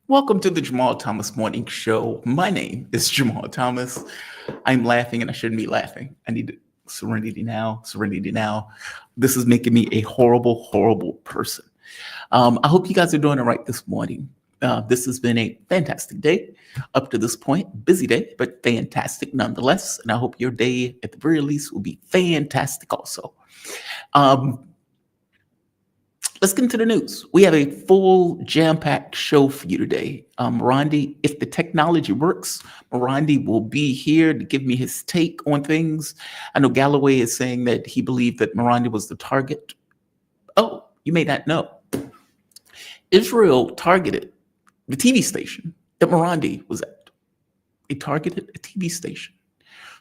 Welcome to the Jamal Thomas Morning Show. My name is Jamal Thomas. I'm laughing and I shouldn't be laughing. I need serenity now, serenity now. This is making me a horrible, horrible person. I hope you guys are doing all right this morning. This has been a fantastic day up to this point. Busy day, but fantastic nonetheless. And I hope your day, at the very least, will be fantastic also. Let's get into the news. We have a full jam-packed show for you today. Marandi, if the technology works, Marandi will be here to give me his take on things. I know Galloway is saying that he believed that Marandi was the target. Oh, you may not know. Israel targeted the TV station that Marandi was at. They targeted a TV station.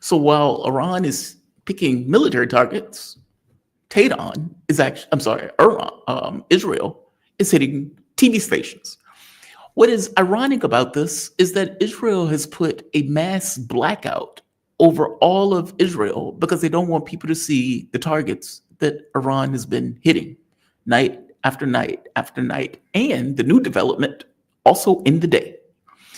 So while Iran is picking military targets, Tehran is actually, Israel is hitting TV stations. What is ironic about this is that Israel has put a mass blackout over all of Israel because they don't want people to see the targets that Iran has been hitting night after night after night, and the new development also in the day.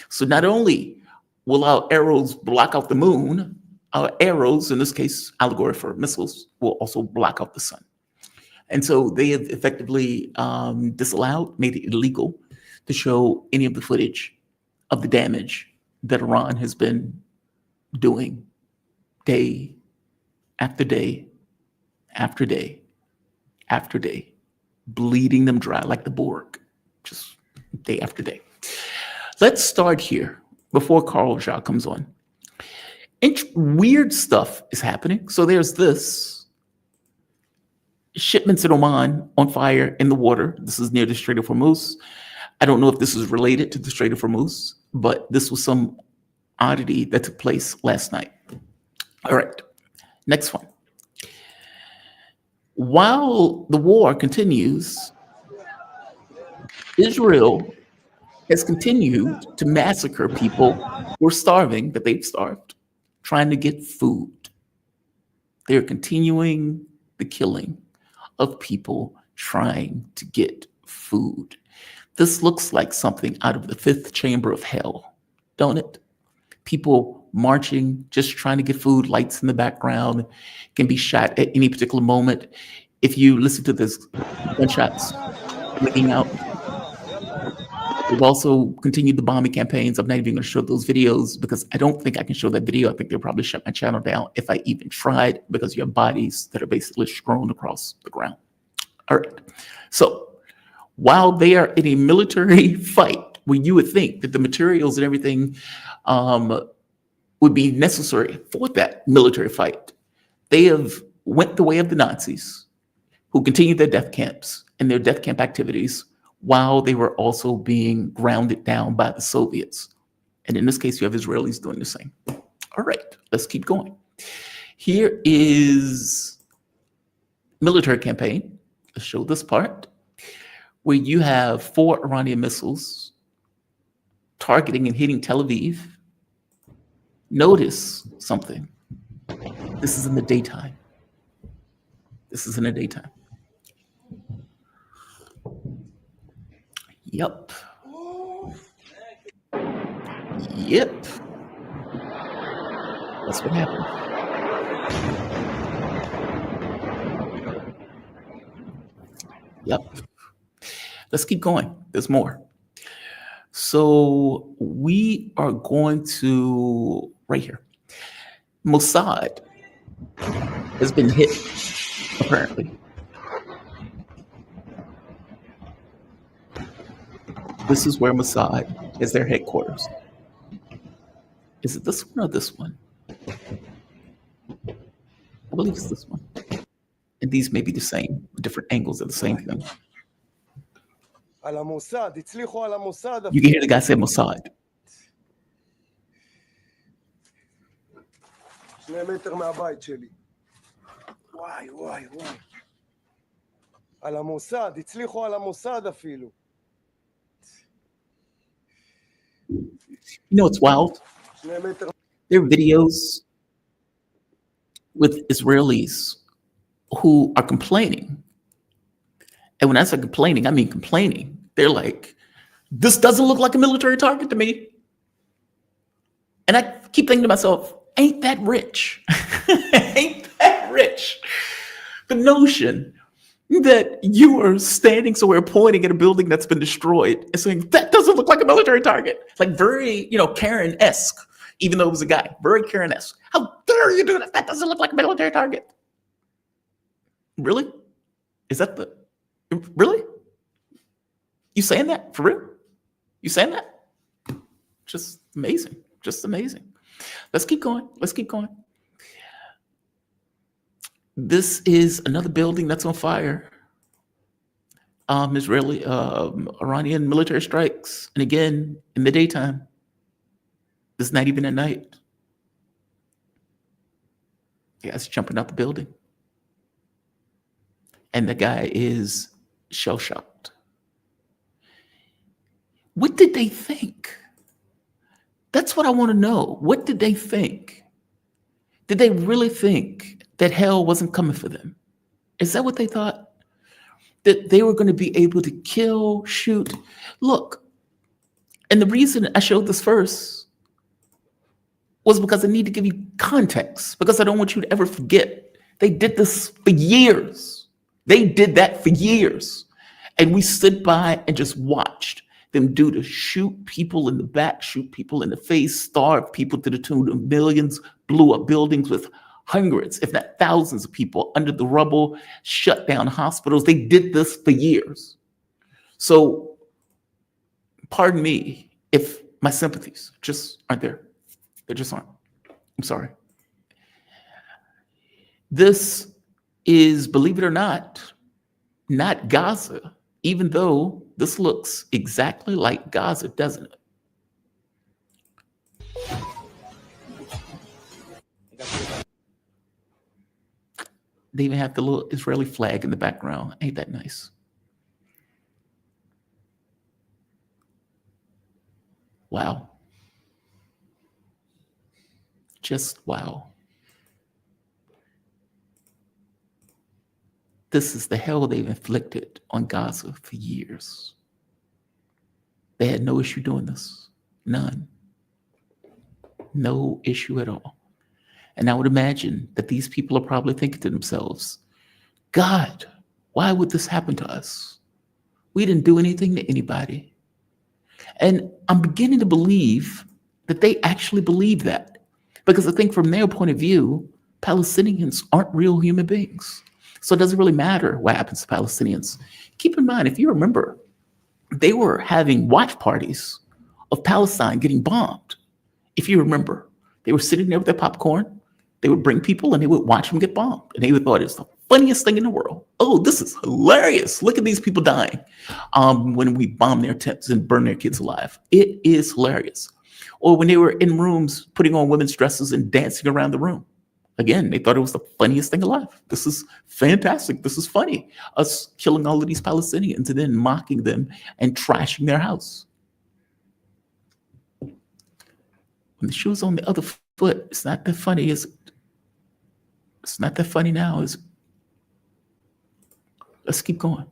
So not only will our arrows block out the moon, our arrows, in this case, allegory for missiles, will also block out the sun. And so they have effectively disallowed, made it illegal to show any of the footage of the damage that Iran has been doing day after day after day after day, bleeding them dry like the Borg, just day after day. Let's start here before Carl Jacques comes on. Weird stuff is happening. So there's this shipments in Oman on fire in the water. This is near the Strait of Hormuz. I don't know if this is related to the Strait of Hormuz, but this was some oddity that took place last night. All right, next one. While the war continues, Israel has continued to massacre people who are starving, that they've starved, trying to get food. They're continuing the killing of people trying to get food. This looks like something out of the fifth chamber of hell, don't it? People marching, just trying to get food, lights in the background, can be shot at any particular moment. If you listen to this, gunshots ringing out. We've also continued the bombing campaigns. I'm not even going to show those videos because I don't think I can show that video. I think they'll probably shut my channel down if I even tried, because you have bodies that are basically strewn across the ground. All right. So while they are in a military fight, where you would think that the materials and everything would be necessary for that military fight, they have went the way of the Nazis, who continued their death camps and their death camp activities, while they were also being grounded down by the Soviets. And in this case, you have Israelis doing the same. All right, let's keep going. Here is military campaign. Let's show this part, where you have 4 Iranian missiles targeting and hitting Tel Aviv. Notice something. This is in the daytime. This is in the daytime. Yep. Yep. That's what happened. Yep. Let's keep going. There's more. So we are going to, right here. Mossad has been hit, apparently. This is where Mossad is their headquarters. Is it this one or this one? I believe it's this one. And these may be the same, different angles of the same thing. You can hear the guy say Mossad. You know what's wild? There are videos with Israelis who are complaining. And when I say complaining, I mean complaining. They're like, This doesn't look like a military target to me. And I keep thinking to myself, ain't that rich? Ain't that rich? The notion that you are standing somewhere pointing at a building that's been destroyed and saying, that doesn't look like a military target. Like very, Karen-esque, even though it was a guy, very Karen-esque. How dare you do that? That doesn't look like a military target. Really? Is that really? You saying that? For real? You saying that? Just amazing. Just amazing. Let's keep going. Let's keep going. This is another building that's on fire. Israeli, Iranian military strikes. And again, in the daytime. It's not even at night. The guy's jumping out the building. And the guy is shell-shocked. What did they think? That's what I want to know. What did they think? Did they really think that hell wasn't coming for them? Is that what they thought? That they were going to be able to kill, shoot? Look, and the reason I showed this first was because I need to give you context, because I don't want you to ever forget. They did this for years. They did that for years. And we stood by and just watched them do to shoot people in the back, shoot people in the face, starve people to the tune of millions, blew up buildings with hundreds, if not thousands of people under the rubble, shut down hospitals. They did this for years. So pardon me if my sympathies just aren't there. They just aren't. I'm sorry. This is, believe it or not Gaza, even though this looks exactly like Gaza, doesn't it? They even have the little Israeli flag in the background. Ain't that nice? Wow. Just wow. This is the hell they've inflicted on Gaza for years. They had no issue doing this. None. No issue at all. And I would imagine that these people are probably thinking to themselves, God, why would this happen to us? We didn't do anything to anybody. And I'm beginning to believe that they actually believe that. Because I think from their point of view, Palestinians aren't real human beings. So it doesn't really matter what happens to Palestinians. Keep in mind, if you remember, they were having watch parties of Palestine getting bombed. If you remember, they were sitting there with their popcorn. They would bring people and they would watch them get bombed. And they would thought it was the funniest thing in the world. Oh, this is hilarious. Look at these people dying when we bomb their tents and burn their kids alive. It is hilarious. Or when they were in rooms putting on women's dresses and dancing around the room. Again, they thought it was the funniest thing alive. This is fantastic. This is funny. Us killing all of these Palestinians and then mocking them and trashing their house. When the shoe's on the other foot, it's not that funny, is it? It's not that funny now, is it? Let's keep going.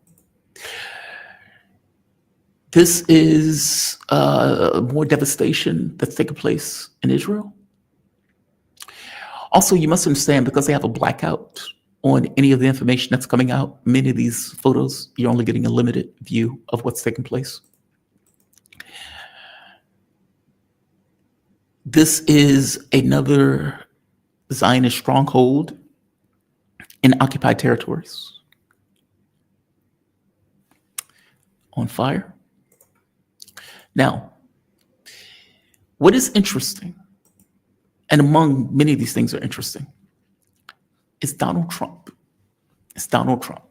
This is more devastation that's taking place in Israel. Also, you must understand, because they have a blackout on any of the information that's coming out, many of these photos, you're only getting a limited view of what's taking place. This is another Zionist stronghold in occupied territories. On fire. Now, what is interesting, and among many of these things are interesting, is Donald Trump. It's Donald Trump.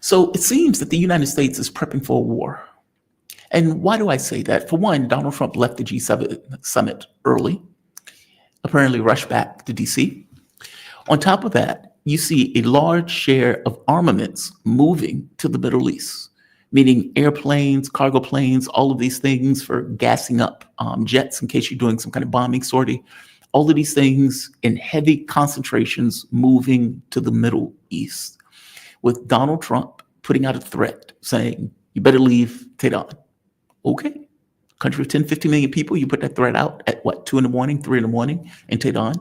So it seems that the United States is prepping for a war. And why do I say that? For one, Donald Trump left the G7 summit early, apparently rushed back to DC. On top of that, you see a large share of armaments moving to the Middle East, meaning airplanes, cargo planes, all of these things for gassing up jets in case you're doing some kind of bombing sortie. All of these things in heavy concentrations moving to the Middle East, with Donald Trump putting out a threat saying, you better leave Tehran. Okay. Country of 10, 50 million people, you put that threat out at what, 2 in the morning, 3 in the morning in Tehran?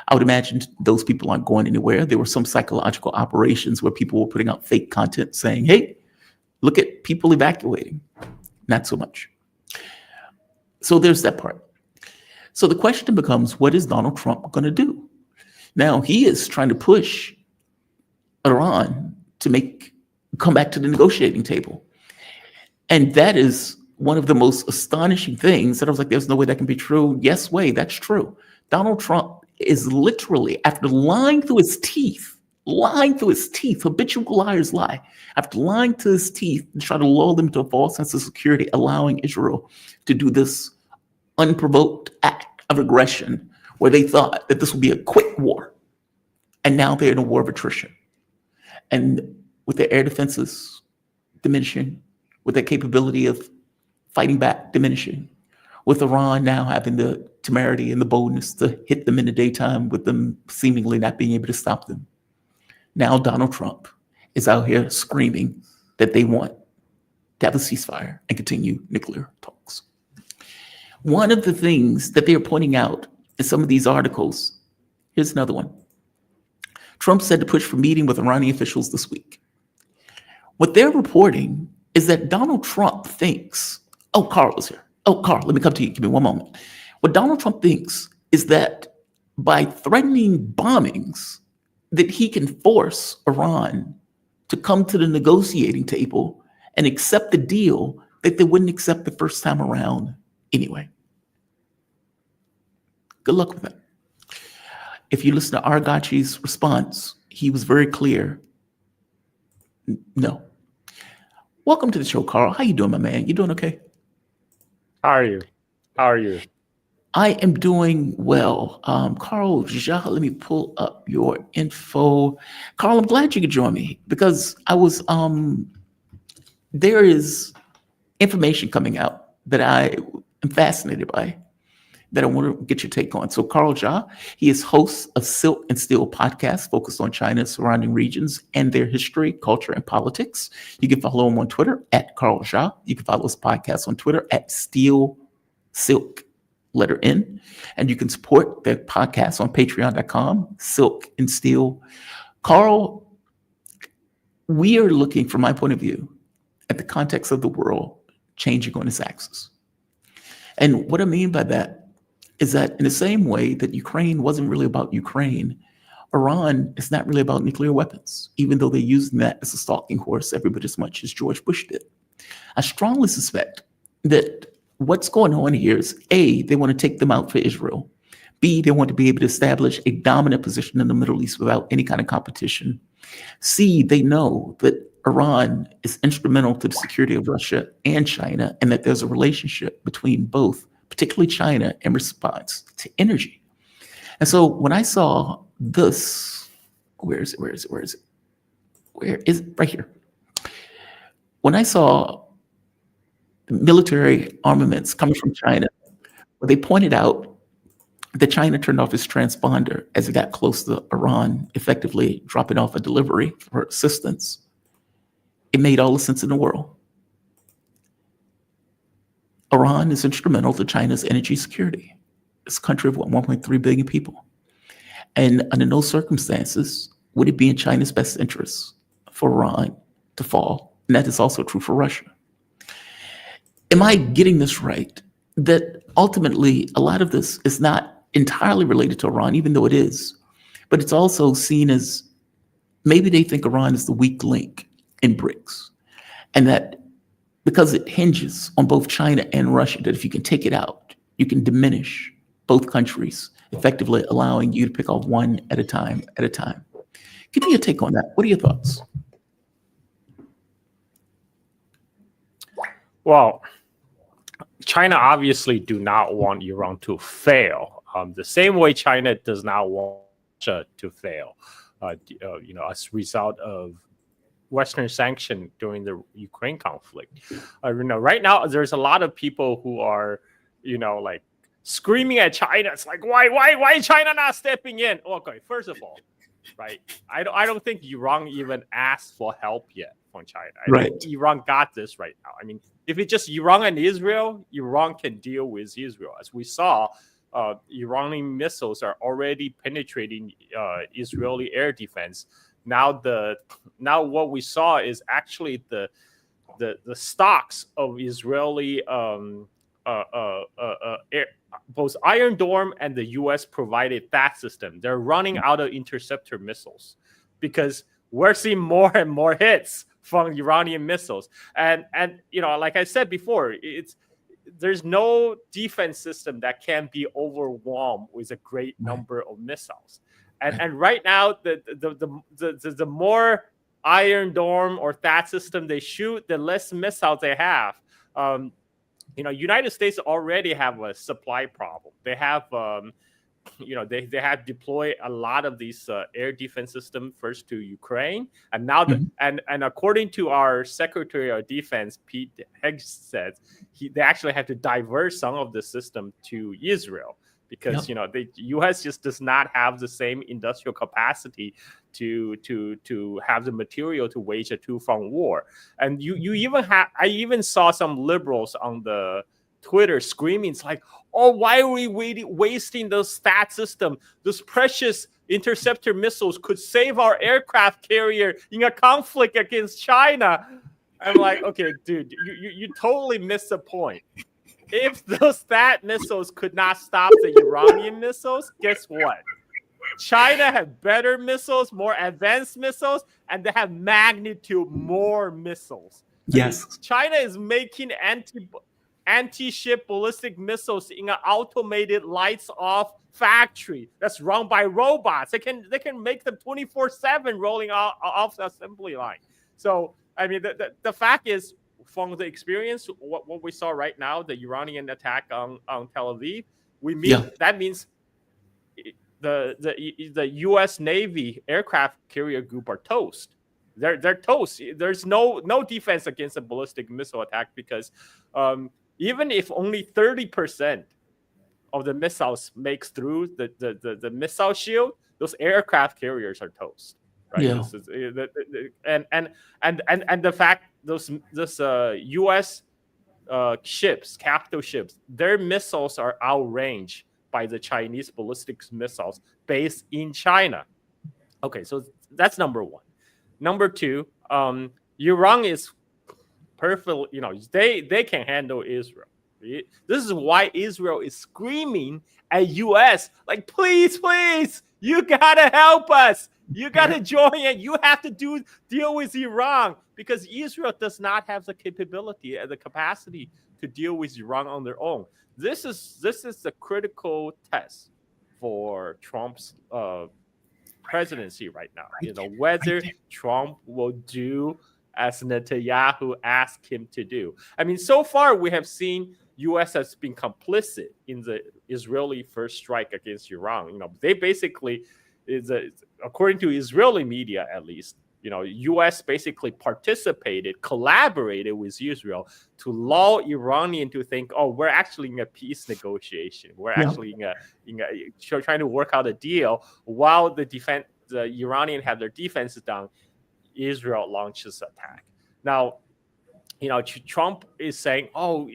I would imagine those people aren't going anywhere. There were some psychological operations where people were putting out fake content saying, hey, look at people evacuating. Not so much. So there's that part. So the question becomes, what is Donald Trump going to do? Now, he is trying to push Iran to come back to the negotiating table. And that is one of the most astonishing things that I was like, there's no way that can be true. Yes, way, that's true. Donald Trump is literally, after lying through his teeth, habitual liars lie, after lying to his teeth to try to lull them to a false sense of security, allowing Israel to do this unprovoked act of aggression where they thought that this would be a quick war. And now they're in a war of attrition. And with their air defenses diminishing, with their capability of fighting back diminishing, with Iran now having the temerity and the boldness to hit them in the daytime with them seemingly not being able to stop them. Now Donald Trump is out here screaming that they want to have a ceasefire and continue nuclear talks. One of the things that they are pointing out in some of these articles, here's another one. Trump said to push for meeting with Iranian officials this week. What they're reporting is that Donald Trump thinks, oh, Carl is here. Oh, Carl, let me come to you. Give me one moment. What Donald Trump thinks is that by threatening bombings, that he can force Iran to come to the negotiating table and accept the deal that they wouldn't accept the first time around anyway. Good luck with that. If you listen to Argachi's response, he was very clear. No. Welcome to the show, Carl. How you doing, my man? You doing okay? How are you? I am doing well. Carl, let me pull up your info. Carl, I'm glad you could join me because I was, there is information coming out that I am fascinated by that I want to get your take on. So Carl Jha, he is host of Silk and Steel podcast focused on China's surrounding regions and their history, culture, and politics. You can follow him on Twitter at Carl Jha. You can follow his podcast on Twitter at Steel Silk, letter N. And you can support their podcast on patreon.com, Silk and Steel. Carl, we are looking, from my point of view, at the context of the world changing on its axis. And what I mean by that is that in the same way that Ukraine wasn't really about Ukraine, Iran is not really about nuclear weapons, even though they're using that as a stalking horse every bit as much as George Bush did. I strongly suspect that what's going on here is A, they want to take them out for Israel. B, they want to be able to establish a dominant position in the Middle East without any kind of competition. C, they know that Iran is instrumental to the security of Russia and China, and that there's a relationship between both, particularly China, in response to energy. And so when I saw this, where is it? Right here. When I saw military armaments coming from China, where they pointed out that China turned off its transponder as it got close to Iran, effectively dropping off a delivery for assistance, it made all the sense in the world. Iran is instrumental to China's energy security. It's a country of 1.3 billion people. And under no circumstances would it be in China's best interest for Iran to fall. And that is also true for Russia. Am I getting this right? That ultimately a lot of this is not entirely related to Iran, even though it is, but it's also seen as maybe they think Iran is the weak link in BRICS. And that because it hinges on both China and Russia, that if you can take it out, you can diminish both countries, effectively allowing you to pick off one at a time. Give me your take on that. What are your thoughts? Well, China obviously do not want Iran to fail. The same way China does not want Russia to fail. As a result of Western sanction during the Ukraine conflict. Right now there's a lot of people who are, like screaming at China. It's like, why China not stepping in? Okay, first of all, right? I don't think Iran even asked for help yet from China. Right. I think Iran got this right now. I mean, if it's just Iran and Israel, Iran can deal with Israel. As we saw, Iranian missiles are already penetrating Israeli air defense. Now what we saw is actually the stocks of Israeli both Iron Dome and the U.S. provided that system. They're running out of interceptor missiles because we're seeing more and more hits from Iranian missiles. And like I said before, there's no defense system that can be overwhelmed with a great number of missiles. And right now, the more Iron Dome or THAAD system they shoot, the less missiles they have. United States already have a supply problem. They have, they have deployed a lot of these air defense systems first to Ukraine, and now and according to our Secretary of Defense Pete Hegseth, they actually have to divert some of the system to Israel because the U.S. just does not have the same industrial capacity to have the material to wage a two-front war. And I even saw some liberals on the Twitter screaming, it's like, oh, why are we wasting those THAAD system? Those precious interceptor missiles could save our aircraft carrier in a conflict against China. I'm like, okay, dude, you totally missed the point. If those THAAD missiles could not stop the Iranian missiles, guess what? China have better missiles, more advanced missiles, and they have magnitude more missiles. Yes. China is making anti-ship ballistic missiles in an automated lights-off factory that's run by robots. They can make them 24/7 rolling off the assembly line. So, I mean, the fact is, from the experience, what we saw right now, the Iranian attack on Tel Aviv, that means the U.S. Navy aircraft carrier group are toast. They're toast. There's no defense against a ballistic missile attack because even if only 30% of the missiles makes through the missile shield, those aircraft carriers are toast. Right? Yeah. And the fact those U.S. Ships, capital ships, their missiles are outranged by the Chinese ballistic missiles based in China. Okay, so that's number one. Number two, Iran is perfect. They can handle Israel. This is why Israel is screaming at U.S. like, please, you gotta help us. You gotta join it. You have to deal with Iran because Israel does not have the capability and the capacity to deal with Iran on their own. This is the critical test for Trump's presidency right now. Whether Trump will do as Netanyahu asked him to do. I mean, so far we have seen U.S. has been complicit in the Israeli first strike against Iran. They basically according to Israeli media at least, U.S. basically collaborated with Israel to lull Iranian to think, oh, we're actually in a peace negotiation. We're actually trying to work out a deal while the Iranian have their defenses down. Israel launches attack. Now, Trump is saying, oh,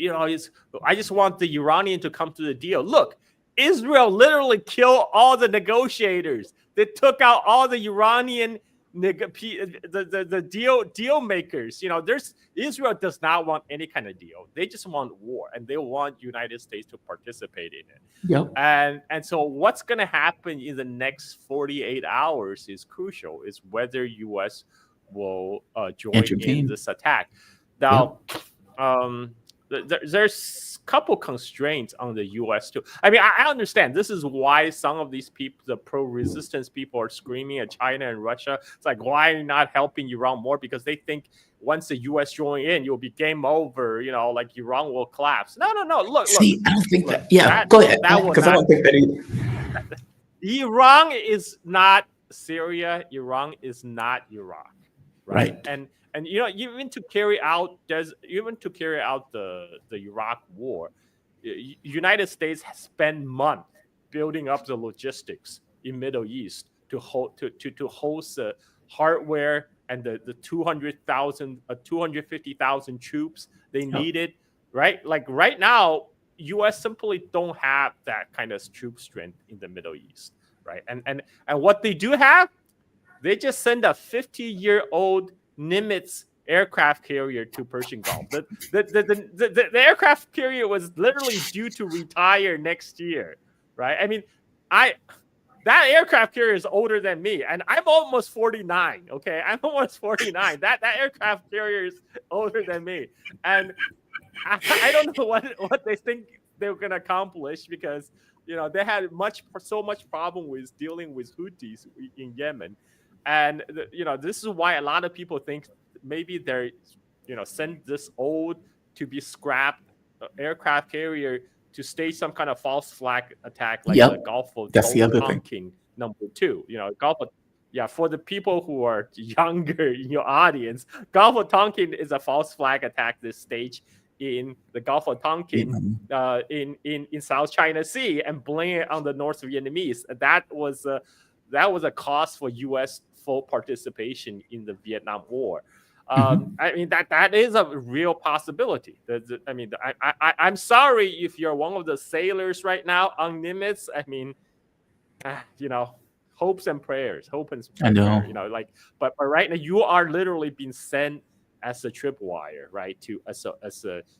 I just want the Iranian to come to the deal. Look, Israel literally killed all the negotiators. They took out all the Iranian the deal makers. Israel does not want any kind of deal. They just want war, and they want United States to participate in it. Yep. And so what's going to happen in the next 48 hours is crucial. Is whether U.S. will join in this attack. Now, there's a couple constraints on the U.S. too. I mean, I understand this is why some of these people, the pro-resistance people, are screaming at China and Russia. It's like, why are you not helping Iran more? Because they think once the U.S. join in, you'll be game over. Like Iran will collapse. No. Look. See, I don't think that. Yeah, go ahead. Because I don't think that either. Iran is not Syria. Iran is not Iraq. Right. And even to carry out the Iraq war, United States has spent months building up the logistics in Middle East to host hardware and the 250,000 troops they needed, right? Like right now, U.S. simply don't have that kind of troop strength in the Middle East, right? And what they do have, they just send a 50-year-old Nimitz aircraft carrier to Persian Gulf. The aircraft carrier was literally due to retire next year, right? I mean, that aircraft carrier is older than me, and I'm almost 49. Okay, I'm almost 49. That aircraft carrier is older than me, and I don't know what they think they're gonna accomplish, because they had so much problem with dealing with Houthis in Yemen, and this is why a lot of people think maybe they're send this old to be scrapped aircraft carrier to stage some kind of false flag attack, like the Gulf of Tonkin #2. Gulf of, for the people who are younger in your audience, Gulf of Tonkin is a false flag attack this stage in the Gulf of Tonkin, in South China Sea, and blame it on the North Vietnamese. That was a cause for U.S. full participation in the Vietnam War. I mean, that is a real possibility. I'm sorry if you're one of the sailors right now on Nimitz. I mean, hopes and prayers. I know. But right now you are literally being sent as a tripwire, right? As a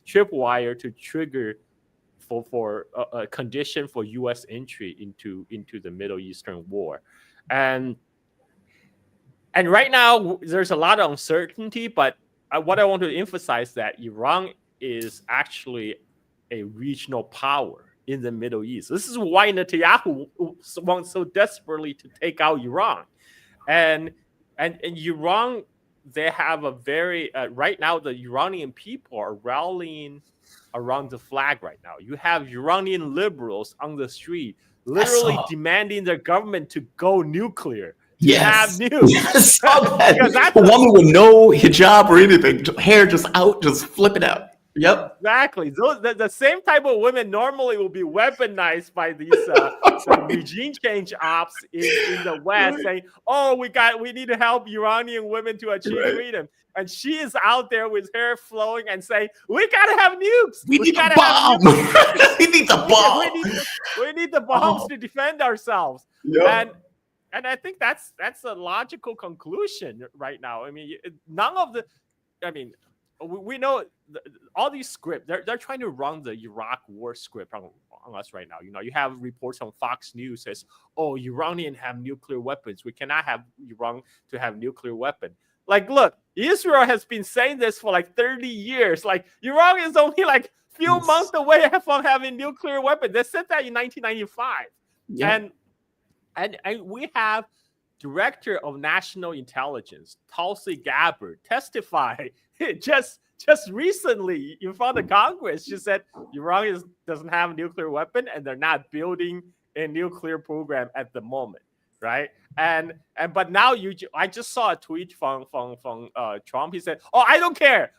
tripwire to trigger for a condition for U.S. entry into the Middle Eastern war, and right now there's a lot of uncertainty. But what I want to emphasize that Iran is actually a regional power in the Middle East. This is why Netanyahu wants so desperately to take out Iran, and Iran. They have a very right now the Iranian people are rallying around the flag right now. You have Iranian liberals on the street literally demanding their government to go nuclear. Yes. Have nukes. Yes, because that's a woman with no hijab or anything, hair just out, just flipping out. Yep. Exactly. The same type of women normally will be weaponized by these regime change ops in the West, saying, "Oh, we need to help Iranian women to achieve freedom." And she is out there with hair flowing and saying, "We gotta have nukes. We need a bomb. We need the bomb. We need the bombs to defend ourselves." Yep. And I think that's a logical conclusion right now. I mean, none of the, I mean. We know all these scripts. They're trying to run the Iraq war script on us right now. You have reports on Fox News says, "Oh, Iranian have nuclear weapons. We cannot have Iran to have nuclear weapon." Like, look, Israel has been saying this for like 30 years. Like, Iran is only like few months away from having nuclear weapons. They said that in 1995. Yeah. And we have Director of National Intelligence Tulsi Gabbard testify just recently in front of Congress. She said Iran doesn't have a nuclear weapon and they're not building a nuclear program at the moment, right? But now I just saw a tweet from Trump. He said, "Oh, I don't care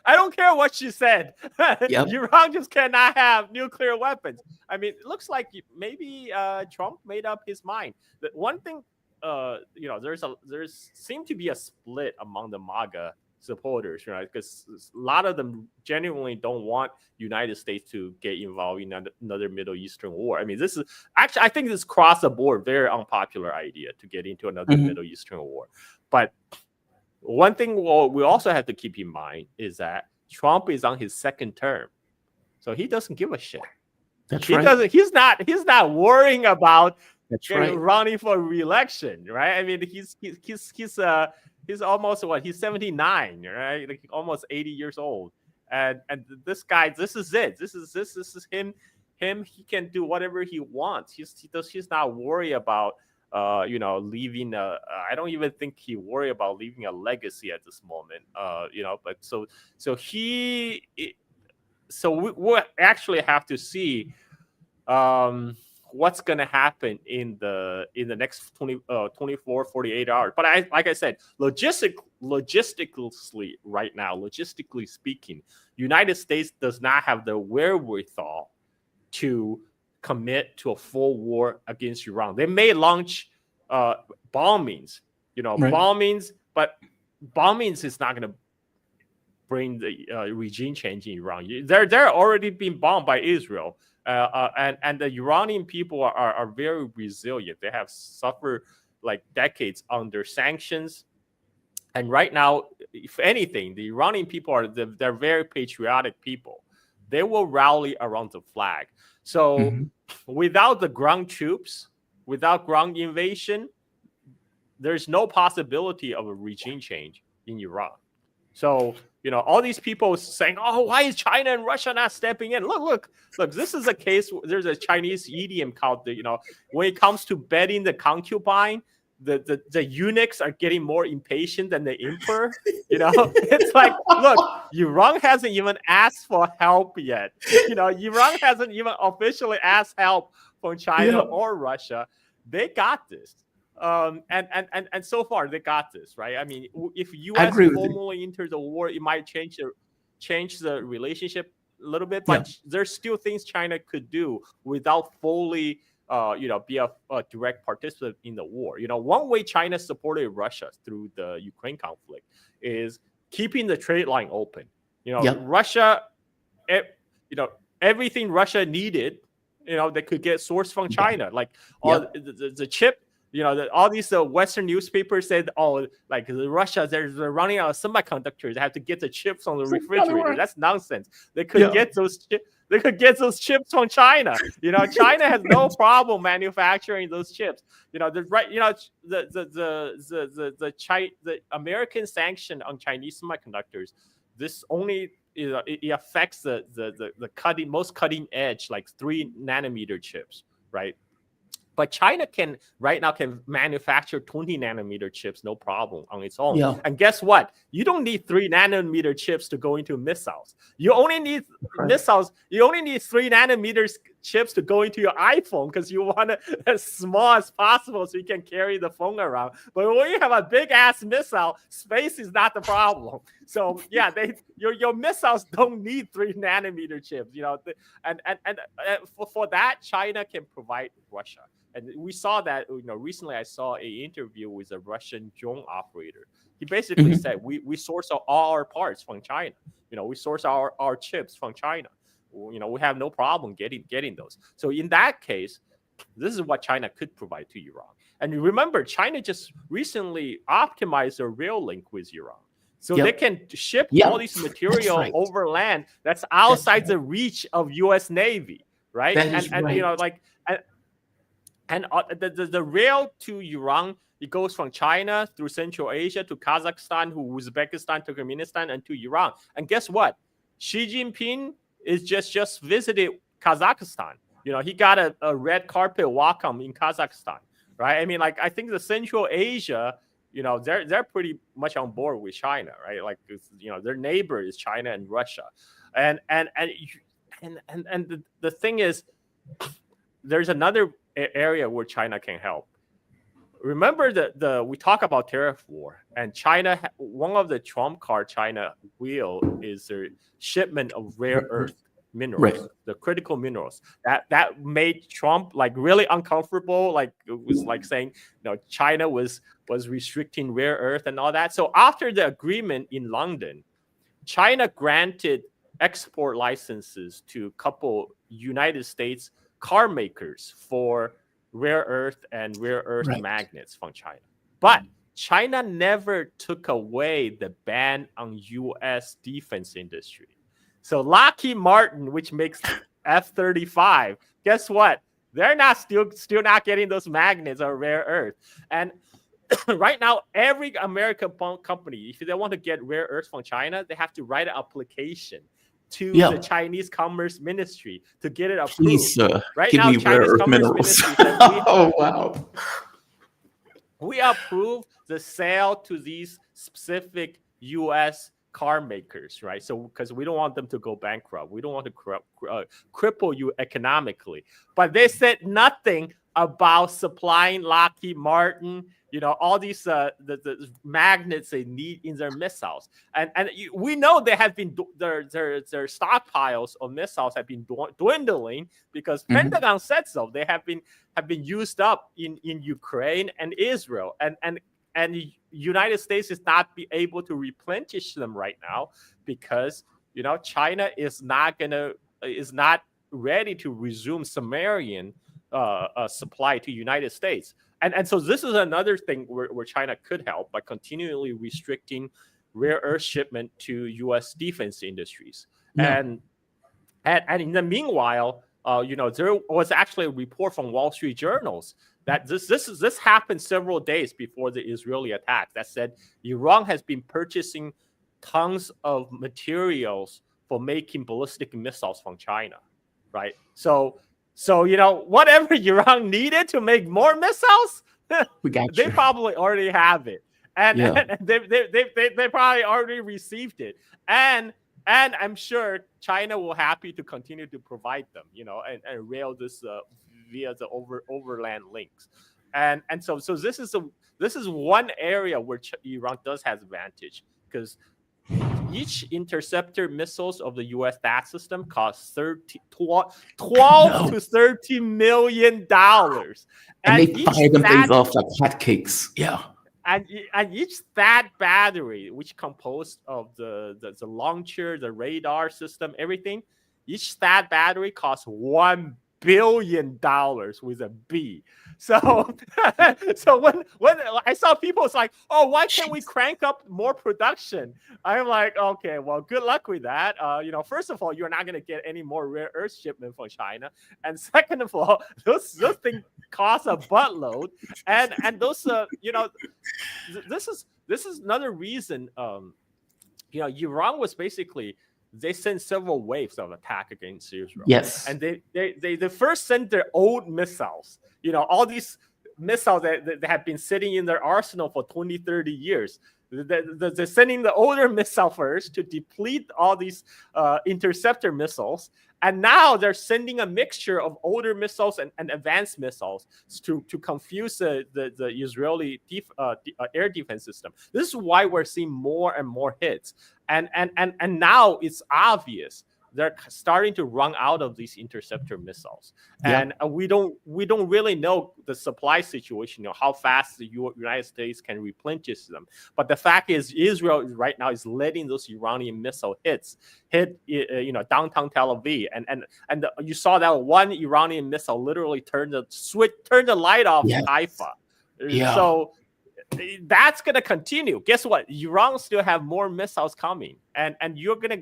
what she said. Yep. Iran just cannot have nuclear weapons." I mean, it looks like maybe Trump made up his mind. The one thing. There's seem to be a split among the MAGA supporters, right? Because a lot of them genuinely don't want United States to get involved in another Middle Eastern war. I mean, this is actually, I think this cross the board, very unpopular idea to get into another Middle Eastern war. But one thing we also have to keep in mind is that Trump is on his second term, so he doesn't give a shit. That's right. He's not worrying about. That's right. Running for re-election, right? I mean, he's almost he's 79, right? Like almost 80 years old, and this guy, this is it. This is him. He can do whatever he wants. He's not worried about leaving I don't even think he worry about leaving a legacy at this moment. But we actually have to see. What's going to happen in the next 24, 48 hours. But like I said, logistically right now, logistically speaking, United States does not have the wherewithal to commit to a full war against Iran. They may launch bombings, bombings, but bombings is not going to bring the regime change in Iran. They're already being bombed by Israel, and the Iranian people are very resilient. They have suffered like decades under sanctions, and right now, if anything, the Iranian people they're very patriotic people. They will rally around the flag. So without the ground troops, without ground invasion, there's no possibility of a regime change in Iran. So, all these people saying, oh, why is China and Russia not stepping in? Look, this is a case. There's a Chinese idiom called, when it comes to betting the concubine, the eunuchs are getting more impatient than the emperor. It's like, look, Iran hasn't even asked for help yet. Iran hasn't even officially asked help from China or Russia. They got this. And so far they got this, right? I mean, if U.S. formally enters the war, it might change the relationship a little bit, but there's still things China could do without fully, be a direct participant in the war. One way China supported Russia through the Ukraine conflict is keeping the trade line open. Russia, everything Russia needed, they could get sourced from China, like all the chip. All these Western newspapers said, oh, like Russia, they're running out of semiconductors. They have to get the chips on the refrigerator. That's nonsense. They could get those chips. They could get those chips from China. China has no problem manufacturing those chips. The American sanction on Chinese semiconductors. This only it affects the most cutting edge, like 3 nanometer chips, right? But China can manufacture 20 nanometer chips, no problem on its own. And guess what? You don't need 3 nanometer chips to go into missiles. You only need missiles. You only need 3 nanometer chips to go into your iPhone because you want it as small as possible so you can carry the phone around. But when you have a big ass missile, space is not the problem. So your missiles don't need 3 nanometer chips. And for that, China can provide Russia. And we saw that, recently I saw an interview with a Russian drone operator. He basically said, we source all our parts from China. We source our chips from China. We have no problem getting those. So in that case, this is what China could provide to Iran. And remember, China just recently optimized their rail link with Iran. So they can ship all this material over land that's outside the reach of U.S. Navy, right? And the rail to Iran, it goes from China through Central Asia to Kazakhstan, to Uzbekistan, Turkmenistan, and to Iran. And guess what? Xi Jinping is just visited Kazakhstan. He got a red carpet welcome in Kazakhstan, right? I mean, like, I think the Central Asia, they're pretty much on board with China, right? Like, their neighbor is China and Russia, and the thing is, there's another area where China can help. Remember we talk about tariff war, and China, one of the trump card China will is the shipment of rare earth minerals, the critical minerals. That made Trump like really uncomfortable. Like, it was like saying, China was restricting rare earth and all that. So after the agreement in London, China granted export licenses to a couple United States car makers for rare earth and rare earth magnets from China. But China never took away the ban on U.S. defense industry. So Lockheed Martin, which makes F-35, guess what? They're not still not getting those magnets or rare earth. And right now, every American company, if they want to get rare earth from China, they have to write an application to the Chinese Commerce Ministry to get it approved. Please, right give now, me Chinese rare earth Commerce minerals. Ministry says Oh, wow. we approve the sale to these specific U.S. car makers, right? So, because we don't want them to go bankrupt. We don't want to cripple you economically. But they said nothing about supplying Lockheed Martin, all these the magnets they need in their missiles, and we know they have been their stockpiles of missiles have been dwindling because Pentagon said so. They have been used up in Ukraine and Israel, and the United States is not be able to replenish them right now because China is not ready to resume Sumerian supply to United States. And so this is another thing where China could help by continually restricting rare earth shipment to U.S. defense industries. Yeah. And in the meanwhile, there was actually a report from Wall Street journals that this happened several days before the Israeli attack that said Iran has been purchasing tons of materials for making ballistic missiles from China, right? So whatever Iran needed to make more missiles, they probably already have it, and they probably already received it, and I'm sure China will happy to continue to provide them, and rail this via the overland links, and so this is one area where Iran does have advantage because each interceptor missiles of the U.S. THAAD system costs $12 to $13 million, and they fire them things off like hotcakes. Yeah. And each THAAD battery, which composed of the launcher, the radar system, everything, each THAAD battery costs $1 billion with a B. So when I saw people, it's like, oh, why can't we crank up more production? I'm like, okay, well, good luck with that. First of all, you're not going to get any more rare earth shipment from China, and second of all, those things cost a buttload, and those this is another reason. Iran was basically. They sent several waves of attack against Israel. Yes. And they first sent their old missiles, all these missiles that have been sitting in their arsenal for 20, 30 years. They're sending the older missile first to deplete all these interceptor missiles. And now they're sending a mixture of older missiles and advanced missiles to confuse the Israeli air defense system. This is why we're seeing more and more hits. And now it's obvious they're starting to run out of these interceptor missiles, and we don't really know the supply situation, how fast the United States can replenish them. But the fact is, Israel right now is letting those Iranian missile hit downtown Tel Aviv, and you saw that one Iranian missile literally turned the light off in Haifa. Yeah. So that's gonna continue. Guess what? Iran still have more missiles coming, and you're gonna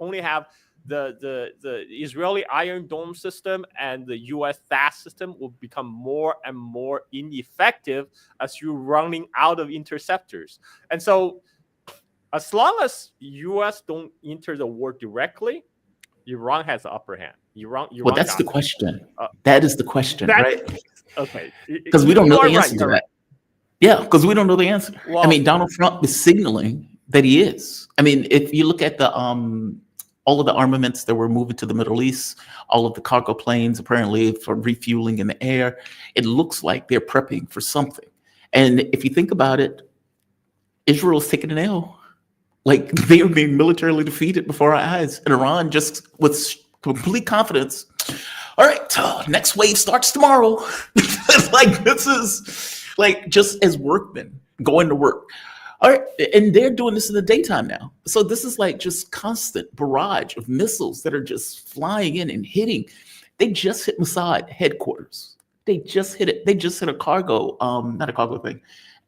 only have the Israeli Iron Dome system and the U.S. THAAD system will become more and more ineffective as you're running out of interceptors. And so, as long as U.S. don't enter the war directly, Iran has the upper hand. Iran well, that's the question. That is the question, right? Okay. Because we don't know the answer to that. Yeah, because we don't know the answer. Well, I mean, Donald Trump is signaling that he is. I mean, if you look at the all of the armaments that were moving to the Middle East, all of the cargo planes apparently for refueling in the air, it looks like they're prepping for something. And if you think about it, Israel's taking an L. Like, they are being militarily defeated before our eyes. And Iran just with complete confidence, all right, next wave starts tomorrow. Like, this is like just as workmen going to work. All right, and they're doing this in the daytime now. So this is like just constant barrage of missiles that are just flying in and hitting. They just hit Mossad headquarters. They just hit it. They just hit a cargo, not a cargo thing,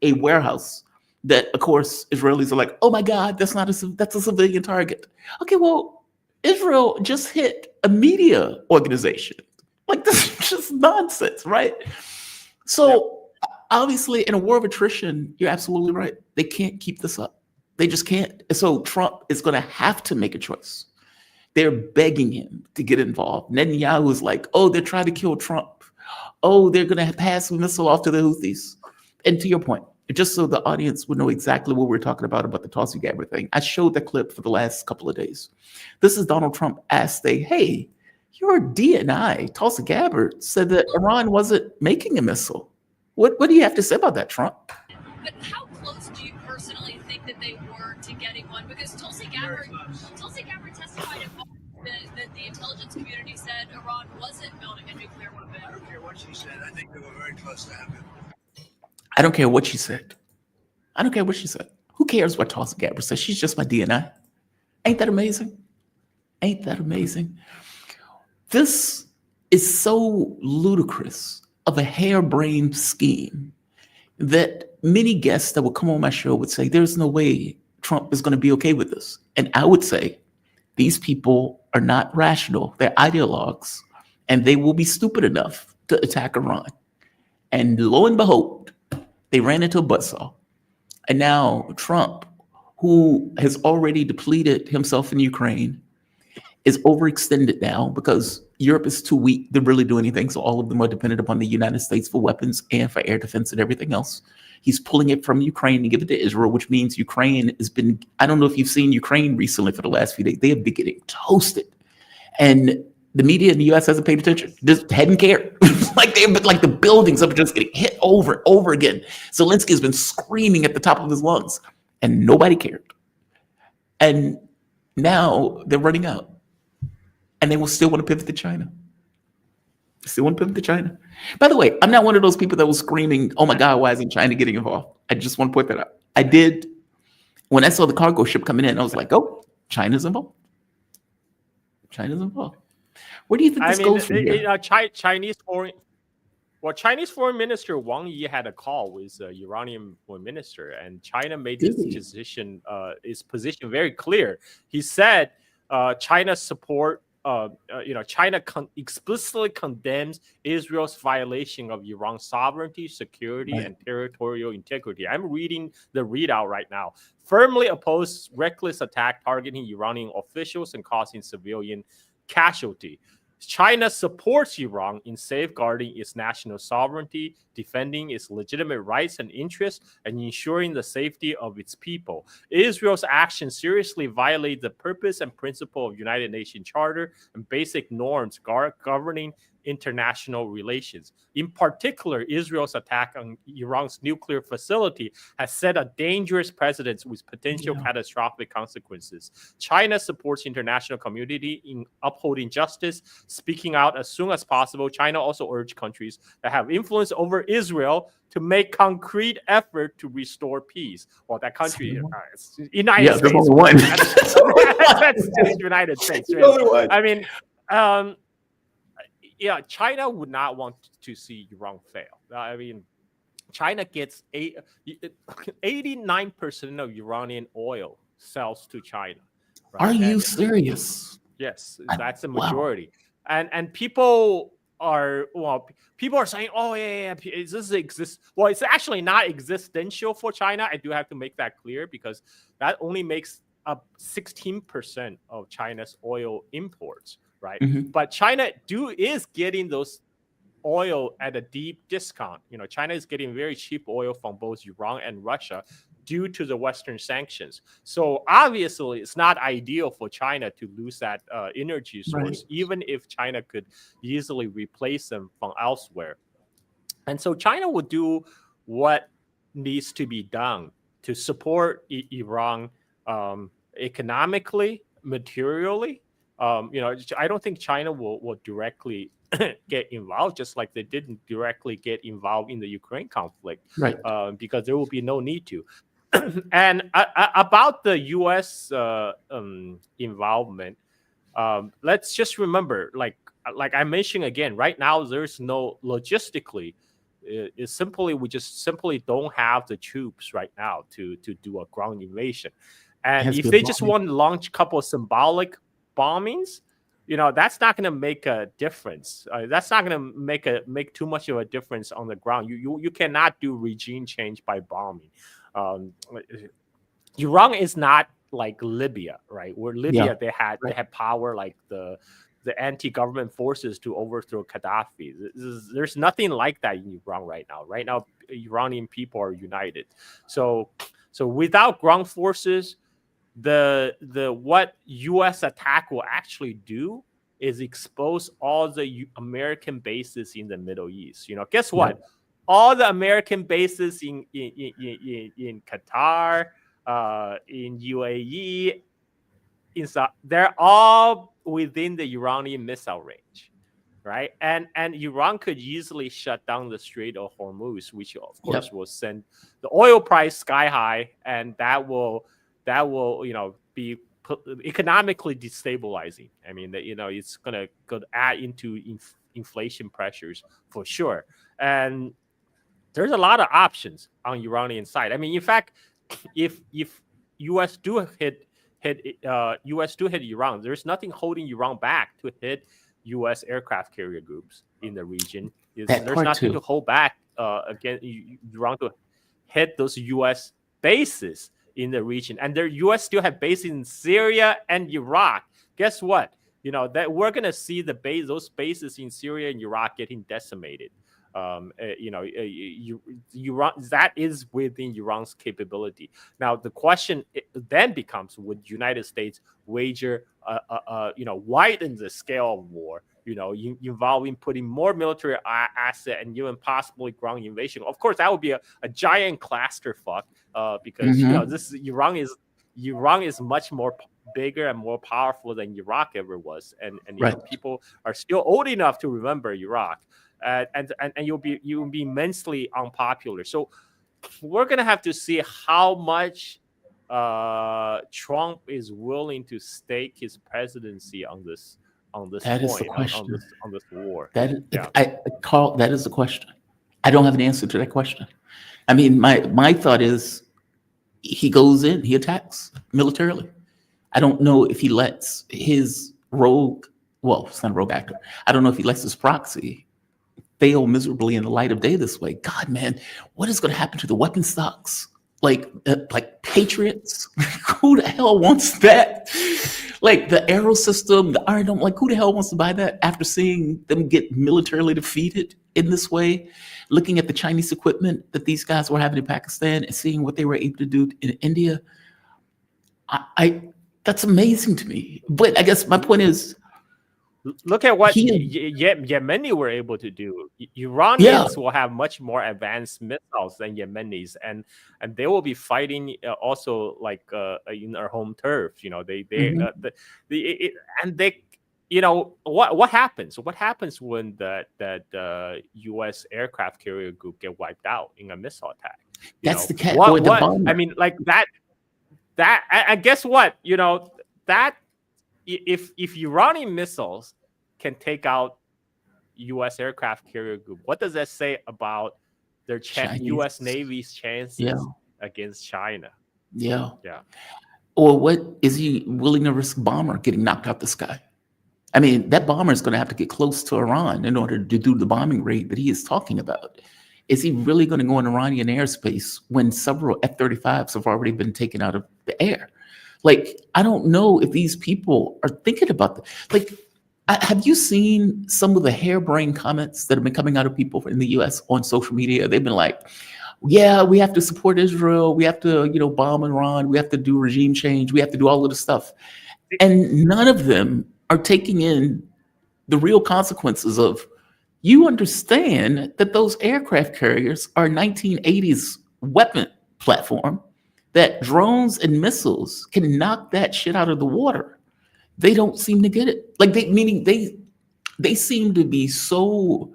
a warehouse that, of course, Israelis are like, oh my God, that's a civilian target. Okay, well, Israel just hit a media organization. Like, this is just nonsense, right? So obviously, in a war of attrition, you're absolutely right. They can't keep this up. They just can't. So Trump is going to have to make a choice. They're begging him to get involved. Netanyahu is like, oh, they're trying to kill Trump. Oh, they're going to pass a missile off to the Houthis. And to your point, just so the audience would know exactly what we're talking about the Tulsi Gabbard thing, I showed the clip for the last couple of days. This is Donald Trump asked, hey, your DNI, Tulsi Gabbard, said that Iran wasn't making a missile. What do you have to say about that, Trump? But how close do you personally think that they were to getting one? Because Tulsi Gabbard testified that the intelligence community said Iran wasn't building a nuclear weapon. I don't care what she said. I think they were very close to having it. I don't care what she said. I don't care what she said. Who cares what Tulsi Gabbard says? She's just my DNI. Ain't that amazing? Ain't that amazing? This is so ludicrous of a harebrained scheme that many guests that would come on my show would say, there's no way Trump is going to be okay with this. And I would say, these people are not rational. They're ideologues, and they will be stupid enough to attack Iran. And lo and behold, they ran into a buzzsaw. And now Trump, who has already depleted himself in Ukraine, is overextended now because Europe is too weak to really do anything. So all of them are dependent upon the United States for weapons and for air defense and everything else. He's pulling it from Ukraine to give it to Israel, which means Ukraine has been, I don't know if you've seen Ukraine recently for the last few days, they have been getting toasted. And the media in the US hasn't paid attention, just hadn't cared. Like they've been like the buildings are just getting hit over and over again. Zelensky has been screaming at the top of his lungs and nobody cared. And now they're running out. And they will still want to pivot to China. Still want to pivot to China. By the way, I'm not one of those people that was screaming, oh my God, why isn't China getting involved? I just want to point that out. I did, when I saw the cargo ship coming in, I was like, oh, China's involved. China's involved. Where do you think this goes from here? Chinese Foreign Minister Wang Yi had a call with the Iranian Foreign Minister, and China made its position very clear. He said China support. China explicitly condemns Israel's violation of Iran's sovereignty, security, and territorial integrity. I'm reading the readout right now. Firmly oppose reckless attack targeting Iranian officials and causing civilian casualty. China supports Iran in safeguarding its national sovereignty, defending its legitimate rights and interests, and ensuring the safety of its people. Israel's actions seriously violate the purpose and principle of United Nations Charter and basic norms governing international relations. In particular, Israel's attack on Iran's nuclear facility has set a dangerous precedent with potential catastrophic consequences. China supports international community in upholding justice, speaking out as soon as possible. China also urged countries that have influence over Israel to make concrete effort to restore peace. Well, that country, United States. There's only one. That's just United States. Really. I mean, China would not want to see Iran fail. I mean, China gets 89% of Iranian oil sells to China. Right? Are you serious? Yes, that's the majority. Wow. And people are saying, oh yeah, this exists. Well, it's actually not existential for China. I do have to make that clear because that only makes up 16% of China's oil imports. Right, but China is getting those oil at a deep discount. China is getting very cheap oil from both Iran and Russia due to the Western sanctions. So obviously, it's not ideal for China to lose that energy source, even if China could easily replace them from elsewhere. And so China would do what needs to be done to support Iran economically, materially. I don't think China will directly get involved, just like they didn't directly get involved in the Ukraine conflict, because there will be no need to. And about the U.S. Involvement, let's just remember, like I mentioned again, right now there's no logistically. It's simply we just simply don't have the troops right now to do a ground invasion, and if they just want to launch a couple of symbolic bombings, that's not going to make a difference. That's not going to make too much of a difference on the ground. You cannot do regime change by bombing. Iran is not like Libya, right? Where Libya they had power like the anti-government forces to overthrow Gaddafi. There's nothing like that in Iran right now. Right now, Iranian people are united. So without ground forces, the what U.S. attack will actually do is expose all the American bases in the Middle East. Guess what? All the American bases in Qatar, in UAE, they're all within the Iranian missile range. right? And Iran could easily shut down the Strait of Hormuz, which of course will send the oil price sky high, and that will be economically destabilizing. I mean, that it's gonna add into inflation pressures for sure. And there's a lot of options on Iranian side. I mean, in fact, if US do hit Iran, there's nothing holding Iran back to hit US aircraft carrier groups in the region. There's nothing to hold back against Iran to hit those US bases in the region. And the US still have bases in Syria and Iraq. Guess what? That we're gonna see those bases in Syria and Iraq getting decimated. Iran, that is within Iran's capability. Now the question then becomes: would United States wager, widen the scale of war, involving putting more military asset and even possibly ground invasion? Of course, that would be a giant clusterfuck, because this Iran is much more bigger and more powerful than Iraq ever was, and people are still old enough to remember Iraq. And you'll be immensely unpopular. So we're gonna have to see how much Trump is willing to stake his presidency on this that point, is the question. on this war. Carl, that is the question. I don't have an answer to that question. I mean, my thought is he goes in, he attacks militarily. I don't know if he lets his it's not a rogue actor. I don't know if he lets his proxy fail miserably in the light of day this way. God, man, what is going to happen to the weapon stocks? Like Patriots? Who the hell wants that? Like the Arrow system, the Iron Dome, like who the hell wants to buy that after seeing them get militarily defeated in this way? Looking at the Chinese equipment that these guys were having in Pakistan and seeing what they were able to do in India. That's amazing to me. But I guess my point is, look at what Yemeni were able to do. Iranians will have much more advanced missiles than Yemenis, and they will be fighting also like in our home turf. What happens? What happens when that U.S. aircraft carrier group get wiped out in a missile attack? That's the cat or the bomber. I mean, like that. And guess what? That. If Iranian missiles can take out U.S. aircraft carrier group, what does that say about their U.S. Navy's chances against China? Yeah. Or what is he willing to risk? Bomber getting knocked out the sky? I mean, that bomber is going to have to get close to Iran in order to do the bombing rate that he is talking about. Is he really going to go in Iranian airspace when several F-35s have already been taken out of the air? Like, I don't know if these people are thinking about that. Like, have you seen some of the harebrained comments that have been coming out of people in the U.S. on social media? They've been like, yeah, we have to support Israel. We have to, bomb Iran. We have to do regime change. We have to do all of this stuff. And none of them are taking in the real consequences of, you understand that those aircraft carriers are 1980s weapon platform, that drones and missiles can knock that shit out of the water. They don't seem to get it. Like they seem to be so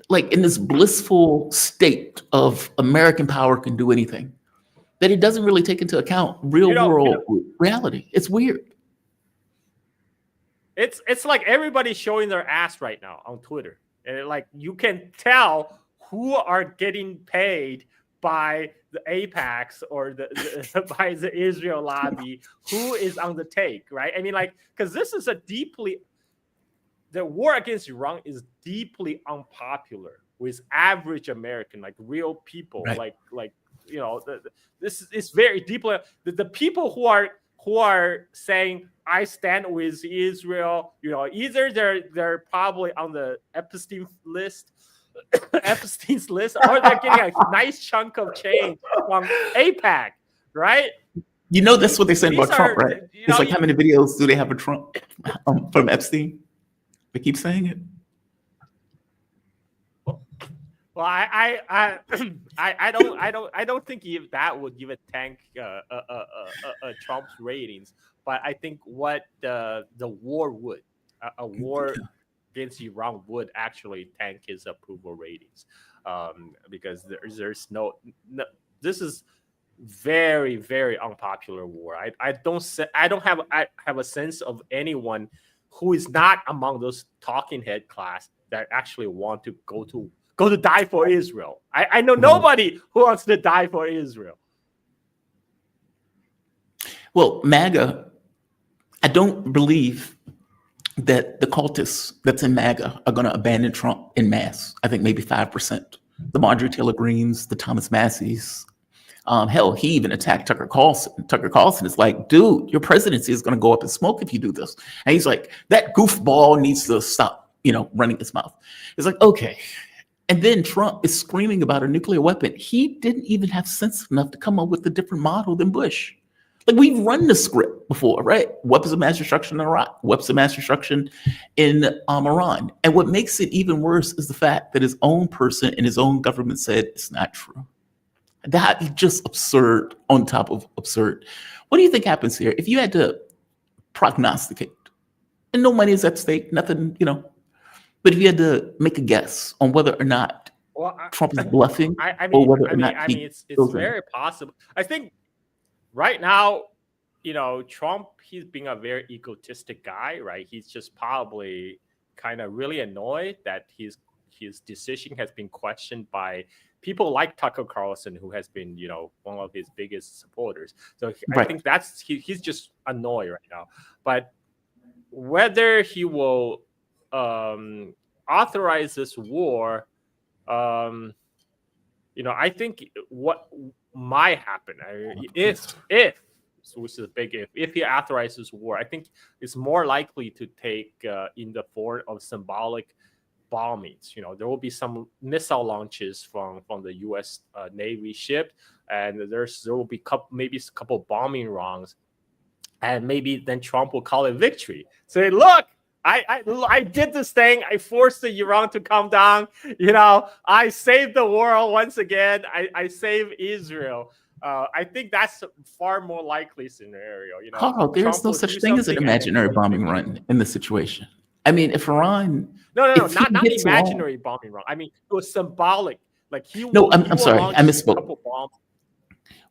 like in this blissful state of American power can do anything that it doesn't really take into account real world reality. It's weird. It's like everybody's showing their ass right now on Twitter, and like you can tell who are getting paid by the Apex or by the Israel lobby, who is on the take, right? I mean, like, because this is the war against Iran is deeply unpopular with average American, like real people, right. This is very deeply the people who are saying I stand with Israel, either they're probably on the Epstein's list, or they're getting a nice chunk of change from AIPAC, right? That's what they said about Trump, right? It's like, how many videos do they have of Trump from Epstein? They keep saying it. Well, I don't think that would give a tank Trump's ratings, but I think what the war would, a war against Iran would actually tank his approval ratings, because there's no, this is very, very unpopular war. I don't have a sense of anyone who is not among those talking head class that actually want to go to die for Israel. I know nobody who wants to die for Israel. Well, MAGA, I don't believe that the cultists that's in MAGA are going to abandon Trump en masse. I think maybe 5%. The Marjorie Taylor Greens, the Thomas Masseys. Hell, he even attacked Tucker Carlson. Tucker Carlson is like, dude, your presidency is going to go up in smoke if you do this. And he's like, that goofball needs to stop, running his mouth. It's like, okay. And then Trump is screaming about a nuclear weapon. He didn't even have sense enough to come up with a different model than Bush. Like, we've run the script before, right? Weapons of mass destruction in Iraq, weapons of mass destruction in Iran. And what makes it even worse is the fact that his own person in his own government said it's not true. That is just absurd on top of absurd. What do you think happens here? If you had to prognosticate, and no money is at stake, nothing, but if you had to make a guess on whether or not Trump is bluffing, or whether or not it's very possible. I think right now, Trump, he's being a very egotistic guy, right? He's just probably kind of really annoyed that his decision has been questioned by people like Tucker Carlson, who has been, one of his biggest supporters. So I think he's just annoyed right now. But whether he will authorize this war, I think what might happen if which is a big if he authorizes war, I think it's more likely to take in the form of symbolic bombings. There will be some missile launches from the U.S. Navy ship, and there will be maybe a couple bombing rounds, and maybe then Trump will call it victory. Say, look, I did this thing. I forced the Iran to come down. I saved the world once again. I saved Israel. I think that's a far more likely scenario. Carl, there's no such thing as an imaginary bombing run in this situation. I mean, if Iran... No, not imaginary bombing run. I mean, it was symbolic. Like I'm sorry, I misspoke.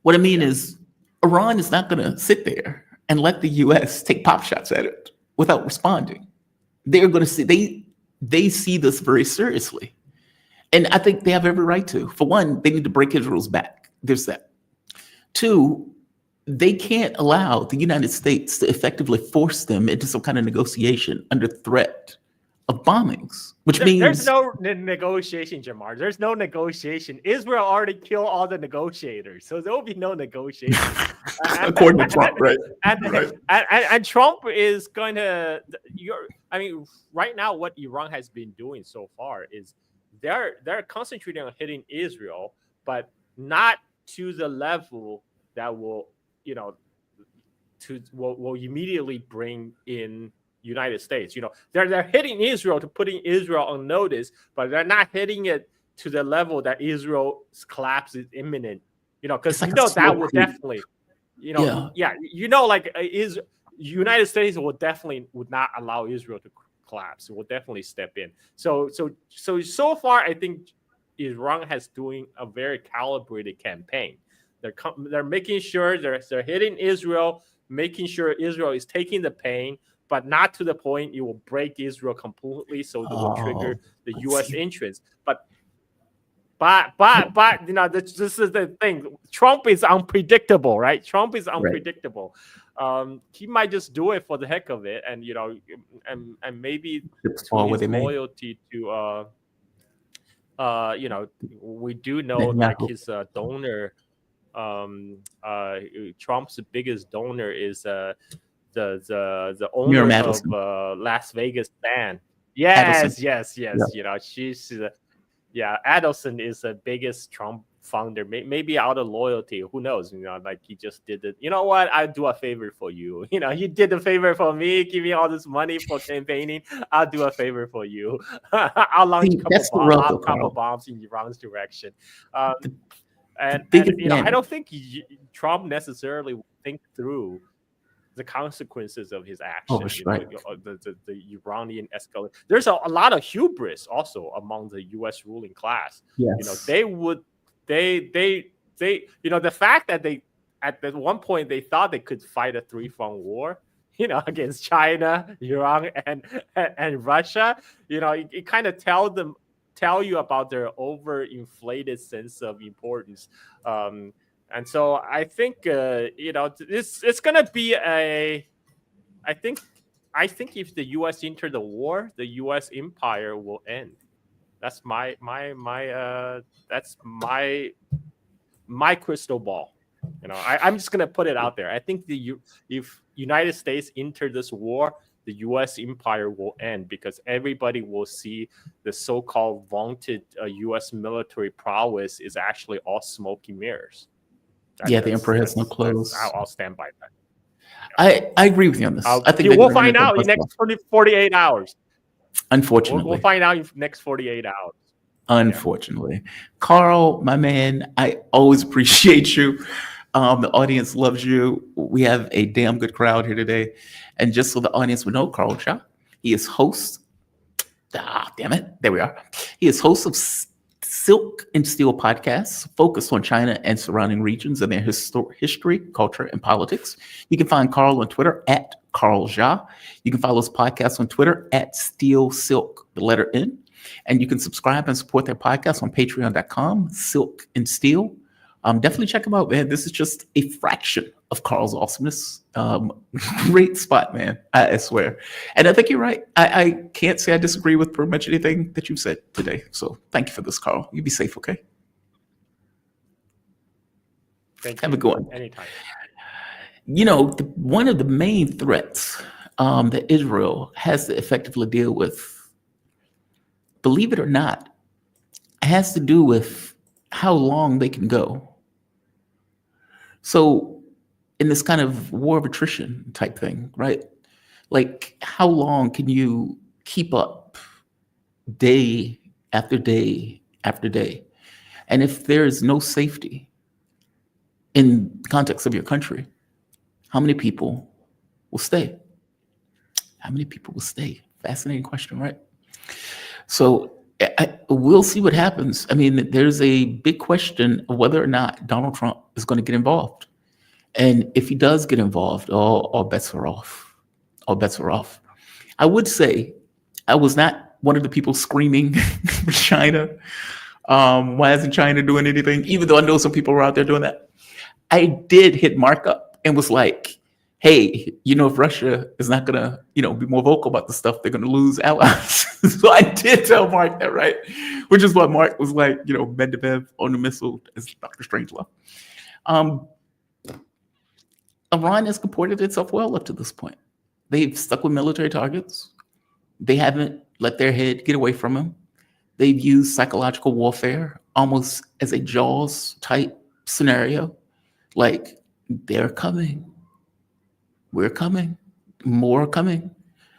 What I mean is, Iran is not going to sit there and let the U.S. take pop shots at it without responding. They're going to see, they see this very seriously. And I think they have every right to. For one, they need to break Israel's back. There's that. Two, they can't allow the United States to effectively force them into some kind of negotiation under threat of bombings, which means... There's no negotiation, Jamar. There's no negotiation. Israel already killed all the negotiators, so there will be no negotiation. According to Trump, right? And Trump is going to... right now, what Iran has been doing so far is they're concentrating on hitting Israel, but not to the level that will immediately bring in United States. They're hitting Israel to putting Israel on notice, but they're not hitting it to the level that Israel's collapse is imminent. Because that would definitely, is United States would not allow Israel to collapse. It will definitely step in. So far, I think Iran has doing a very calibrated campaign. They're making sure they're hitting Israel, making sure Israel is taking the pain, but not to the point it will break Israel completely, so it will trigger the U.S. entrance. But this is the thing. Trump is unpredictable, right? Trump is unpredictable. Right. He might just do it for the heck of it, and and maybe his loyalty to we do know like his donor. Trump's biggest donor is the owner of Las Vegas band. Yes. Yep. She's Adelson is the biggest Trump founder. Maybe out of loyalty, who knows? Like he just did it. You know what? I'll do a favor for you. You did a favor for me, give me all this money for campaigning. I'll do a favor for you. I'll launch a couple bombs in Iran's direction. I don't think Trump necessarily will think through the consequences of his Oh, actions. that's right. The Iranian escalation. There's a lot of hubris also among the U.S. ruling class. Yes. They the fact that they at one point they thought they could fight a 3-front war, against China, Iran, and Russia. It kind of tell you about their overinflated sense of importance. And so I think it's gonna be I think if the U.S. enter the war, the U.S. empire will end. That's my crystal ball. I'm just gonna put it out there. I think if United States enter this war, the U.S. empire will end because everybody will see the so-called vaunted U.S. military prowess is actually all smoke and mirrors. The emperor has no clothes. I'll stand by that. I agree with you on this. I think we'll find out in the next 48 hours. Unfortunately, we'll find out in the next 48 hours. Unfortunately, Carl, my man, I always appreciate you. The audience loves you. We have a damn good crowd here today. And just so the audience would know, Carl Shah, he is host. Damn it. There we are. He is host of Silk and Steel podcasts focused on China and surrounding regions and their history, culture, and politics. You can find Carl on Twitter at Carl Shah. You can follow his podcast on Twitter at Steel Silk, the letter N. And you can subscribe and support their podcast on patreon.com, Silk and Steel. Definitely check them out, man. This is just a fraction of Carl's awesomeness. Great spot, man. I swear. And I think you're right. I can't say I disagree with pretty much anything that you've said today. So thank you for this, Carl. You be safe, okay? Thank you. Have a good one. Anytime. One of the main threats that Israel has to effectively deal with, believe it or not, has to do with how long they can go. So in this kind of war of attrition type thing, right? Like, how long can you keep up day after day after day? And if there's no safety in the context of your country, how many people will stay? How many people will stay? Fascinating question, right? So we'll see what happens. I mean, there's a big question of whether or not Donald Trump is going to get involved. And if he does get involved, all bets are off. All bets are off. I would say I was not one of the people screaming for China. Why isn't China doing anything? Even though I know some people were out there doing that. I did hit Mark up and was like, hey, if Russia is not going to, be more vocal about the stuff, they're going to lose allies. So I did tell Mark that, right? Which is what Mark was like, Medvedev on the missile, as Dr. Strangelove. Iran has comported itself well up to this point. They've stuck with military targets. They haven't let their head get away from them. They've used psychological warfare almost as a Jaws type scenario. Like, they're coming. We're coming. More are coming.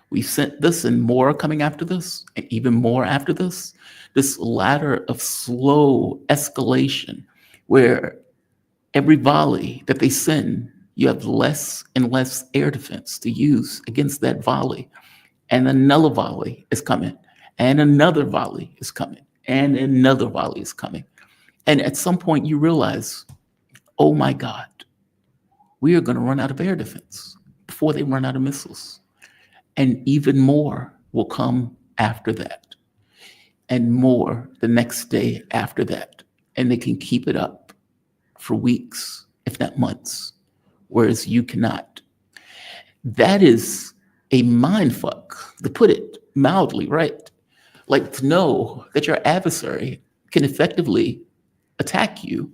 We sent this and more are coming after this, and even more after this. This ladder of slow escalation where every volley that they send, you have less and less air defense to use against that volley. And another volley is coming. And another volley is coming. And another volley is coming. And at some point you realize, oh my God, we are going to run out of air defense before they run out of missiles. And even more will come after that. And more the next day after that. And they can keep it up for weeks, if not months, whereas you cannot. That is a mindfuck, to put it mildly, right? Like, to know that your adversary can effectively attack you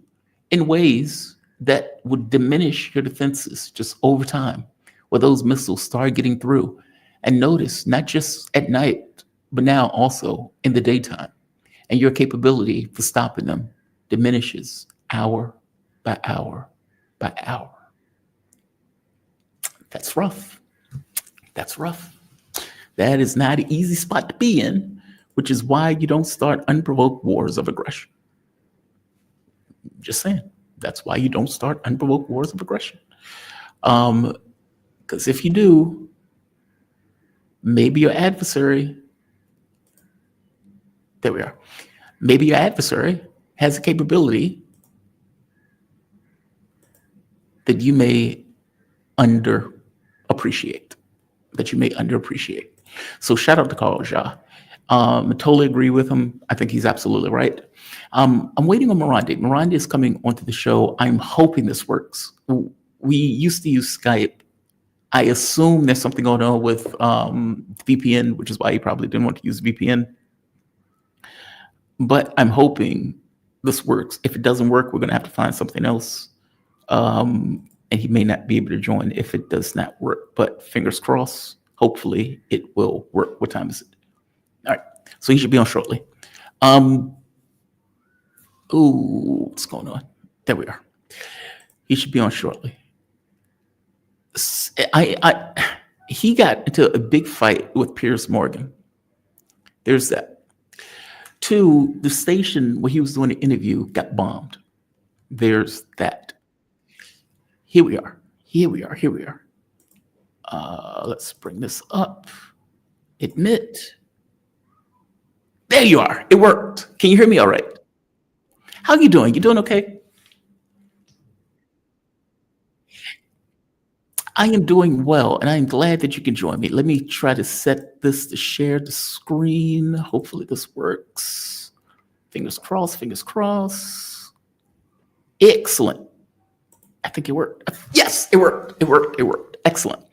in ways that would diminish your defenses just over time, where those missiles start getting through. And notice, not just at night, but now also in the daytime. And your capability for stopping them diminishes hour by hour by hour. That's rough. That's rough. That is not an easy spot to be in, which is why you don't start unprovoked wars of aggression. Just saying. That's why you don't start unprovoked wars of aggression. Because Because if you do, maybe your adversary, there we are. Maybe your adversary has a capability that you may underappreciate. So shout out to Carl Jha. Totally agree with him. I think he's absolutely right. I'm waiting on Marandi. Marandi is coming onto the show. I'm hoping this works. We used to use Skype. I assume there's something going on with VPN, which is why you probably didn't want to use VPN. But I'm hoping this works. If it doesn't work, we're going to have to find something else. And he may not be able to join if it does not work. But fingers crossed, hopefully it will work. What time is it? All right. So he should be on shortly. Ooh, what's going on? There we are. He should be on shortly. He got into a big fight with Piers Morgan. There's that. 2, the station where he was doing the interview got bombed. There's that. Here we are. Let's bring this up. Admit. There you are. It worked. Can you hear me all right? How you doing? You doing okay? I am doing well, and I am glad that you can join me. Let me try to set this to share the screen. Hopefully this works. Fingers crossed, fingers crossed. Excellent. I think it worked. Yes, it worked. Excellent.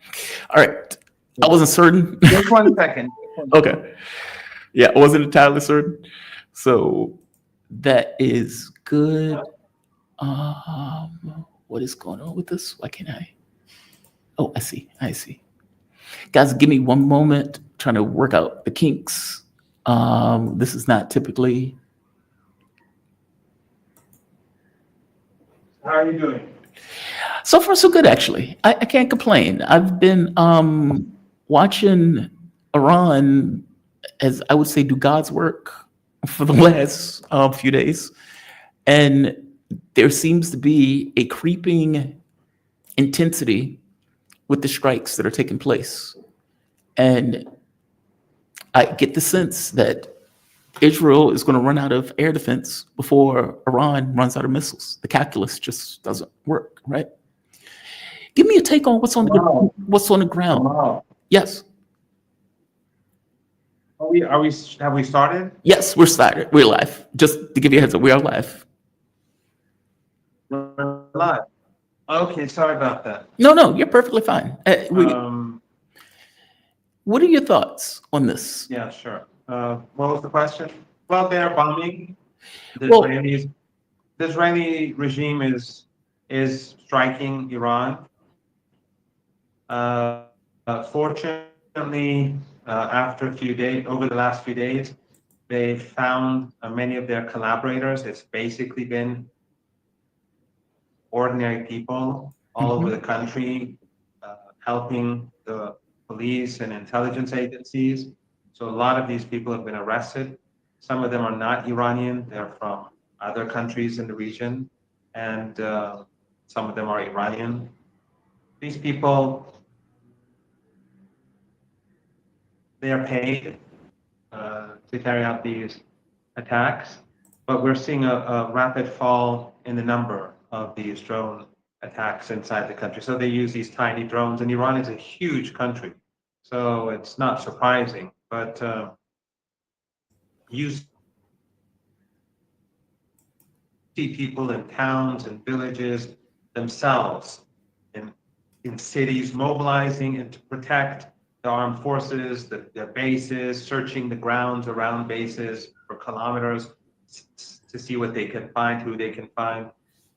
All right. I wasn't certain. Just 1 second. Okay. Yeah, I wasn't entirely certain. So that is good. What is going on with this? Why can't I? Oh, I see. Guys, give me one moment. Trying to work out the kinks. This is not typically. How are you doing? So far, so good, actually. I can't complain. I've been watching Iran, as I would say, do God's work for the last few days. And there seems to be a creeping intensity with the strikes that are taking place. And I get the sense that Israel is going to run out of air defense before Iran runs out of missiles. The calculus just doesn't work, right? Give me a take on what's on the ground. Wow. Yes. Have we started? Yes, we're started. We're live. Just to give you a heads up, we are live. We're live. Okay, sorry about that. No, you're perfectly fine. What are your thoughts on this? Yeah, sure. What was the question? Well, they're bombing. The Israeli regime is striking Iran. Fortunately, over the last few days, they found many of their collaborators. It's basically been ordinary people all over the country helping the police and intelligence agencies. So a lot of these people have been arrested. Some of them are not Iranian. They're from other countries in the region. And some of them are Iranian. These people, they are paid to carry out these attacks. But we're seeing a rapid fall in the number of these drone attacks inside the country. So they use these tiny drones, and Iran is a huge country. So it's not surprising, but you see people in towns and villages themselves, in cities, mobilizing and to protect the armed forces, their bases, searching the grounds around bases for kilometers to see what they can find, who they can find.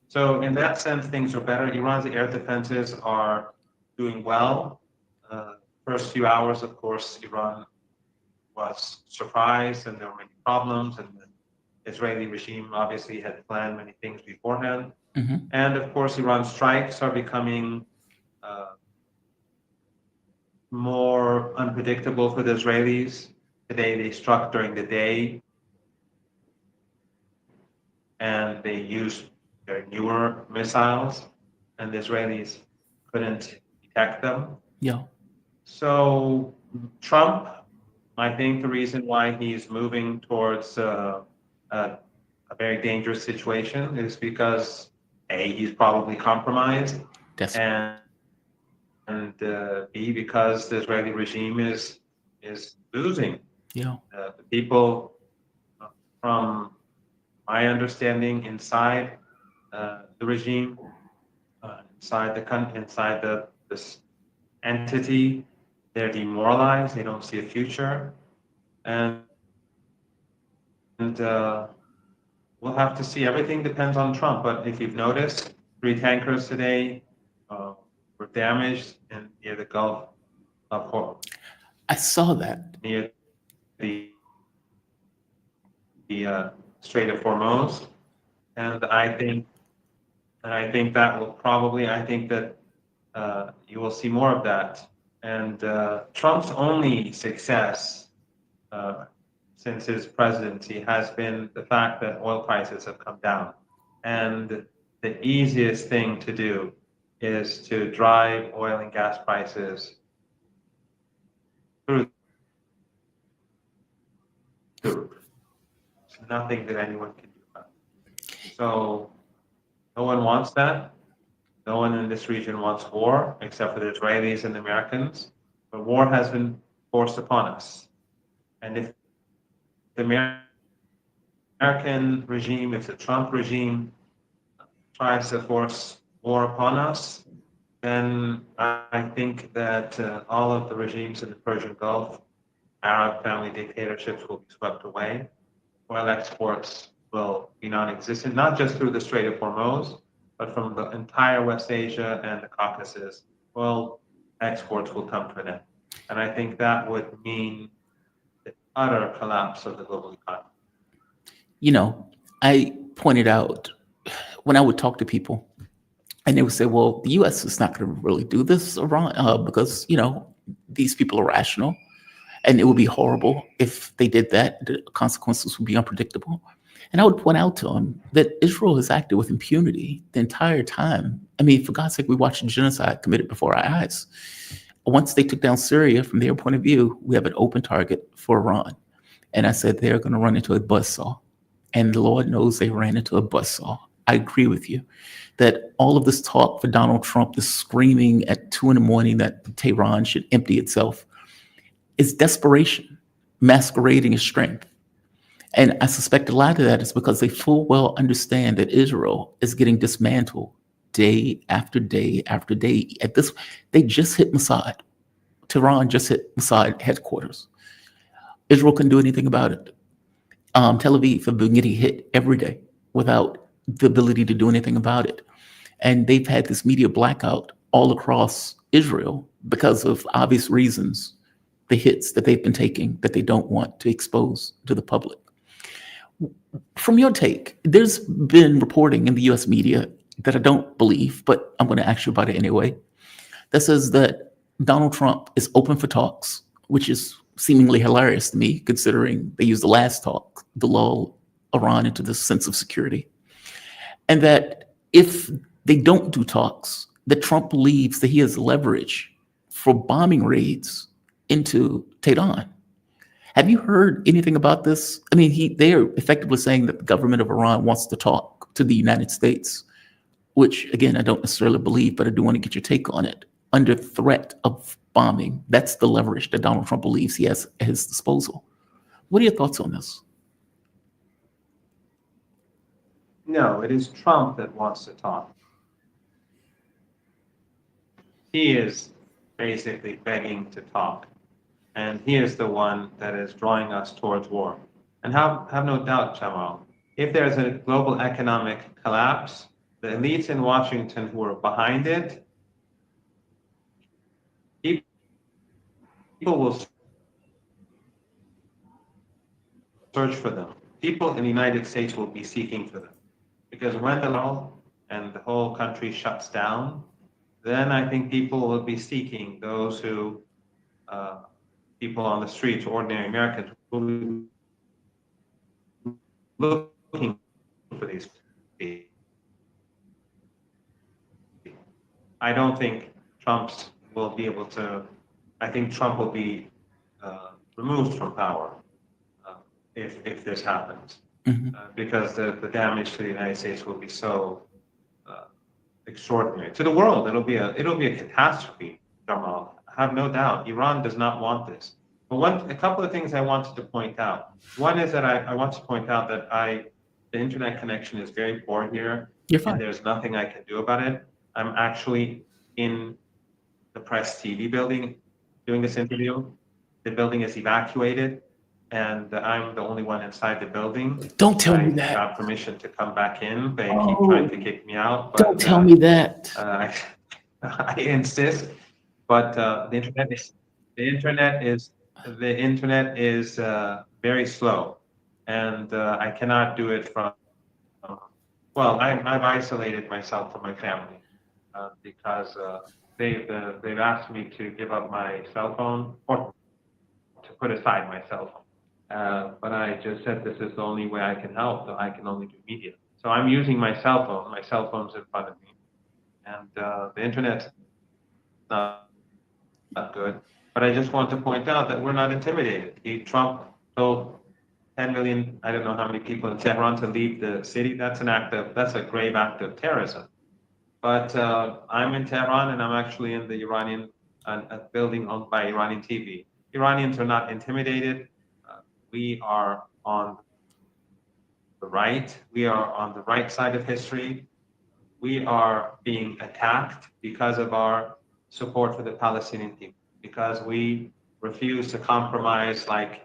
So in that sense, things are better. Iran's air defenses are doing well. First few hours, of course, Iran was surprised and there were many problems, and the Israeli regime obviously had planned many things beforehand. And of course, Iran's strikes are becoming more unpredictable for the Israelis. Today they struck during the day and they used their newer missiles, and the Israelis couldn't detect them. Yeah. So Trump, I think the reason why he's moving towards a very dangerous situation is because A, he's probably compromised, That's and B, because the Israeli regime is losing. yeah. The people, from my understanding, inside the regime, inside the country, inside this entity, they're demoralized. They don't see a future, and we'll have to see. Everything depends on Trump. But if you've noticed, 3 tankers today were damaged near the Gulf of I saw that. near the Strait of Hormuz, and I think that will probably. I think that you will see more of that. And Trump's only success since his presidency has been the fact that oil prices have come down. And the easiest thing to do is to drive oil and gas prices through. It's nothing that anyone can do about it. So no one wants that. No one in this region wants war, except for the Israelis and the Americans. But war has been forced upon us. And if the American regime, if the Trump regime tries to force war upon us, then I think that all of the regimes in the Persian Gulf, Arab family dictatorships will be swept away. Oil exports will be non-existent, not just through the Strait of Hormuz, but from the entire West Asia and the Caucasus. Oil exports will come to an end. And I think that would mean the utter collapse of the global economy. You know, I pointed out when I would talk to people, and they would say, well, the US is not going to really do this around because, you know, these people are rational and it would be horrible if they did that. The consequences would be unpredictable. And I would point out to them that Israel has acted with impunity the entire time. I mean, for God's sake, we watched genocide committed before our eyes. Once they took down Syria, from their point of view, we have an open target for Iran. And I said, they're going to run into a buzzsaw. And the Lord knows they ran into a buzzsaw. I agree with you that all of this talk for Donald Trump, this screaming at 2 a.m. that Tehran should empty itself, is desperation masquerading as strength. And I suspect a lot of that is because they full well understand that Israel is getting dismantled day after day after day. At this, they just hit Mossad. Tehran just hit Mossad headquarters. Israel couldn't do anything about it. Tel Aviv have been getting hit every day without the ability to do anything about it. And they've had this media blackout all across Israel because of obvious reasons, the hits that they've been taking that they don't want to expose to the public. From your take, there's been reporting in the US media that I don't believe, but I'm going to ask you about it anyway, that says that Donald Trump is open for talks, which is seemingly hilarious to me, considering they used the last talk to lull Iran into this sense of security. And that if they don't do talks, that Trump believes that he has leverage for bombing raids into Tehran. Have you heard anything about this? I mean, they are effectively saying that the government of Iran wants to talk to the United States, which, again, I don't necessarily believe, but I do want to get your take on it. Under threat of bombing, that's the leverage that Donald Trump believes he has at his disposal. What are your thoughts on this? No, it is Trump that wants to talk. He is basically begging to talk. And he is the one that is drawing us towards war. And have no doubt, Jamal, if there's a global economic collapse, the elites in Washington who are behind it, people will search for them. People in the United States will be seeking for them. Because when the law and the whole country shuts down, then I think people will be seeking those who, people on the streets, ordinary Americans, will be looking for these people. I don't think Trump's will be able to, I think Trump will be removed from power if this happens. Because the damage to the United States will be so extraordinary. To the world, it'll be a catastrophe, Jamal. I have no doubt. Iran does not want this. But a couple of things I wanted to point out. One is that I want to point out that the internet connection is very poor here. You're fine. And there's nothing I can do about it. I'm actually in the Press TV building doing this interview. The building is evacuated, and I'm the only one inside the building. Don't tell me I that. got permission to come back in. They keep trying to kick me out. But, Don't tell me that. I insist. But the internet is very slow, and I cannot do it from. Well, I've isolated myself from my family because they've asked me to give up my cell phone or to put aside my cell phone. But I just said this is the only way I can help. So I can only do media. So I'm using my cell phone. My cell phone's in front of me, and the internet's not good. But I just want to point out that we're not intimidated. Trump told 10 million, I don't know how many people in Tehran to leave the city. That's a grave act of terrorism. But I'm in Tehran, and I'm actually in the Iranian building owned by Iranian TV. Iranians are not intimidated. We are on the right. We are on the right side of history. We are being attacked because of our support for the Palestinian people, because we refuse to compromise like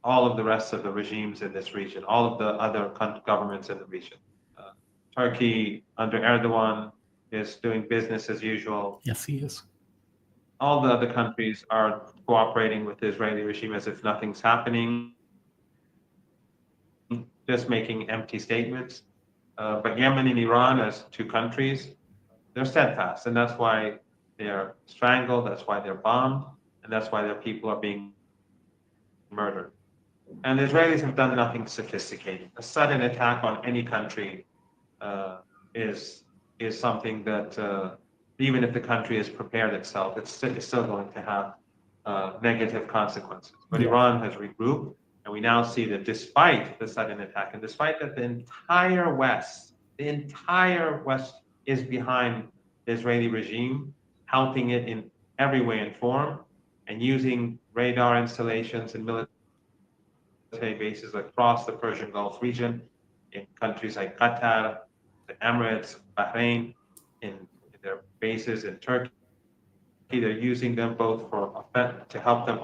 all of the rest of the regimes in this region, all of the other governments in the region. Turkey under Erdogan is doing business as usual. Yes, he is. All the other countries are cooperating with the Israeli regime as if nothing's happening, just making empty statements. But Yemen and Iran, as two countries, they're steadfast, and that's why they're strangled, that's why they're bombed, and that's why their people are being murdered. And the Israelis have done nothing sophisticated. A sudden attack on any country is something that even if the country has prepared itself, it's still going to have negative consequences. But Iran has regrouped, and we now see that despite the sudden attack, and despite that the entire West is behind the Israeli regime, helping it in every way and form, and using radar installations and military bases across the Persian Gulf region, in countries like Qatar, the Emirates, Bahrain, in their bases in Turkey. They're using them both to help them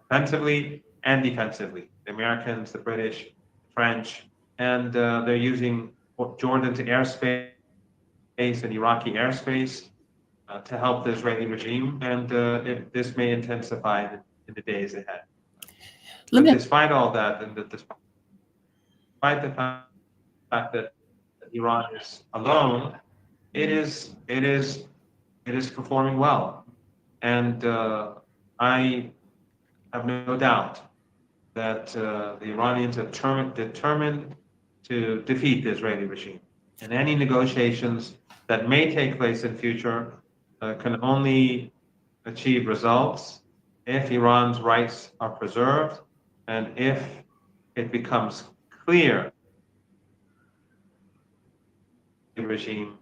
offensively and defensively. The Americans, the British, the French, and they're using Jordan's airspace and Iraqi airspace to help the Israeli regime, and this may intensify in the days ahead. Despite all that, and despite the fact that Iran is alone, it is performing well, and I have no doubt that the Iranians are determined to defeat the Israeli regime, and any negotiations that may take place in future can only achieve results if Iran's rights are preserved and if it becomes clear to the regime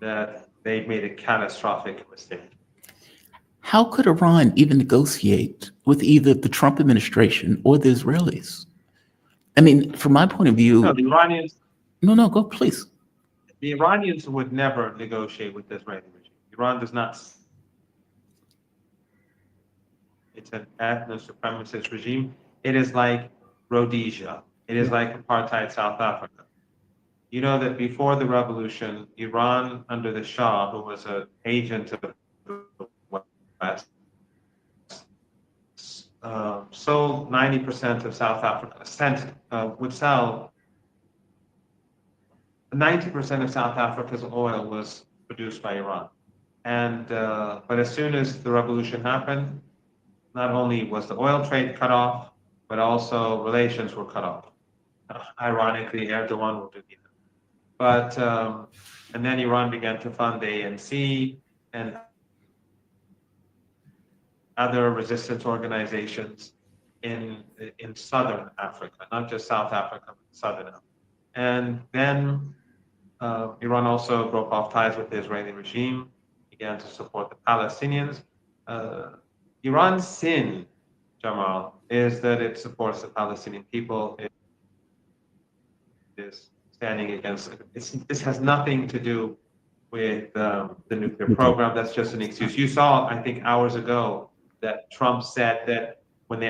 that they've made a catastrophic mistake. How could Iran even negotiate with either the Trump administration or the Israelis? I mean, from my point of view... No, the Iranians... No, go, please. The Iranians would never negotiate with the Israeli regime. Iran does not... It's an ethno-supremacist regime. It is like Rhodesia. It is like apartheid South Africa. You know that before the revolution, Iran, under the Shah, who was an agent of the West, sold 90% of South Africa, would sell 90% of South Africa's oil was produced by Iran. And but as soon as the revolution happened, not only was the oil trade cut off, but also relations were cut off. Ironically, Erdogan will do that. But and then Iran began to fund the ANC, and other resistance organizations in southern Africa, not just South Africa, but southern Africa. And then Iran also broke off ties with the Israeli regime, began to support the Palestinians. Iran's sin, Jamal, is that it supports the Palestinian people. It is standing against it. This has nothing to do with the nuclear program. That's just an excuse. You saw, I think, hours ago that Trump said that when they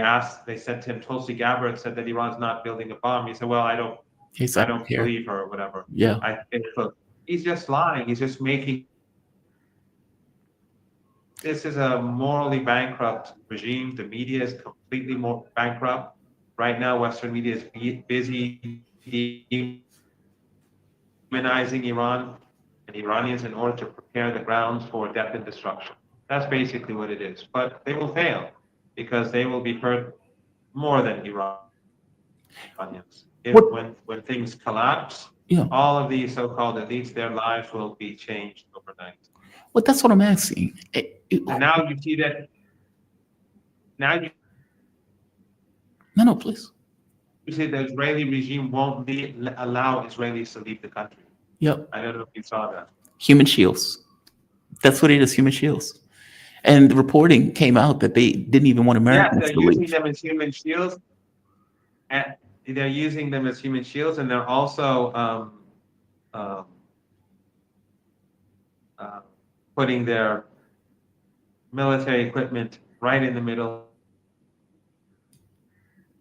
said to him, Tulsi Gabbard said that Iran's not building a bomb. He said, well, I don't believe her or whatever. Yeah. He's just lying. He's just making. This is a morally bankrupt regime. The media is completely more bankrupt. Right now, Western media is busy demonizing Iran and Iranians in order to prepare the grounds for death and destruction. That's basically what it is. But they will fail because they will be hurt more than Iranians. When things collapse, all of these so-called elites, their lives will be changed overnight. Well, that's what I'm asking. And now you see that. No, please. You see the Israeli regime won't allow Israelis to leave the country. Yep. I don't know if you saw that. Human shields. That's what it is, human shields. And the reporting came out that they didn't even want Americans to leave. They're using them as human shields. And they're using them as human shields, and they're also putting their military equipment right in the middle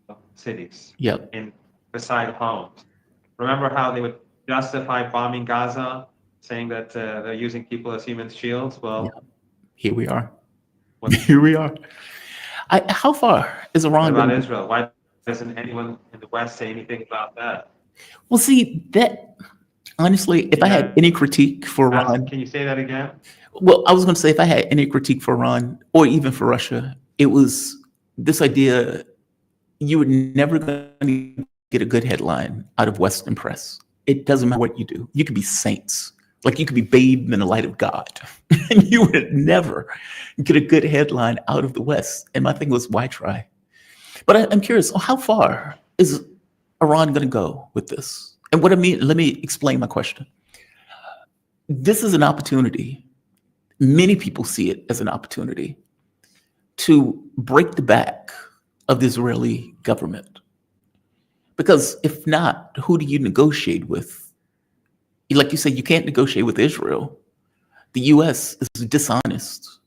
of cities. Yep. Beside homes. Remember how they would justify bombing Gaza, saying that they're using people as human shields? Well, here we are. Here we are. How far is Iran about Israel? Why doesn't anyone in the West say anything about that? Well, see, that honestly, if I had any critique for Iran, can you say that again? Well, I was going to say if I had any critique for Iran or even for Russia, it was this idea: you were never going to get a good headline out of Western press. It doesn't matter what you do. You could be saints. Like you could be bathed in the light of God, and you would never get a good headline out of the West. And my thing was, why try? But I'm curious, how far is Iran going to go with this? And what I mean, let me explain my question. This is an opportunity. Many people see it as an opportunity to break the back of the Israeli government. Because if not, who do you negotiate with? Like you said, you can't negotiate with Israel. The U.S. is dishonest.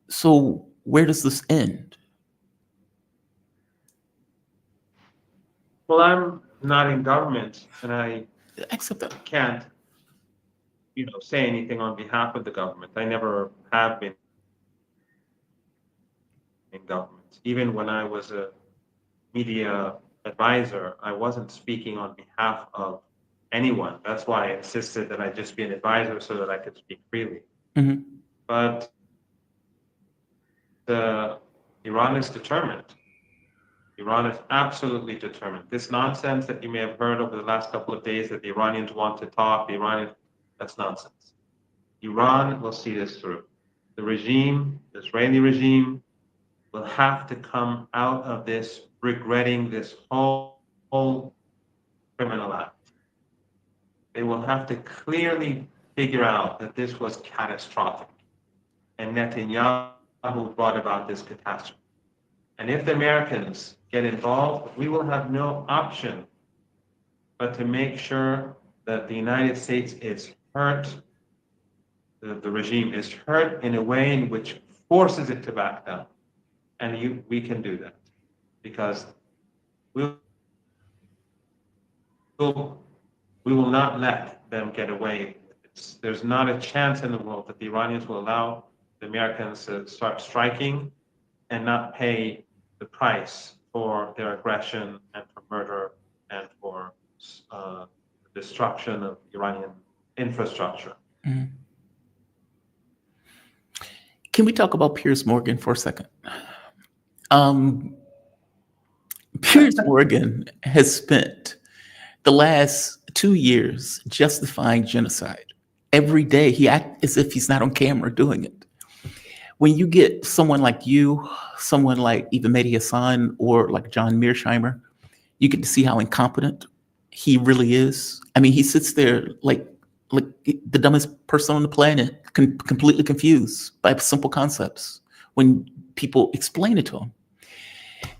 So where does this end? Well, I'm not in government, and I accept that. Can't, say anything on behalf of the government. I never have been in government. Even when I was a media advisor, I wasn't speaking on behalf of anyone. That's why I insisted that I just be an advisor so that I could speak freely. Mm-hmm. But Iran is determined. Iran is absolutely determined. This nonsense that you may have heard over the last couple of days that the Iranians want to talk, that's nonsense. Iran will see this through. The regime, the Israeli regime, will have to come out of this regretting this whole criminal act. They will have to clearly figure out that this was catastrophic. And Netanyahu brought about this catastrophe. And if the Americans get involved, we will have no option but to make sure that the United States is hurt, the regime is hurt in a way in which forces it to back down. And we can do that because we will not let them get away with this. There's not a chance in the world that the Iranians will allow the Americans to start striking and not pay the price for their aggression and for murder and for the destruction of Iranian infrastructure. Mm-hmm. Can we talk about Piers Morgan for a second? Piers Morgan has spent the last 2 years justifying genocide. Every day he acts as if he's not on camera doing it. when you get someone like you, someone like even Mehdi Hassan or like John Mearsheimer, you get to see how incompetent he really is. I mean, he sits there like the dumbest person on the planet, completely confused by simple concepts when people explain it to him.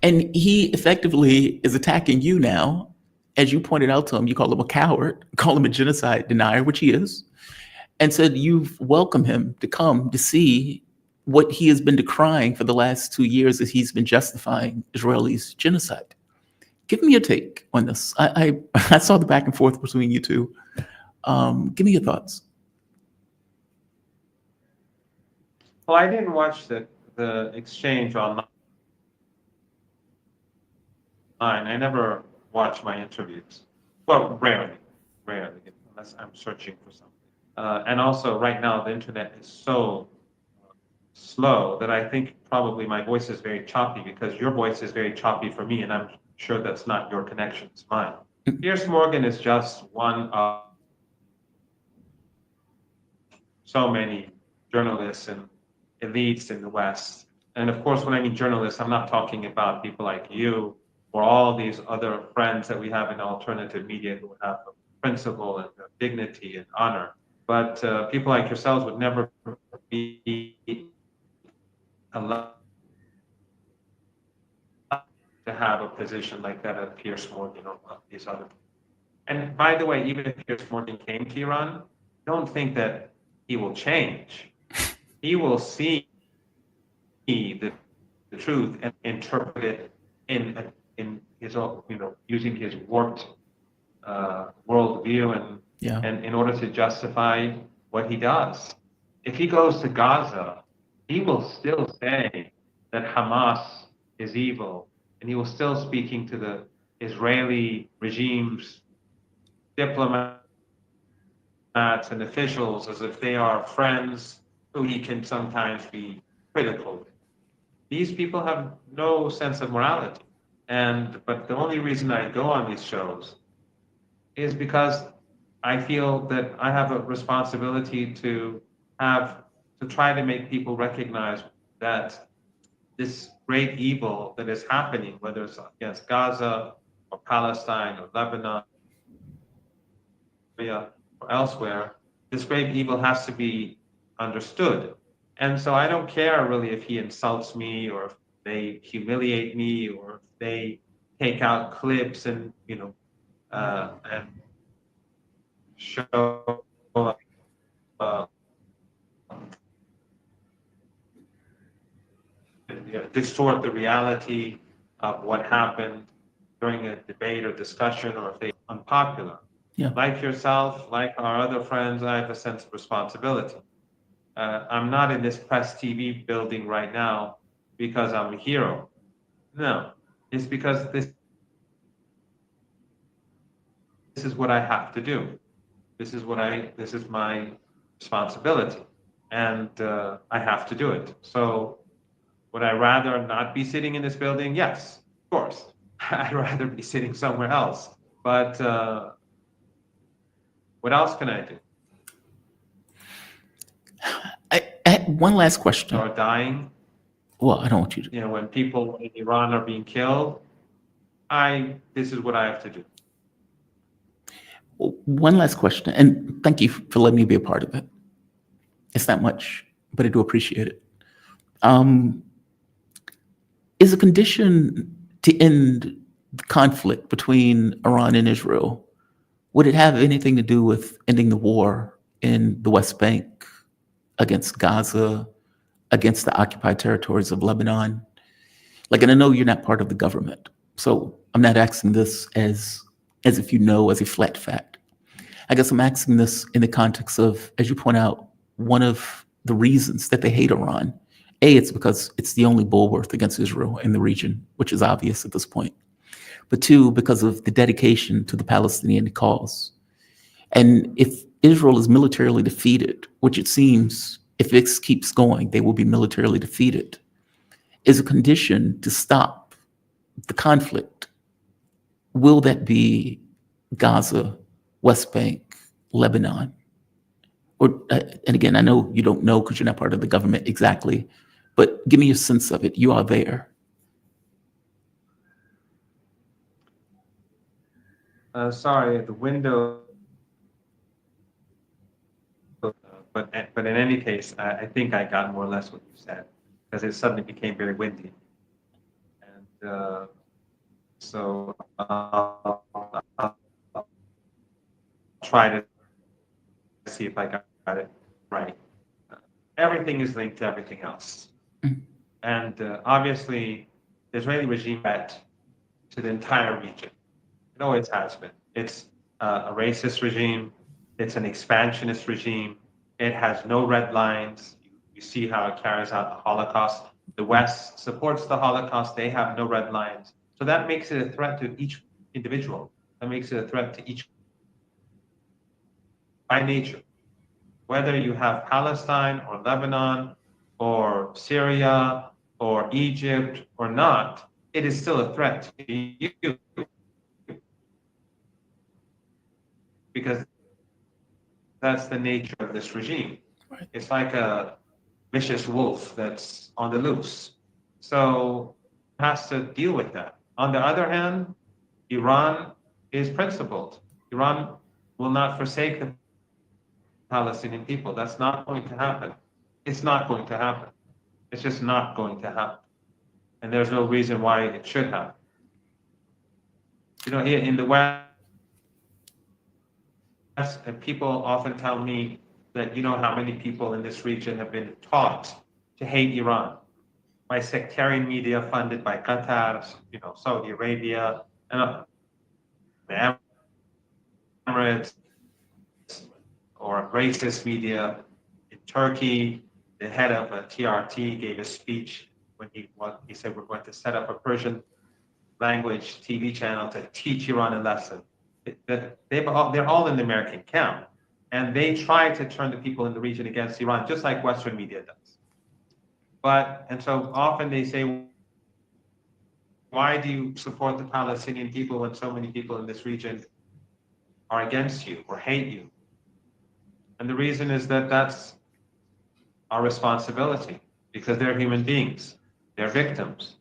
And he effectively is attacking you now. As you pointed out to him, you call him a coward, call him a genocide denier, which he is, and said you've welcomed him to come to see what he has been decrying for the last 2 years as he's been justifying Israelis' genocide. Give me your take on this. I saw the back and forth between you two. Give me your thoughts. Well, I didn't watch the exchange online. I never watch my interviews. Well, rarely, unless I'm searching for something. And also, right now, the internet is so slow that I think probably my voice is very choppy because your voice is very choppy for me, and I'm sure that's not your connection, it's mine. Piers Morgan is just one of so many journalists and elites in the West. And of course, when I mean journalists, I'm not talking about people like you or all these other friends that we have in alternative media who have principle and dignity and honor. But people like yourselves would never be allowed to have a position like that at Piers Morgan or these other people. And by the way, even if Piers Morgan came to Iran, don't think that he will change. He will see the truth and interpret it in his own, using his warped worldview and in order to justify what he does. If he goes to Gaza, he will still say that Hamas is evil, and he will still speaking to the Israeli regime's diplomats and officials as if they are friends who he can sometimes be critical with. These people have no sense of morality. But the only reason I go on these shows is because I feel that I have a responsibility to try to make people recognize that this great evil that is happening, whether it's against Gaza or Palestine or Lebanon, or elsewhere, this great evil has to be understood. And so I don't care really if he insults me or if they humiliate me or if they take out clips and show distort the reality of what happened during a debate or discussion, or if they are unpopular. Yeah. Like yourself, like our other friends, I have a sense of responsibility. I'm not in this press TV building right now because I'm a hero. No, it's because this is what I have to do. This is my responsibility, and I have to do it. So would I rather not be sitting in this building? Yes, of course. I'd rather be sitting somewhere else. But what else can I do? One last question. Are dying. Well, I don't want you to. When people in Iran are being killed, this is what I have to do. One last question, and thank you for letting me be a part of it. It's not much, but I do appreciate it. Is a condition to end the conflict between Iran and Israel, would it have anything to do with ending the war in the West Bank, against Gaza, against the occupied territories of Lebanon? And I know you're not part of the government, so I'm not asking this as if you know as a flat fact. I guess I'm asking this in the context of, as you point out, one of the reasons that they hate Iran, it's because it's the only bulwark against Israel in the region, which is obvious at this point. But two, because of the dedication to the Palestinian cause. And if Israel is militarily defeated, which it seems, if this keeps going, they will be militarily defeated, is a condition to stop the conflict. Will that be Gaza, West Bank, Lebanon? Or, and again, I know you don't know because you're not part of the government exactly but give me your sense of it. You are there. Sorry, the window. But in any case, I think I got more or less what you said, because it suddenly became very windy. And so I'll try to see if I got it right. Everything is linked to everything else. Mm. And obviously, the Israeli regime threat to the entire region. It always has been. It's a racist regime. It's an expansionist regime. It has no red lines. You see how it carries out the Holocaust. The West supports the Holocaust. They have no red lines. So that makes it a threat to each individual. That makes it a threat to each by nature. Whether you have Palestine or Lebanon or Syria or Egypt or not, it is still a threat to you. Because that's the nature of this regime. Right. It's like a vicious wolf that's on the loose. So it has to deal with that. On the other hand, Iran is principled. Iran will not forsake the Palestinian people. That's not going to happen. It's not going to happen. It's just not going to happen. And there's no reason why it should happen. You know, here in the West, and people often tell me that you know how many people in this region have been taught to hate Iran by sectarian media funded by Qatar, you know, Saudi Arabia, and the Emirates, or racist media in Turkey. The head of a TRT gave a speech when he said we're going to set up a Persian language TV channel to teach Iran a lesson. They're all in the American camp, and they try to turn the people in the region against Iran, just like Western media does. And so often they say, why do you support the Palestinian people when so many people in this region are against you or hate you? And the reason is that that's our responsibility, because they're human beings, they're victims.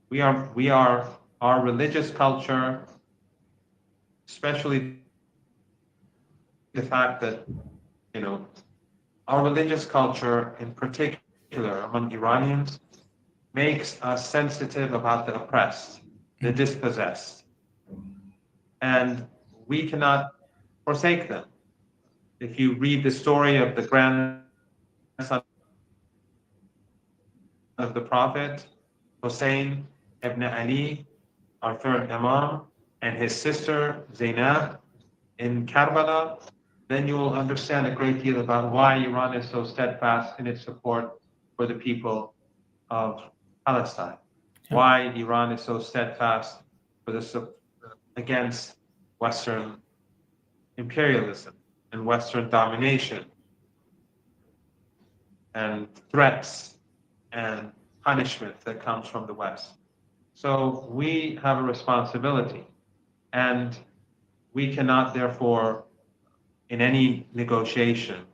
We are our religious culture, especially the fact that, you know, our religious culture in particular among Iranians makes us sensitive about the oppressed, the dispossessed. And we cannot forsake them. If you read the story of the grandson of the Prophet, Hussein ibn Ali, our third Imam, and his sister Zainab in Karbala, then you will understand a great deal about why Iran is so steadfast in its support for the people of Palestine. Yeah. Why Iran is so steadfast against Western imperialism and Western domination and threats and punishment that comes from the West. So we have a responsibility, and we cannot therefore, in any negotiation,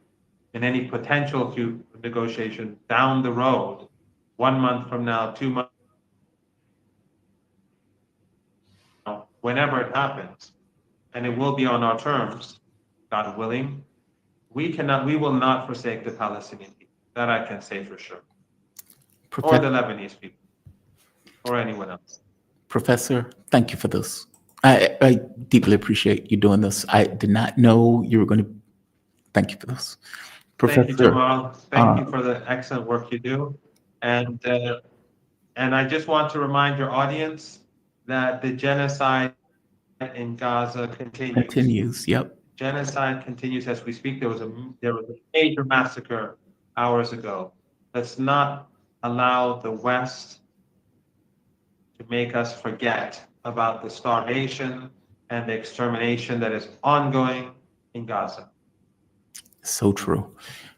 in any potential negotiation down the road, 1 month from now, 2 months, whenever it happens, and it will be on our terms, God willing, we will not forsake the Palestinian people. That I can say for sure. Or the Lebanese people, or anyone else. Professor, thank you for this. I deeply appreciate you doing this. I did not know you were going to. Thank you for this. Professor, thank you, Jamal. Thank you for the excellent work you do. And I just want to remind your audience that the genocide in Gaza continues. Continues, yep. Genocide continues as we speak. There was a major massacre hours ago. Let's not allow the West to make us forget about the starvation and the extermination that is ongoing in Gaza. So true.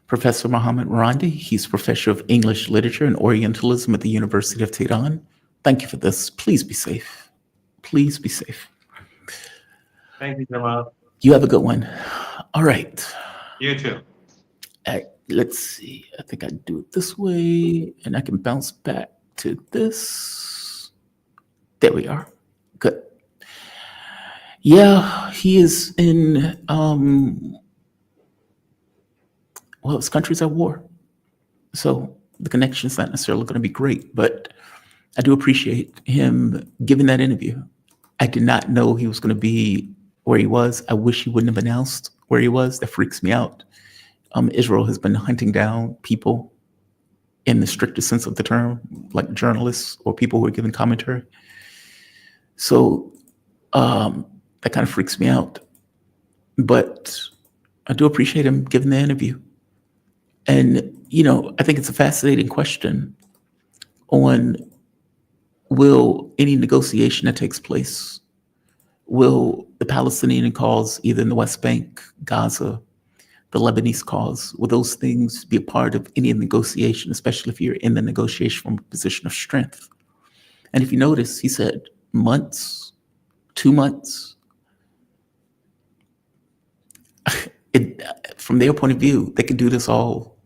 Professor Mohammed Marandi, he's professor of English literature and Orientalism at the University of Tehran. Thank you for this. Please be safe. Please be safe. Thank you, Jamal. You have a good one. All right. You too. let's see. I think I do it this way, and I can bounce back to this. There we are. Good. Yeah, he is in, well, his country's at war. So the connection's not necessarily going to be great, but I do appreciate him giving that interview. I did not know he was going to be where he was. I wish he wouldn't have announced where he was. That freaks me out. Israel has been hunting down people in the strictest sense of the term, like journalists or people who are giving commentary. So that kind of freaks me out. But I do appreciate him giving the interview. And, I think it's a fascinating question on, will any negotiation that takes place, will the Palestinian cause, either in the West Bank, Gaza, the Lebanese cause, will those things be a part of any negotiation, especially if you're in the negotiation from a position of strength? And if you notice, he said months, 2 months. From their point of view, they can do this all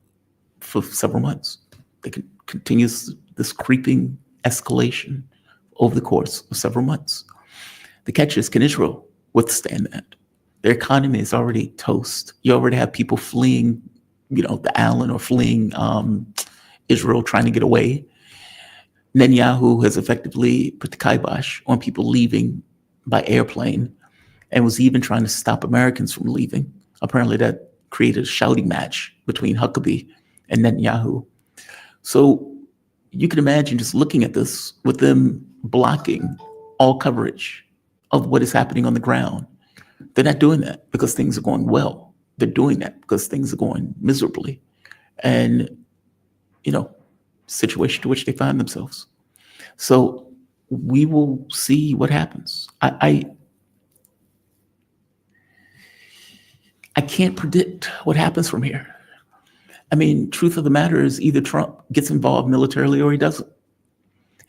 for several months. They can continue this creeping escalation over the course of several months. The catch is, can Israel withstand that? Their economy is already toast. You already have people fleeing, the island, or fleeing Israel, trying to get away. Netanyahu has effectively put the kibosh on people leaving by airplane, and was even trying to stop Americans from leaving. Apparently that created a shouting match between Huckabee and Netanyahu. So you can imagine just looking at this with them blocking all coverage of what is happening on the ground. They're not doing that because things are going well. They're doing that because things are going miserably. And, situation to which they find themselves. So we will see what happens. I can't predict what happens from here. I mean, truth of the matter is, either Trump gets involved militarily or he doesn't.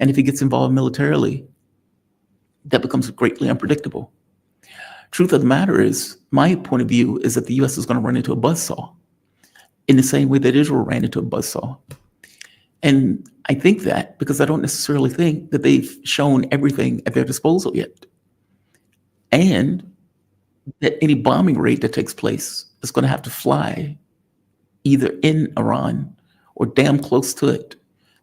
And if he gets involved militarily, that becomes greatly unpredictable. Truth of the matter is, my point of view is that the U.S. is going to run into a buzzsaw in the same way that Israel ran into a buzzsaw. And I think that because I don't necessarily think that they've shown everything at their disposal yet. And that any bombing raid that takes place is going to have to fly either in Iran or damn close to it,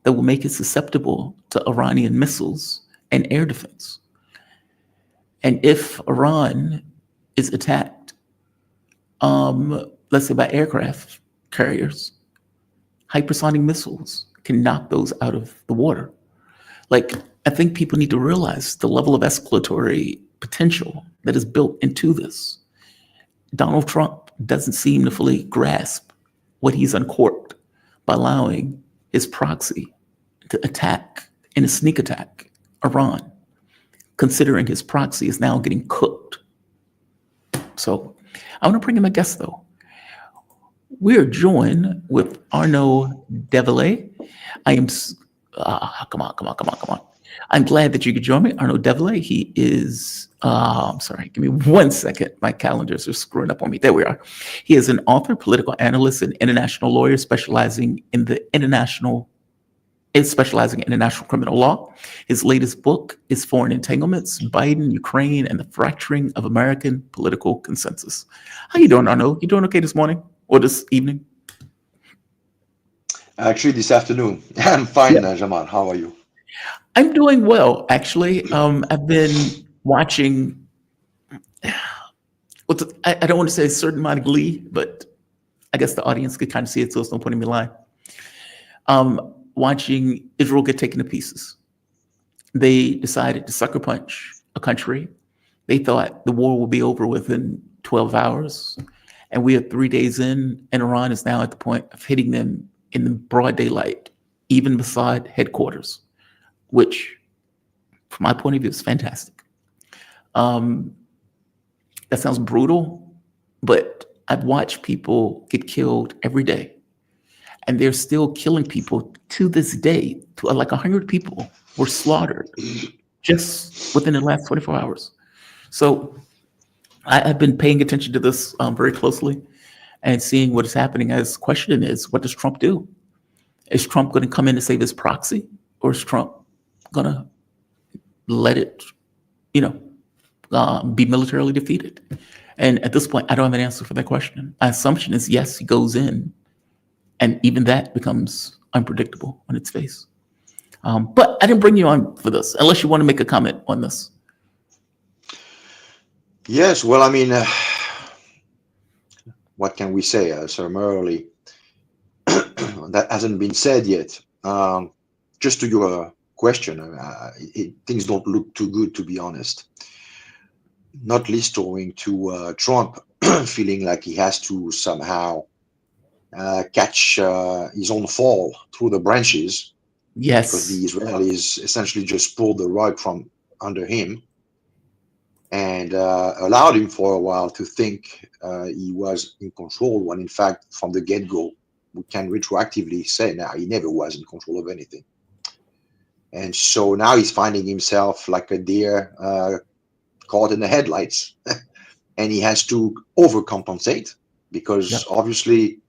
that will make it susceptible to Iranian missiles and air defense. And if Iran is attacked, let's say by aircraft carriers, hypersonic missiles can knock those out of the water. Like, I think people need to realize the level of escalatory potential that is built into this. Donald Trump doesn't seem to fully grasp what he's uncorked by allowing his proxy to attack, in a sneak attack, Iran, considering his proxy is now getting cooked. So I want to bring in my guest, though. We're joined with Arnaud Develay. I am, come on. I'm glad that you could join me. Arnaud Develay, he is, I'm sorry, give me 1 second. My calendars are screwing up on me. There we are. He is an author, political analyst, and international lawyer specializing in international criminal law. His latest book is Foreign Entanglements, Biden, Ukraine, and the Fracturing of American Political Consensus. How you doing, Arnaud? You doing okay this morning or this evening? Actually, this afternoon. I'm fine, Jamal. How are you? I'm doing well, actually. I've been watching, I don't want to say a certain amount of glee, but I guess the audience could kind of see it, so it's no point in me lying. Watching Israel get taken to pieces. They decided to sucker punch a country. They thought the war would be over within 12 hours. And we are 3 days in, and Iran is now at the point of hitting them in the broad daylight, even Mossad headquarters, which, from my point of view, is fantastic. That sounds brutal, but I've watched people get killed every day. And they're still killing people to this day. Like 100 people were slaughtered just within the last 24 hours. So I've been paying attention to this very closely. and seeing what is happening. As question is, what does Trump do? Is Trump going to come in and save his proxy, or is Trump going to let it, be militarily defeated? And at this point, I don't have an answer for that question. My assumption is yes, he goes in, and even that becomes unpredictable on its face. But I didn't bring you on for this, unless you want to make a comment on this. Yes, well, I mean, what can we say? Summarily, that hasn't been said yet. Just to your question, things don't look too good, to be honest. Not least owing to Trump feeling like he has to somehow catch his own fall through the branches. Yes. Because the Israelis essentially just pulled the rug from under him and allowed him for a while to think he was in control, when in fact, from the get-go, we can retroactively say now he never was in control of anything. And so now he's finding himself like a deer caught in the headlights, and he has to overcompensate because obviously,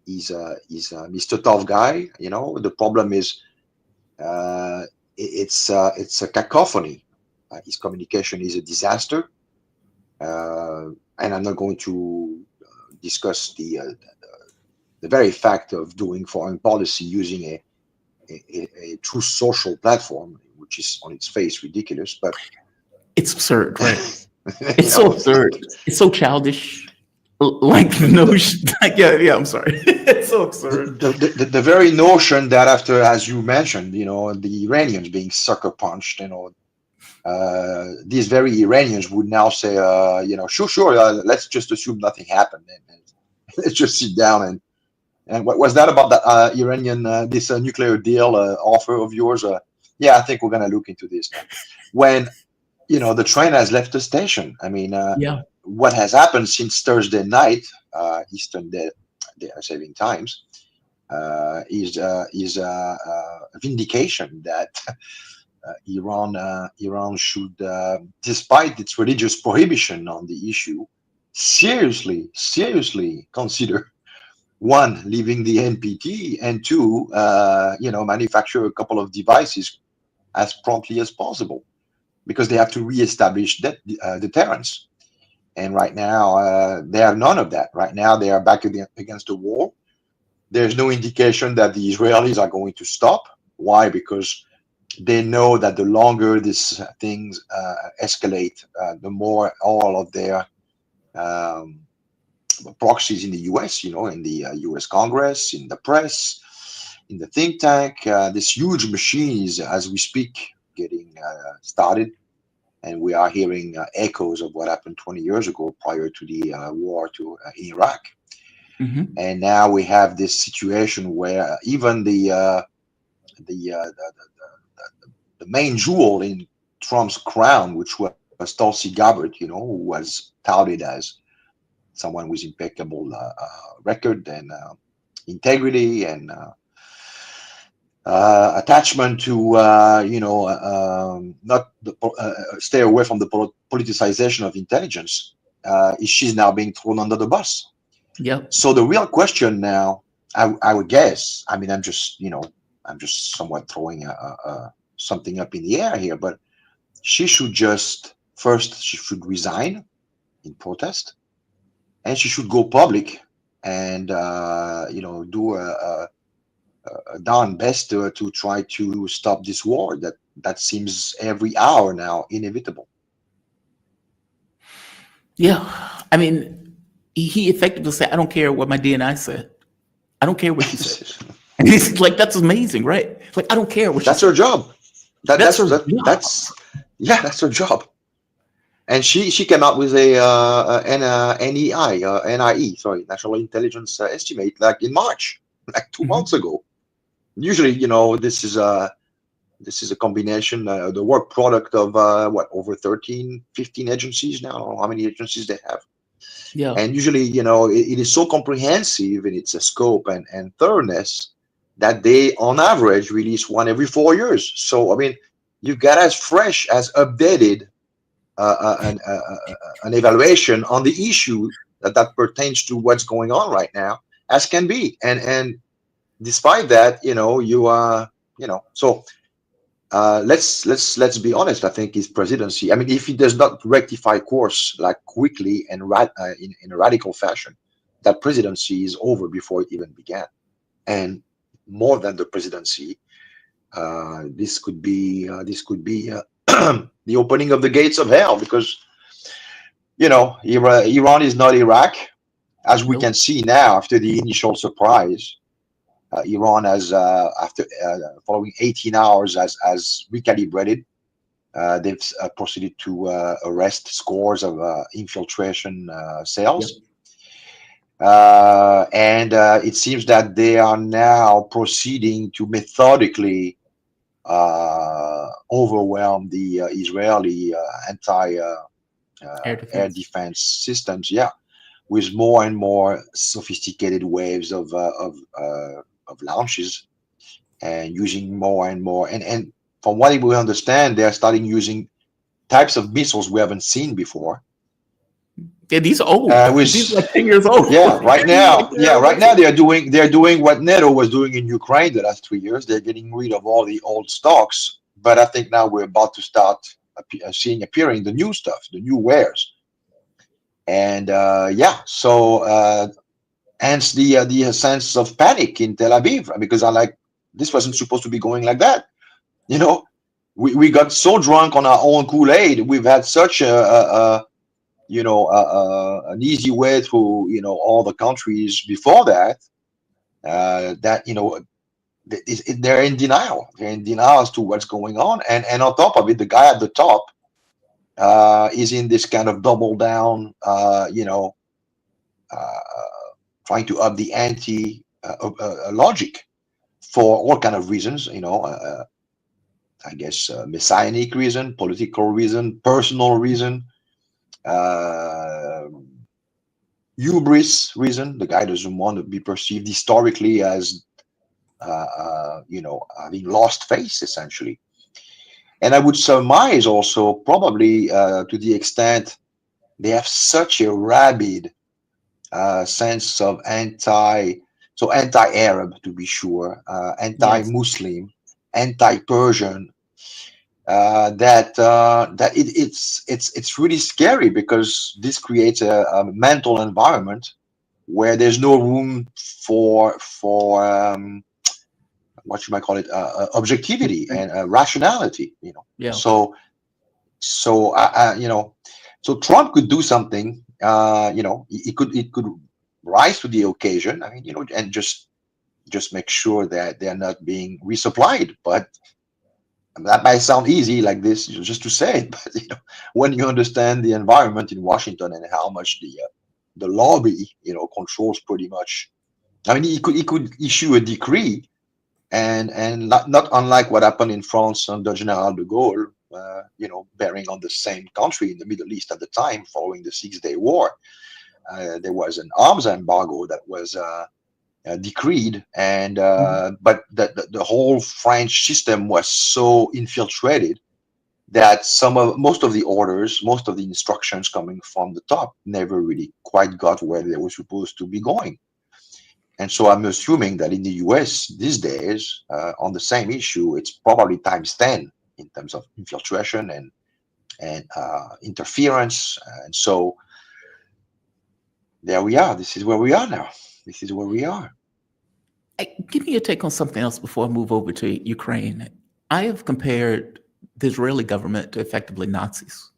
he's Mr. Tough Guy. The problem is it's a cacophony. His communication is a disaster, and I'm not going to discuss the very fact of doing foreign policy using a true social platform, which is on its face ridiculous, but it's absurd, right? It's so absurd. It's so childish. Like the notion, I'm sorry. It's so absurd. The very notion that after, as you mentioned, the Iranians being sucker punched, these very Iranians would now say, sure, let's just assume nothing happened, and let's just sit down and what was that about that Iranian this nuclear deal offer of yours? I think we're gonna look into this now. When the train has left the station. I mean, what has happened since Thursday night, Eastern Saving Times, is a vindication that Iran should, despite its religious prohibition on the issue, seriously consider, one, leaving the NPT, and two, manufacture a couple of devices as promptly as possible, because they have to reestablish deterrence. And right now, they have none of that. Right now, they are back against the wall. There's no indication that the Israelis are going to stop. Why? Because they know that the longer these things escalate, the more all of their proxies in the US, in the US Congress, in the press, in the think tank, this huge machine is, as we speak, getting started. And we are hearing echoes of what happened 20 years ago prior to the war in Iraq. Mm-hmm. And now we have this situation where even the main jewel in Trump's crown, which was Tulsi Gabbard, who was touted as someone with impeccable record and integrity and attachment to not stay away from the politicization of intelligence, she's now being thrown under the bus. Yep. So the real question now, I would guess, I mean, I'm just somewhat throwing something up in the air here, but she should she should resign in protest, and she should go public and do a darn best to try to stop this war that seems every hour now inevitable. Yeah, I mean, he effectively said, "I don't care what my DNI said. I don't care what she said." And he's like, "That's amazing, right? Like, I don't care what." That's her job. That's her job. And she came out with a NIE, sorry, National Intelligence Estimate, like in March, like 2 months ago. Usually, this is a combination, the work product of over 13, 15 agencies now. I don't know how many agencies they have. Yeah. And usually, it is so comprehensive in its scope and thoroughness that they, on average, release one every 4 years. So, I mean, you've got as fresh, as updated an evaluation on the issue that pertains to what's going on right now as can be. And despite that, so let's be honest. I think his presidency, I mean, if he does not rectify course like quickly and in a radical fashion, that presidency is over before it even began. And more than the presidency, this could be the opening of the gates of hell, because Iran is not Iraq, as we can see now after the initial surprise. Iran has, after following 18 hours, has recalibrated. They've proceeded to arrest scores of infiltration cells. And it seems that they are now proceeding to methodically overwhelm the Israeli anti-air defense systems, with more and more sophisticated waves of launches, and using more and more. And from what we understand, they're starting using types of missiles we haven't seen before. Yeah, these are old. These are like 10 years old. Yeah, right now they're doing what NATO was doing in Ukraine the last 3 years. They're getting rid of all the old stocks. But I think now we're about to start seeing appearing the new stuff, the new wares. And so hence the sense of panic in Tel Aviv, because this wasn't supposed to be going like that. We got so drunk on our own Kool-Aid. We've had such an easy way through all the countries before that, that they're in denial. They're in denial as to what's going on, and on top of it, the guy at the top is in this kind of double down, trying to up the ante logic for all kind of reasons. I guess messianic reason, political reason, personal reason. Hubris reason. The guy doesn't want to be perceived historically as having lost face, essentially. And I would surmise also, probably to the extent they have such a rabid sense of anti-Arab, to be sure, anti-Muslim, anti-Persian, that it's really scary, because this creates a mental environment where there's no room for what you might call it, objectivity and rationality. So Trump could do something. It could rise to the occasion. I mean, and just make sure that they're not being resupplied. But that might sound easy like this, just to say it, but when you understand the environment in Washington and how much the lobby controls pretty much. I mean, he could issue a decree, and not unlike what happened in France under General de Gaulle, bearing on the same country in the Middle East at the time following the 6-Day War. There was an arms embargo that was decreed, and but the whole French system was so infiltrated that most of the orders, most of the instructions coming from the top never really quite got where they were supposed to be going. And so I'm assuming that in the US these days, on the same issue, it's probably times 10 in terms of infiltration and interference. And so there we are. This is where we are now. This is where we are. Give me your take on something else before I move over to Ukraine. I have compared the Israeli government to effectively Nazis.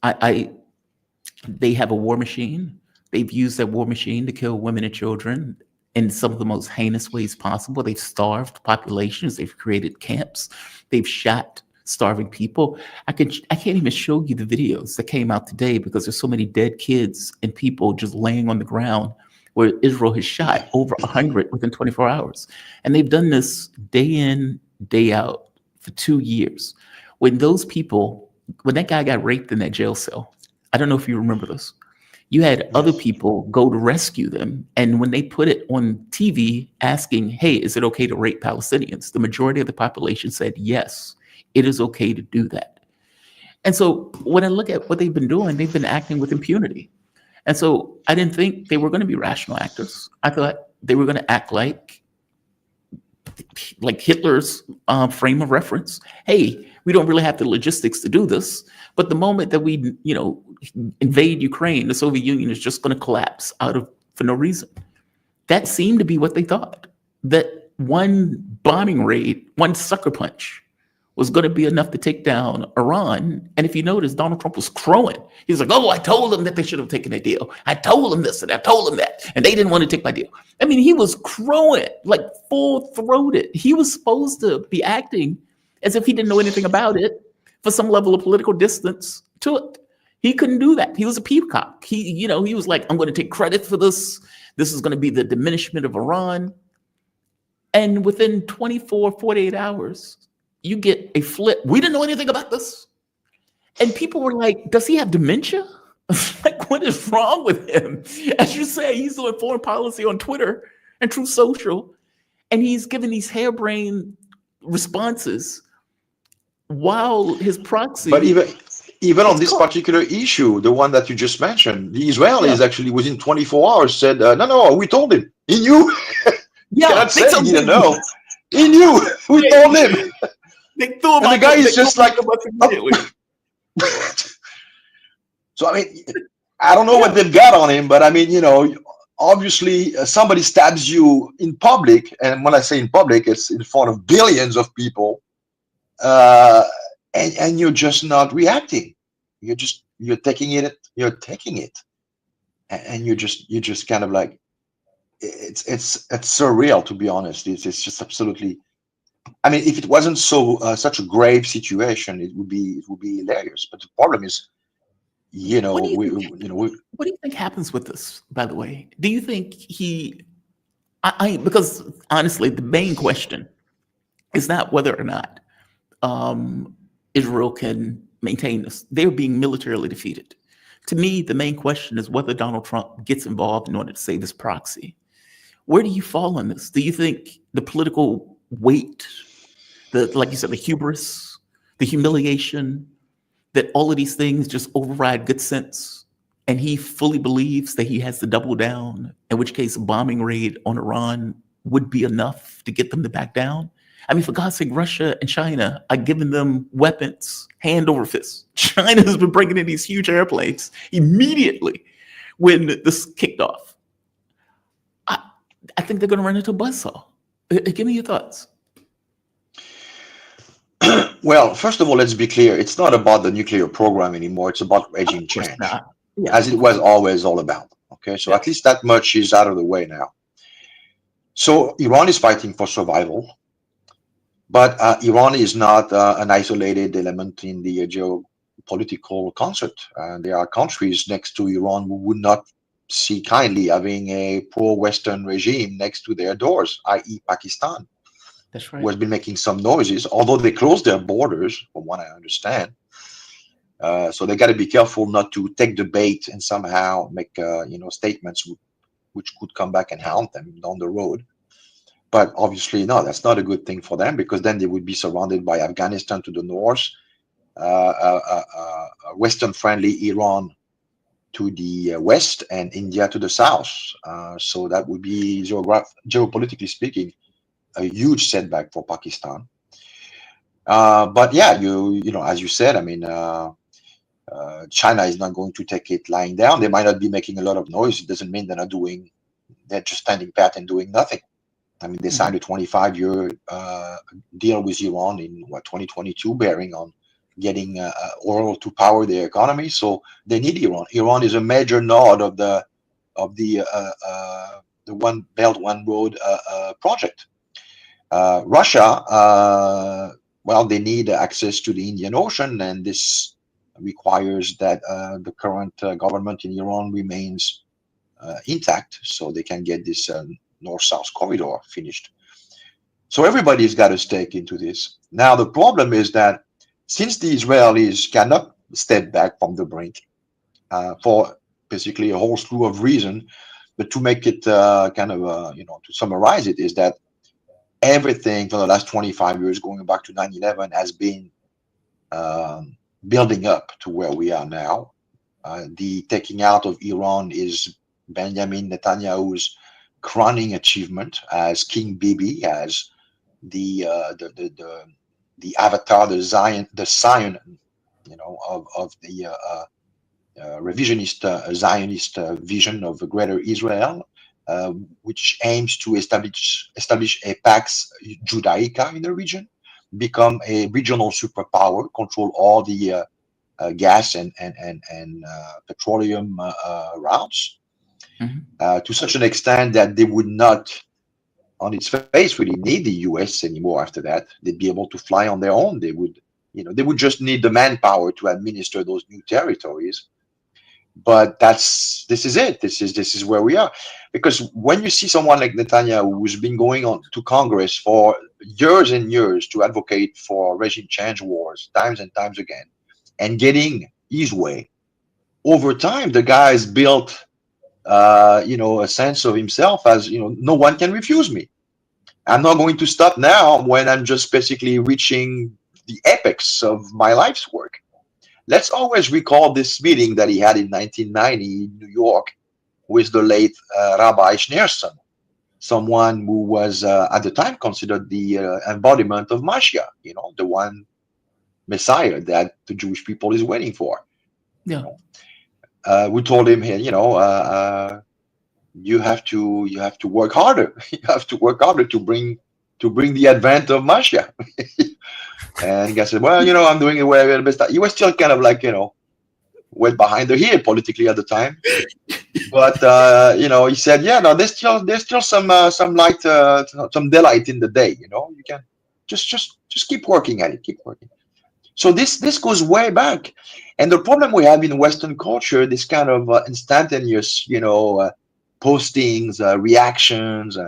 They have a war machine. They've used that war machine to kill women and children in some of the most heinous ways possible. They've starved populations. They've created camps. They've shot starving people. I can't even show you the videos that came out today, because there's so many dead kids and people just laying on the ground, where Israel has shot over 100 within 24 hours. And they've done this day in, day out for 2 years. When that guy got raped in that jail cell, I don't know if you remember this, you had other people go to rescue them. And when they put it on TV asking, hey, is it okay to rape Palestinians? The majority of the population said, yes, it is okay to do that. And so when I look at what they've been doing, they've been acting with impunity. And so I didn't think they were going to be rational actors. I thought they were going to act like Hitler's frame of reference. Hey, we don't really have the logistics to do this, but the moment that we, invade Ukraine, the Soviet Union is just going to collapse for no reason. That seemed to be what they thought. That one bombing raid, one sucker punch, was going to be enough to take down Iran. And if you notice, Donald Trump was crowing. He's like, oh, I told them that they should have taken a deal. I told them this and I told them that. And they didn't want to take my deal. I mean, he was crowing, like full-throated. He was supposed to be acting as if he didn't know anything about it for some level of political distance to it. He couldn't do that. He was a peacock. He was like, I'm going to take credit for this. This is going to be the diminishment of Iran. And within 48 hours, you get a flip. We didn't know anything about this. And people were like, does he have dementia? Like, what is wrong with him? As you say, he's doing foreign policy on Twitter and Truth Social, and he's giving these harebrained responses while his proxy. But even on this particular issue, the one that you just mentioned, the Israelis actually within 24 hours said, no, we told him. He knew. Yeah, he didn't know. He knew. We told him. They threw him. And the guy is just like. So, I mean, I don't know what they've got on him, but I mean, obviously somebody stabs you in public. And when I say in public, it's in front of billions of people. And you're just not reacting. You're taking it. And you're just kind of like, it's surreal, to be honest. It's just absolutely. I mean, if it wasn't such a grave situation, it would be hilarious. But the problem is, what do you think happens with this? By the way, do you think because honestly, the main question is not whether or not Israel can maintain this. They're being militarily defeated. To me, the main question is whether Donald Trump gets involved in order to save his proxy. Where do you fall on this? Do you think the political weight, like you said, the hubris, the humiliation, that all of these things just override good sense, and he fully believes that he has to double down, in which case a bombing raid on Iran would be enough to get them to back down? I mean, for God's sake, Russia and China are giving them weapons hand over fist. China has been bringing in these huge airplanes immediately when this kicked off. I think they're going to run into a buzzsaw. Give me your thoughts. Well, first of all, let's be clear. It's not about the nuclear program anymore. It's about regime change, as it was always all about. Okay, so at least that much is out of the way now. So Iran is fighting for survival, but Iran is not an isolated element in the geopolitical concert. There are countries next to Iran who would not see kindly having a pro-Western regime next to their doors, i.e. Pakistan. That's right. Who has been making some noises, although they closed their borders, from what I understand. So they got to be careful not to take the bait and somehow make statements which could come back and haunt them down the road. But obviously, no, that's not a good thing for them, because then they would be surrounded by Afghanistan to the north, Western-friendly Iran to the west, and India to the south. So that would be, geopolitically speaking, a huge setback for Pakistan. But yeah, as you said, I mean, China is not going to take it lying down. They might not be making a lot of noise. It doesn't mean they're just standing pat and doing nothing. I mean, they signed a 25-year deal with Iran in 2022, bearing on getting oil to power their economy. So they need Iran. Iran is a major node of the One Belt, One Road project. Russia, well, they need access to the Indian Ocean, and this requires that the current government in Iran remains intact, so they can get this north-south corridor finished. So everybody's got a stake into this. Now, the problem is that since the Israelis cannot step back from the brink for basically a whole slew of reasons, but to make it to summarize it, is that everything for the last 25 years, going back to 9/11, has been building up to where we are now. The taking out of Iran is Benjamin Netanyahu's crowning achievement as King Bibi, as the avatar, the Zion, of the revisionist Zionist vision of a greater Israel, which aims to establish a Pax Judaica in the region, become a regional superpower, control all the gas and petroleum routes, to such an extent that they would not, on its face, really need the U.S. anymore. After that, they'd be able to fly on their own. They would, they would just need the manpower to administer those new territories. But this is it. This is where we are. Because when you see someone like Netanyahu, who's been going on to Congress for years and years to advocate for regime change wars, times and times again, and getting his way, over time, the guy has built, a sense of himself as, no one can refuse me. I'm not going to stop now when I'm just basically reaching the apex of my life's work. Let's always recall this meeting that he had in 1990 in New York with the late Rabbi Schneerson, someone who was at the time considered the embodiment of Mashiach, the one Messiah that the Jewish people is waiting for. Yeah. We told him, hey, you have to work harder. You have to work harder to bring the advent of Mashiach. And the guy said, well, I'm doing it where the best. He was still kind of like, went behind the ear politically at the time. But he said, yeah, no, there's still some light, some daylight in the day. You can just keep working at it, keep working. So this goes way back. And the problem we have in Western culture, this kind of instantaneous, postings, reactions,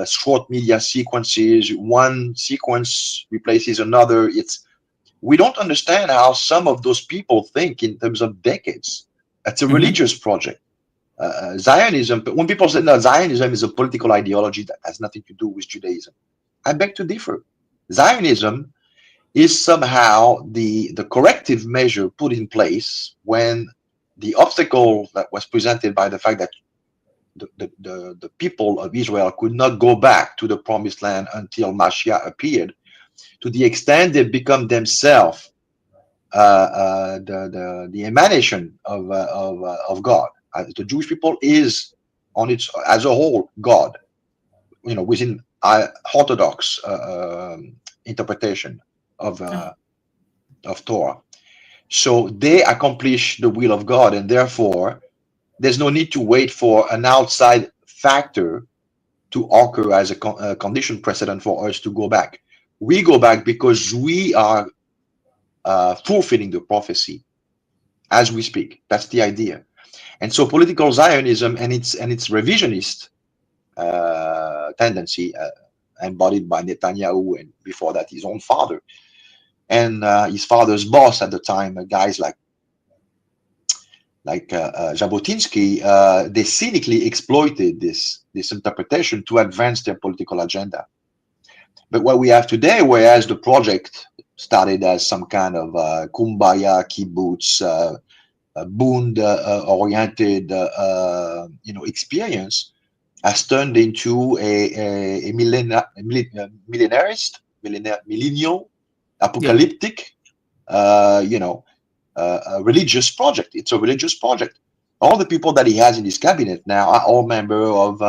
short media sequences, one sequence replaces another. We don't understand how some of those people think in terms of decades. It's a religious project. Zionism, when people say, no, Zionism is a political ideology that has nothing to do with Judaism, I beg to differ. Zionism is somehow the corrective measure put in place when the obstacle that was presented by the fact that the people of Israel could not go back to the promised land until Mashiach appeared, to the extent they become themselves the emanation of God. The Jewish people is as a whole God, within Orthodox interpretation of Torah. So they accomplish the will of God, and therefore there's no need to wait for an outside factor to occur as a condition precedent for us to go back. We go back because we are fulfilling the prophecy as we speak. That's the idea. And so political Zionism and its revisionist tendency, embodied by Netanyahu, and before that his own father and his father's boss at the time, guys like Jabotinsky, they cynically exploited this interpretation to advance their political agenda. But what we have today, whereas the project started as some kind of kumbaya, kibbutz, Bund oriented experience, has turned into a millennial, apocalyptic, a religious project. It's a religious project. All the people that he has in his cabinet now are all members of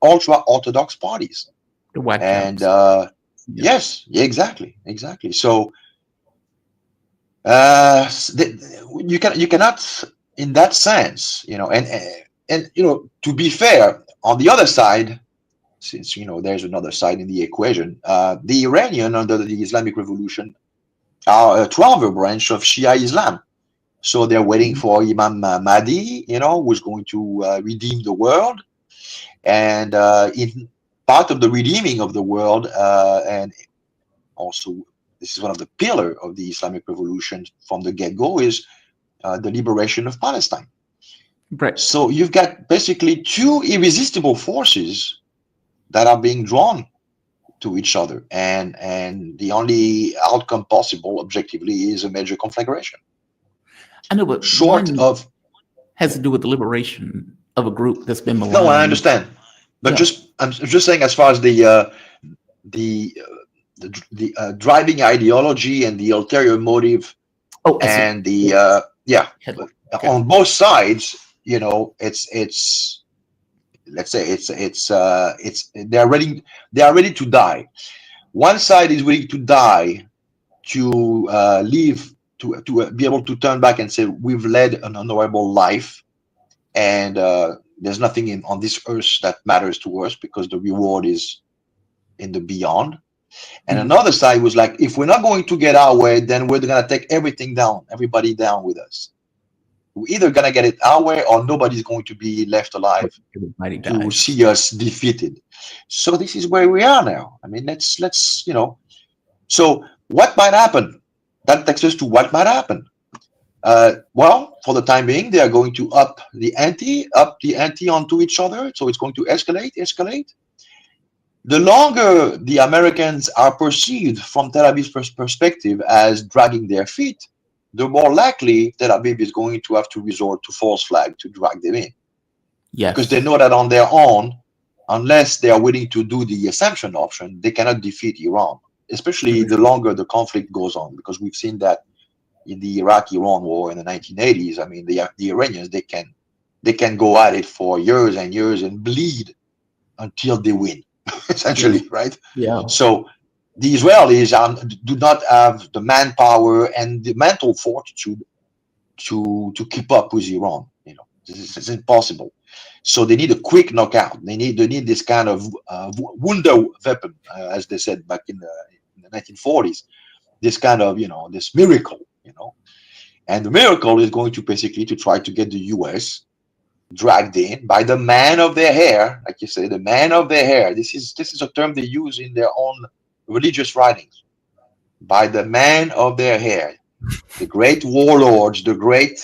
ultra-Orthodox parties. The White And House. yes, exactly. So you cannot, in that sense, and to be fair, on the other side, since there's another side in the equation, the Iranian under the Islamic Revolution are a 12er branch of Shia Islam. So they're waiting for Imam Mahdi, who's going to redeem the world. And in part of the redeeming of the world, and also this is one of the pillars of the Islamic Revolution from the get-go, is the liberation of Palestine. Right. So you've got basically two irresistible forces that are being drawn to each other, and the only outcome possible objectively is a major conflagration. I know, but Short one of has to do with the liberation of a group that's been maligned. no, I understand, but Yeah. I'm just saying as far as the driving ideology and the ulterior motive Oh, I see. and the Headline. Okay. on both sides, you know, it's let's say it's they are ready to die. One side is willing to die to live to be able to turn back and say we've led an honorable life, and there's nothing on this earth that matters to us because the reward is in the beyond. And another side was like, if we're not going to get our way, then we're gonna take everything down, everybody down with us. We're either gonna get it our way or nobody's going to be left alive Everybody to dies. see us defeated. So this is where we are now. I mean, let's you know. So what might happen? That takes us to what might happen. Well, for the time being, they are going to up the ante onto each other. So it's going to escalate. The longer the Americans are perceived from Tel Aviv's perspective as dragging their feet, the more likely Tel Aviv is going to have to resort to false flag to drag them in. Yes. Because they know that on their own, unless they are willing to do the assumption option, they cannot defeat Iran, especially the longer the conflict goes on, because we've seen that in the Iraq-Iran war in the 1980s. I mean, the Iranians, they can go at it for years and years and bleed until they win, essentially, right? Yeah. So the Israelis do not have the manpower and the mental fortitude to keep up with Iran. You know, this is impossible. So they need a quick knockout. They need this kind of wonder weapon, as they said back in the 1940s. This kind of, you know, this miracle, you know. And the miracle is going to basically to try to get the U.S. dragged in by the man of their hair, like you say, the man of their hair. This is a term they use in their own religious writings. By the man of their hair, the great warlords, the great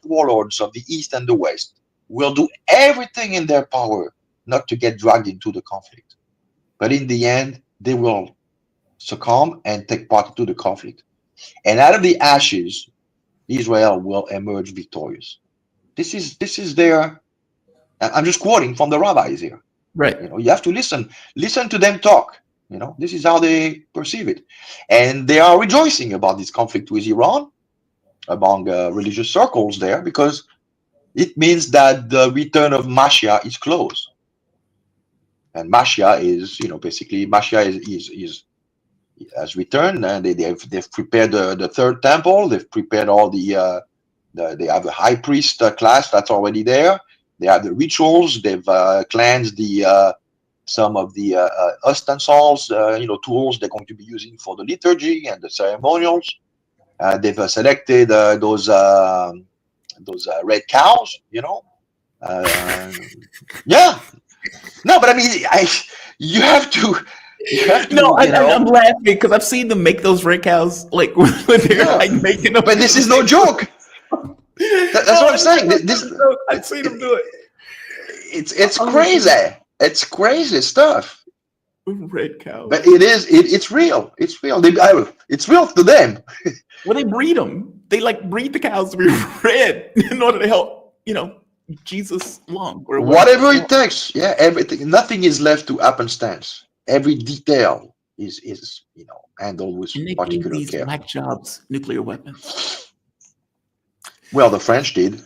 warlords of the East and the West will do everything in their power not to get dragged into the conflict. But in the end, they will succumb and take part into the conflict. And out of the ashes, Israel will emerge victorious. This is their, I'm just quoting from the rabbis here. Right. You know, you have to listen to them talk. You know, this is how they perceive it. And they are rejoicing about this conflict with Iran among religious circles there, because it means that the return of Mashiach is close. And Mashiach is, you know, basically Mashiach has returned, and they've prepared the third temple. They've prepared all they have the high priest class that's already there. They have the rituals. They've cleansed some of the utensils, tools they're going to be using for the liturgy and the ceremonials. They've selected those red cows, you know. Yeah. No, but I mean, you have to. No, I'm laughing because I've seen them make those red cows like when they're like making them. But this is no joke. That's what I'm saying. I've seen them do it. It's crazy. It's crazy stuff. Red cow. But it's real. It's real. It's real to them. Well, they breed them. They like breed the cows to be red in order to help, you know, Jesus along. Or whatever it takes. Yeah, everything. Nothing is left to happenstance. Every detail is you know, handled with particular these care. black jobs nuclear weapons. Well, the French did.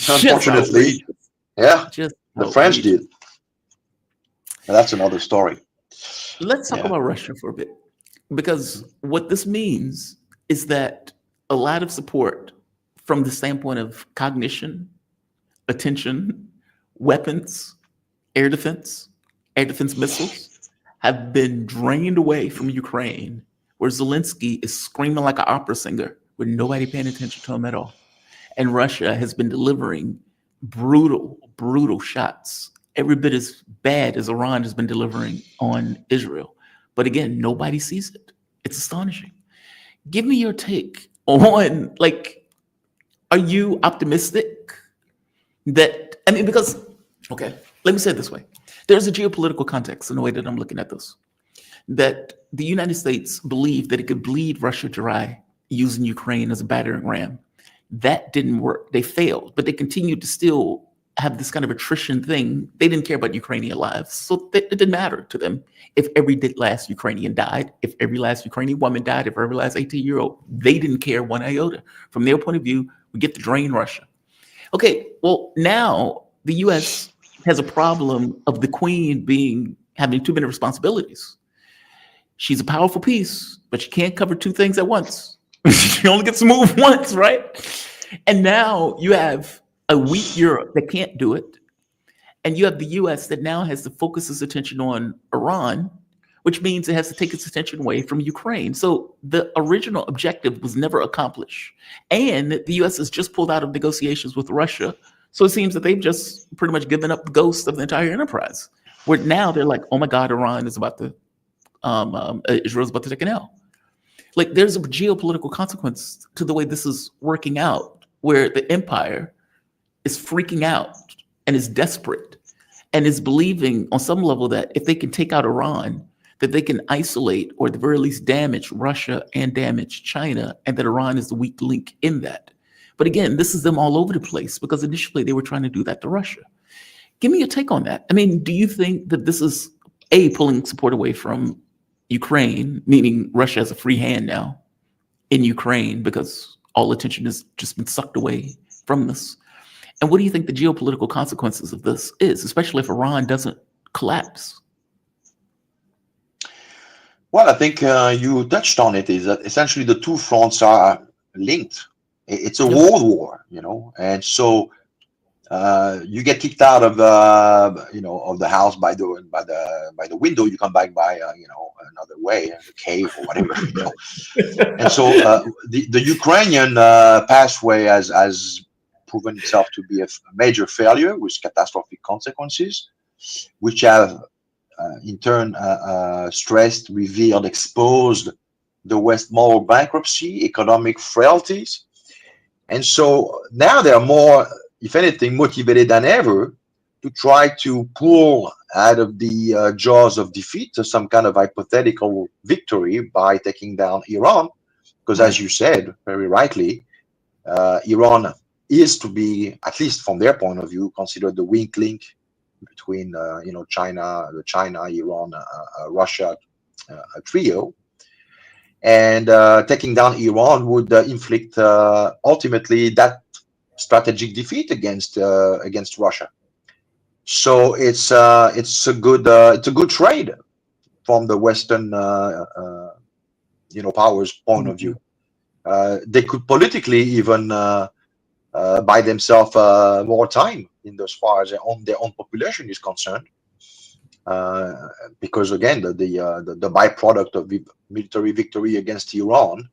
Unfortunately, yeah, the French did. And that's another story. Let's talk about Russia for a bit, because what this means is that a lot of support from the standpoint of cognition, attention, weapons, air defense missiles have been drained away from Ukraine, where Zelensky is screaming like an opera singer with nobody paying attention to him at all. And Russia has been delivering brutal shots, every bit as bad as Iran has been delivering on Israel. But again, nobody sees it. It's astonishing. Give me your take on, like, are you optimistic that, I mean, because Okay, let me say it this way. There's a geopolitical context in the way that I'm looking at this. That the United States believed that it could bleed Russia dry using Ukraine as a battering ram. That didn't work. They failed, but they continued to still have this kind of attrition thing. They didn't care about Ukrainian lives, so it didn't matter to them if every last Ukrainian died, if every last Ukrainian woman died, if every last 18-year-old. They didn't care one iota. From their point of view, we get to drain Russia. Okay, well, now the U.S. has a problem of the queen having too many responsibilities. She's a powerful piece, but she can't cover two things at once. She only gets to move once, right? And now you have a weak Europe that can't do it. And you have the US that now has to focus its attention on Iran, which means it has to take its attention away from Ukraine. So the original objective was never accomplished. And the US has just pulled out of negotiations with Russia. So it seems that they've just pretty much given up the ghost of the entire enterprise. Where now they're like, oh my God, Iran is about to, Israel's about to take an L. Like there's a geopolitical consequence to the way this is working out, where the empire is freaking out and is desperate and is believing on some level that if they can take out Iran, that they can isolate or at the very least damage Russia and damage China, and that Iran is the weak link in that. But again, this is them all over the place because initially they were trying to do that to Russia. Give me your take on that. I mean, do you think that this is pulling support away from Ukraine, meaning Russia has a free hand now in Ukraine because all attention has just been sucked away from this? And what do you think the geopolitical consequences of this is, especially if Iran doesn't collapse? Well, I think you touched on it, is that essentially the two fronts are linked. It's a world war, and so you get kicked out of of the house by the window. You come back by another way, the cave or whatever. And so the Ukrainian pathway has proven itself to be a major failure with catastrophic consequences, which have in turn stressed, revealed, exposed the West moral bankruptcy, economic frailties. And so now they are more, if anything, motivated than ever to try to pull out of the jaws of defeat to some kind of hypothetical victory by taking down Iran. Because as you said, very rightly, Iran is to be, at least from their point of view, considered the weak link between China, Iran, Russia trio. And taking down Iran would inflict ultimately that strategic defeat against Russia. So it's a good trade from the Western powers' point of view. They could politically even buy themselves more time in as far as their own population is concerned, because again the byproduct of the military victory against Iran,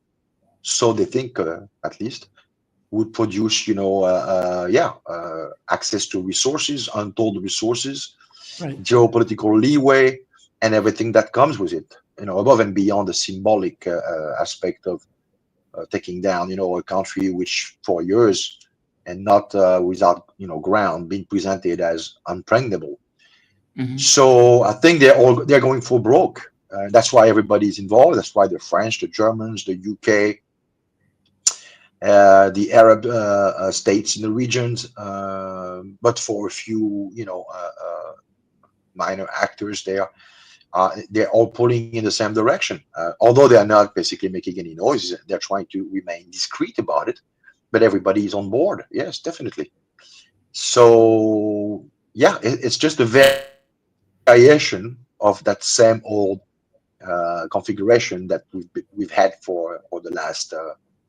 so they think at least, would produce access to resources, untold resources, right, geopolitical leeway, and everything that comes with it, above and beyond the symbolic aspect of taking down a country which for years and not without ground being presented as unpregnable. Mm-hmm. So I think they're going full broke. That's why everybody's involved. That's why the French, the Germans, the UK, the Arab states in the regions, but for a few minor actors there, they're all pulling in the same direction. Although they are not basically making any noise, they're trying to remain discreet about it. But everybody is on board. Yes, definitely. So yeah, it's just a variation of that same old configuration that we've had for the last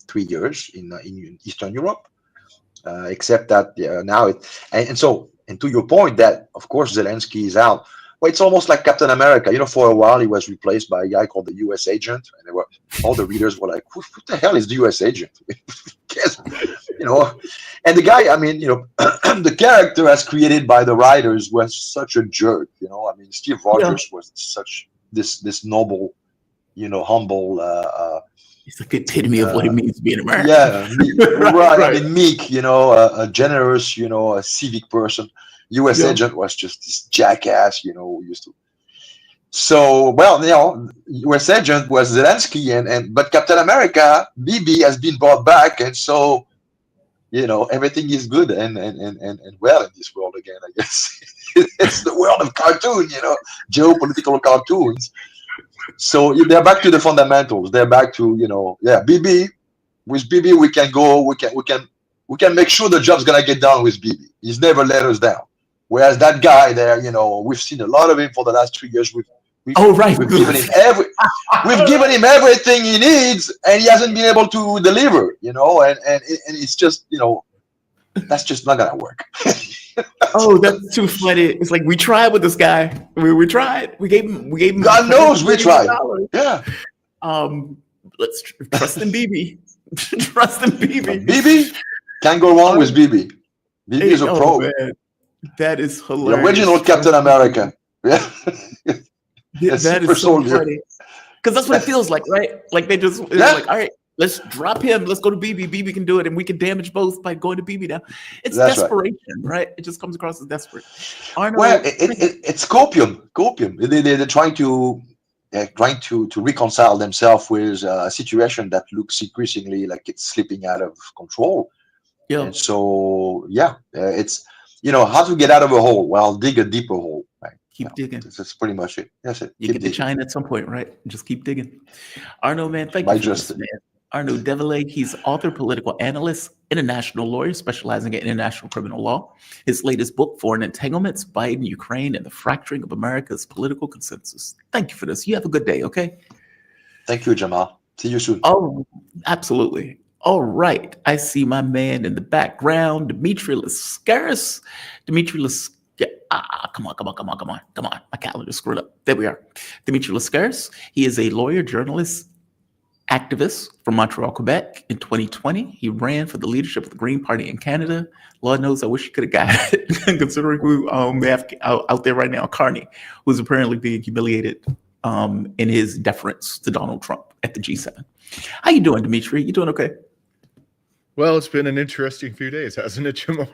3 years in Eastern Europe, except that now and to your point that of course Zelensky is out. Well, it's almost like Captain America. For a while he was replaced by a guy called the U.S. agent, and all the readers were like, "Who the hell is the U.S. agent?" And the guy, the character as created by the writers was such a jerk. Steve Rogers was such this noble, humble. It's like the epitome of what it means to be an American. Yeah, right. Meek, a generous, a civic person. U.S. Yeah. agent was just this jackass, who used to. So, well, U.S. agent was Zelensky, but Captain America, Bibi, has been brought back, and so everything is good and well in this world again. I guess it's the world of cartoon, geopolitical cartoons. So they're back to the fundamentals. They're back to Bibi. With Bibi, we can go. We can make sure the job's gonna get done with Bibi. He's never let us down. Whereas that guy there, we've seen a lot of him for the last 3 years. We've given him everything he needs, and he hasn't been able to deliver. And it's just that's just not gonna work. Oh, that's too funny. It's like we tried with this guy. We tried. We gave him. God knows we tried. Yeah. Let's trust in BB. Trust in BB. BB can't go wrong with BB. BB is a pro. Man. That is hilarious. The original Captain America. Yeah. That is so funny. Because that's what it feels like, right? Like they just like, all right, let's drop him. Let's go to BB. BB can do it, and we can damage both by going to BB now. It's desperation, right? It just comes across as desperate. Arnaud, well, it's copium. They're trying to reconcile themselves with a situation that looks increasingly like it's slipping out of control. Yeah. And so, it's how to get out of a hole. Well, dig a deeper hole. Right? Keep digging. That's pretty much it. That's it. You get to China at some point, right? Just keep digging. Arnaud, man, thank you for this, man. Arnaud Develay, he's author, political analyst, international lawyer specializing in international criminal law. His latest book, Foreign Entanglements, Biden, Ukraine, and the Fracturing of America's Political Consensus. Thank you for this. You have a good day, okay? Thank you, Jamal. See you soon. Oh, absolutely. All right. I see my man in the background, Dimitri Lascaris. Dimitri Lascaris. Come on. My calendar's screwed up. There we are. Dimitri Lascaris. He is a lawyer, journalist, activist from Montreal, Quebec. In 2020, he ran for the leadership of the Green Party in Canada. Lord knows, I wish he could have got it, considering who we have out there right now, Carney, who's apparently being humiliated in his deference to Donald Trump at the G7. How you doing, Dimitri? You doing okay? Well, it's been an interesting few days, hasn't it, Jamal?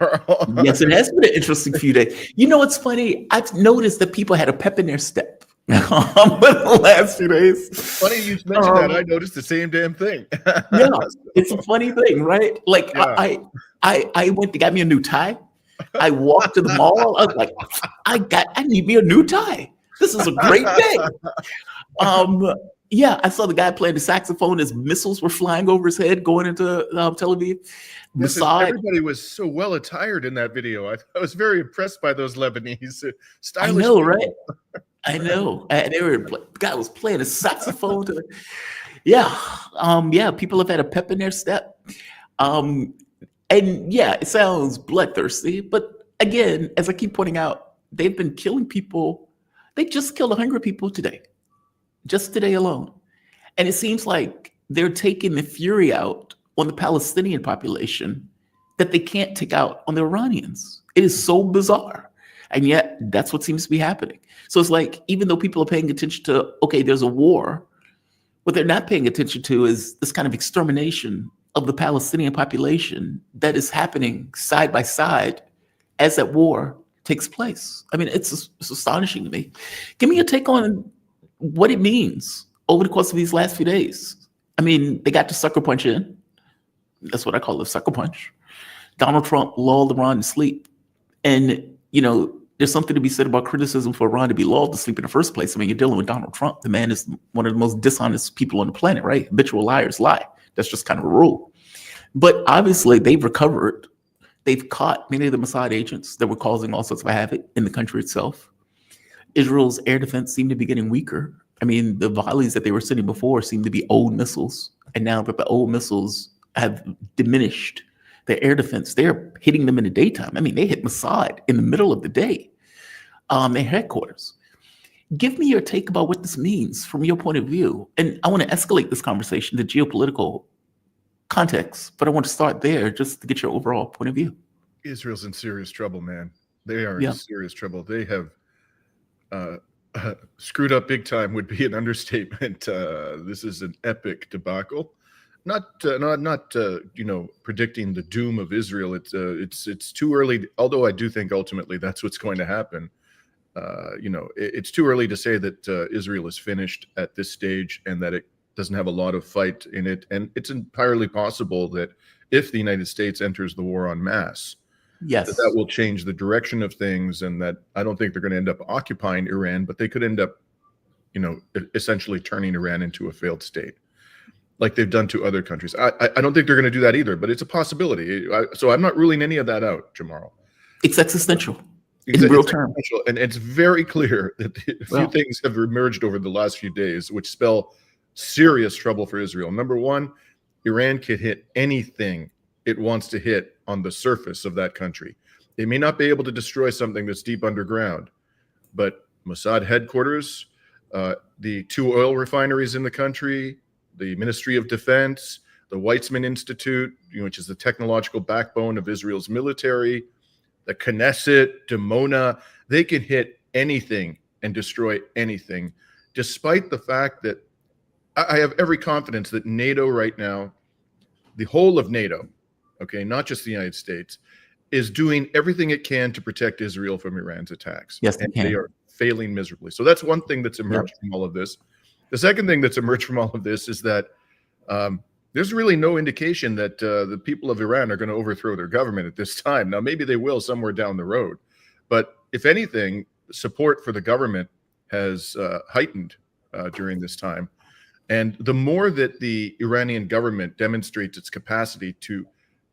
Yes, it has been an interesting few days. You know what's funny? I've noticed that people had a pep in their step the last few days. Funny you mentioned that. I noticed the same damn thing. Yeah, it's a funny thing, right? Like I went to get me a new tie. I walked to the mall. I was like, I need me a new tie. This is a great day. Yeah, I saw the guy playing the saxophone as missiles were flying over his head going into Tel Aviv. Mossad. Everybody was so well attired in that video. I was very impressed by those Lebanese stylish. I know, people. right? I know. The guy was playing a saxophone. Yeah, people have had a pep in their step. And yeah, it sounds bloodthirsty, but again, as I keep pointing out, they've been killing people. They just killed 100 people today. Just today alone. And it seems like they're taking the fury out on the Palestinian population that they can't take out on the Iranians. It is so bizarre. And yet that's what seems to be happening. So it's like, even though people are paying attention to, okay, there's a war, what they're not paying attention to is this kind of extermination of the Palestinian population that is happening side by side as that war takes place. I mean, it's astonishing to me. Give me your take on what it means over the course of these last few days. I mean, they got the sucker punch in. That's what I call the sucker punch. Donald Trump lulled Iran to sleep. And, there's something to be said about criticism for Iran to be lulled to sleep in the first place. I mean, you're dealing with Donald Trump. The man is one of the most dishonest people on the planet, right? Habitual liars lie. That's just kind of a rule. But obviously, they've recovered. They've caught many of the Mossad agents that were causing all sorts of havoc in the country itself. Israel's air defense seemed to be getting weaker. I mean, the volleys that they were sending before seemed to be old missiles. And now that the old missiles have diminished their air defense, they're hitting them in the daytime. I mean, they hit Mossad in the middle of the day, their headquarters. Give me your take about what this means from your point of view. And I want to escalate this conversation to geopolitical context, but I want to start there just to get your overall point of view. Israel's in serious trouble, man. They are in serious trouble. They have screwed up big time would be an understatement. This is an epic debacle. not predicting the doom of Israel. It's too early. Although I do think ultimately that's what's going to happen. It's too early to say that Israel is finished at this stage and that it doesn't have a lot of fight in it. And it's entirely possible that if the United States enters the war en masse, yes, that will change the direction of things, and that I don't think they're going to end up occupying Iran, but they could end up, essentially turning Iran into a failed state, like they've done to other countries. I don't think they're going to do that either, but it's a possibility. So I'm not ruling any of that out, Jamal. It's existential. In real terms. And it's very clear that a few things have emerged over the last few days which spell serious trouble for Israel. Number one, Iran could hit anything it wants to hit on the surface of that country. They may not be able to destroy something that's deep underground, but Mossad headquarters, the 2 oil refineries in the country, the Ministry of Defense, the Weizmann Institute, which is the technological backbone of Israel's military, the Knesset, Dimona, they can hit anything and destroy anything, despite the fact that I have every confidence that NATO right now, the whole of NATO, okay, not just the United States, is doing everything it can to protect Israel from Iran's attacks. Yes, they are failing miserably. So that's one thing that's emerged from all of this. The second thing that's emerged from all of this is that there's really no indication that the people of Iran are going to overthrow their government at this time. Now, maybe they will somewhere down the road. But if anything, support for the government has heightened during this time. And the more that the Iranian government demonstrates its capacity to,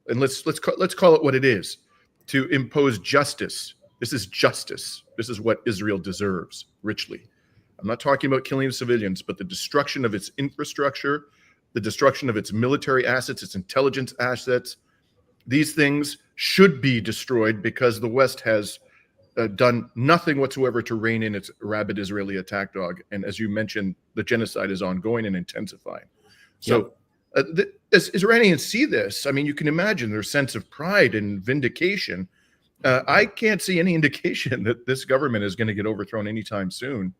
and let's call it what it is, to impose justice. This is justice. This is what Israel deserves richly. I'm not talking about killing civilians, but the destruction of its infrastructure, the destruction of its military assets, its intelligence assets. These things should be destroyed because the West has done nothing whatsoever to rein in its rabid Israeli attack dog. And as you mentioned, the genocide is ongoing and intensifying. So as Iranians see this, I mean, you can imagine their sense of pride and vindication. I can't see any indication that this government is going to get overthrown anytime soon.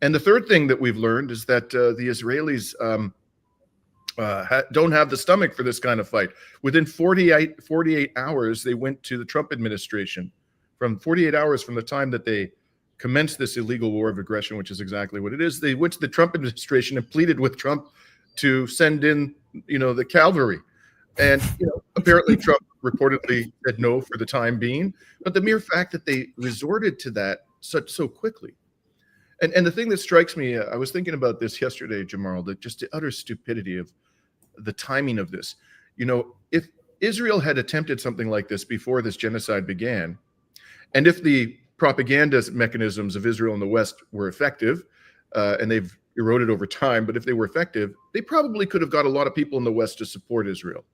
And the third thing that we've learned is that the Israelis don't have the stomach for this kind of fight. Within 48 hours, they went to the Trump administration. From 48 hours from the time that they commenced this illegal war of aggression, which is exactly what it is, they went to the Trump administration and pleaded with Trump to send in, the cavalry. And, apparently Trump reportedly said no for the time being. But the mere fact that they resorted to that so quickly. And the thing that strikes me, I was thinking about this yesterday, Jamal, that just the utter stupidity of the timing of this. If Israel had attempted something like this before this genocide began, and if the propaganda mechanisms of Israel in the West were effective, and they've eroded over time, but if they were effective, they probably could have got a lot of people in the West to support Israel.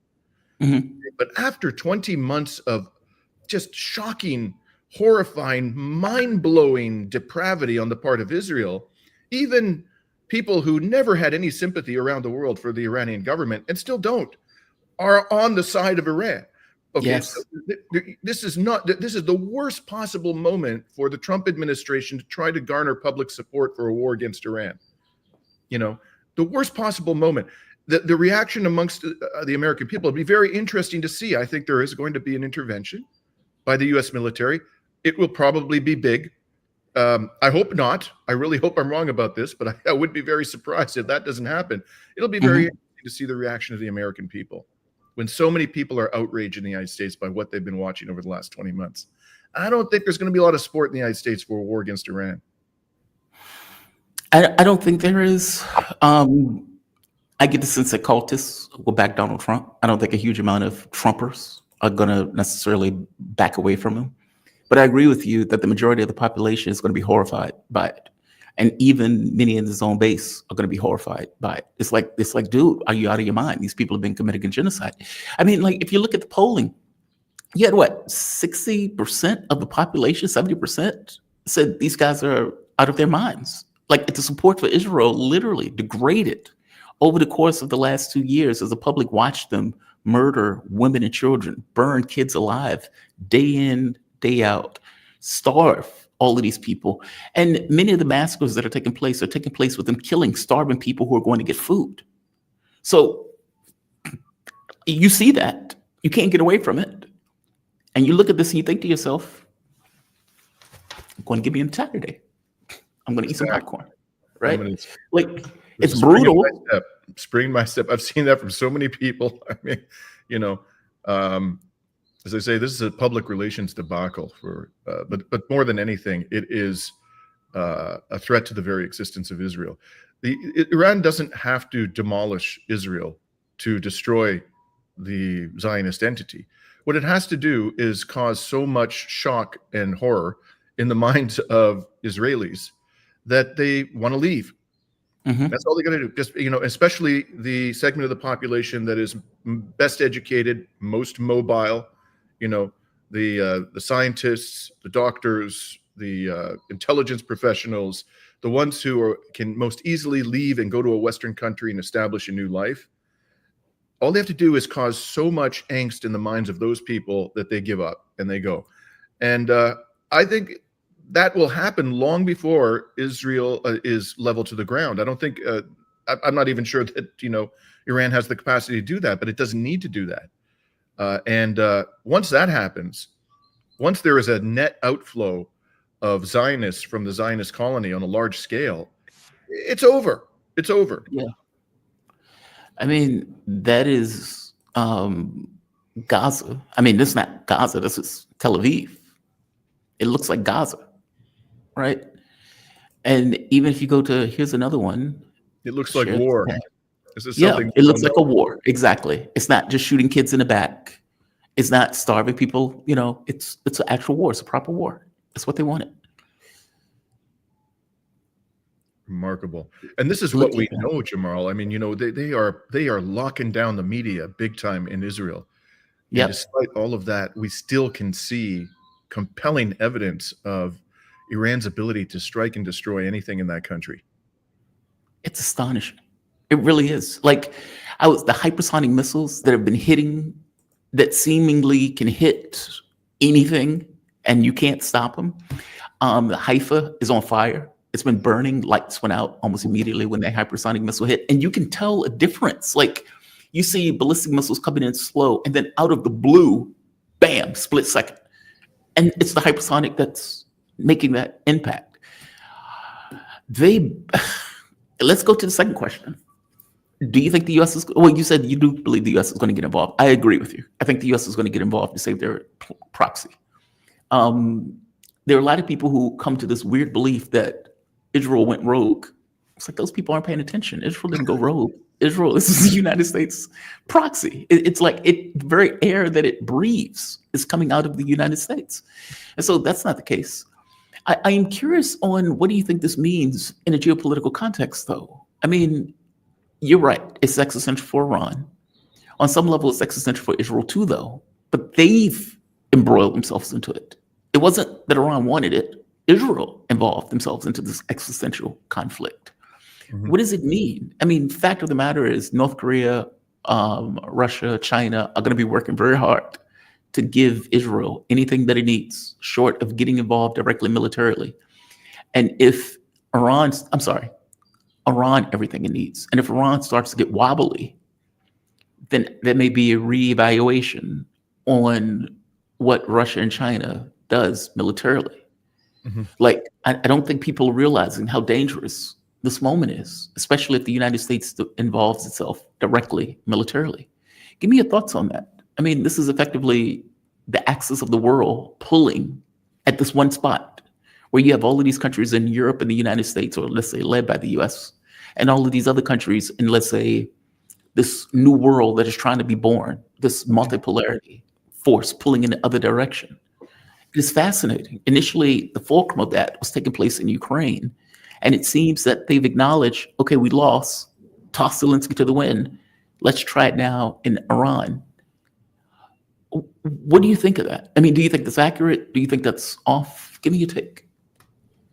Mm-hmm. But after 20 months of just shocking, horrifying, mind-blowing depravity on the part of Israel, even people who never had any sympathy around the world for the Iranian government and still don't, are on the side of Iran. Okay, yes. So this is the worst possible moment for the Trump administration to try to garner public support for a war against Iran. The worst possible moment. The reaction amongst the American people will be very interesting to see. I think there is going to be an intervention by the U.S. military. It will probably be big. I hope not. I really hope I'm wrong about this, but I would be very surprised if that doesn't happen. It'll be very interesting to see the reaction of the American people when so many people are outraged in the United States by what they've been watching over the last 20 months. I don't think there's going to be a lot of support in the United States for a war against Iran. I don't think there is. I get the sense that cultists will back Donald Trump. I don't think a huge amount of Trumpers are going to necessarily back away from him. But I agree with you that the majority of the population is going to be horrified by it. And even many in his own base are going to be horrified by it. It's like, dude, are you out of your mind? These people have been committing genocide. I mean, like, if you look at the polling, you had 60% of the population, 70% said these guys are out of their minds. Like, the support for Israel literally degraded over the course of the last 2 years as the public watched them murder women and children, burn kids alive, day in, day out, starve all of these people. And many of the massacres that are taking place with them killing, starving people who are going to get food. So You see that. You can't get away from it. And you look at this and you think to yourself, I'm going to give me a Saturday. I'm going to eat some popcorn, right? Like, it's brutal. Spring my step. I've seen that from so many people. I mean, you know, as I say, this is a public relations debacle but more than anything, it is a threat to the very existence of Israel. Iran doesn't have to demolish Israel to destroy the Zionist entity. What it has to do is cause so much shock and horror in the minds of Israelis that they want to leave. That's all they got to do. Just, you know, especially the segment of the population that is best educated, most mobile, you know, the scientists, the doctors, the intelligence professionals, the ones who can most easily leave and go to a Western country and establish a new life. All they have to do is cause so much angst in the minds of those people that they give up and they go. And I think that will happen long before Israel is leveled to the ground. I don't think, I'm not even sure that, you know, Iran has the capacity to do that, but it doesn't need to do that. And once that happens, once there is a net outflow of Zionists from the Zionist colony on a large scale, it's over. It's over. Yeah. I mean, that is Gaza. I mean, this is not Gaza. This is Tel Aviv. It looks like Gaza, right? And even if you go to, here's another one. It looks like war. This is something it looks like a war. Exactly. It's not just shooting kids in the back. It's not starving people. You know, it's an actual war. It's a proper war. That's what they wanted. Remarkable. And this is what we know, Jamal. I mean, you know, they are locking down the media big time in Israel. Yeah. Despite all of that, we still can see compelling evidence of Iran's ability to strike and destroy anything in that country. It's astonishing. It really is. Like, the hypersonic missiles that have been hitting, that seemingly can hit anything and you can't stop them. Haifa is on fire. It's been burning. Lights went out almost immediately when that hypersonic missile hit. And you can tell a difference. Like, you see ballistic missiles coming in slow, and then out of the blue, bam, split second. And it's the hypersonic that's making that impact. Let's go to the second question. Do you think the U.S. is, well, you said you do believe the U.S. is going to get involved. I agree with you. I think the U.S. is going to get involved to save their proxy. There are a lot of people who come to this weird belief that Israel went rogue. It's like, those people aren't paying attention. Israel didn't go rogue. Israel is the United States proxy. It's like the very air that it breathes is coming out of the United States. And so that's not the case. I am curious on, what do you think this means in a geopolitical context, though? I mean, you're right. It's existential for Iran. On some level, it's existential for Israel too, though. But they've embroiled themselves into it. It wasn't that Iran wanted it. Israel involved themselves into this existential conflict. What does it mean? I mean, fact of the matter is, North Korea, Russia, China are going to be working very hard to give Israel anything that it needs, short of getting involved directly militarily. And if Iran everything it needs. And if Iran starts to get wobbly, then there may be a reevaluation on what Russia and China does militarily. Like, I don't think people are realizing how dangerous this moment is, especially if the United States involves itself directly militarily. Give me your thoughts on that. I mean, this is effectively the axis of the world pulling at this one spot, where you have all of these countries in Europe and the United States, or let's say led by the US, and all of these other countries in, let's say, this new world that is trying to be born, this multipolarity force pulling in the other direction. It is fascinating. Initially, the fulcrum of that was taking place in Ukraine. And it seems that they've acknowledged, okay, we lost, toss Zelensky to the wind. Let's try it now in Iran. What do you think of that? I mean, do you think that's accurate? Do you think that's off? Give me your take.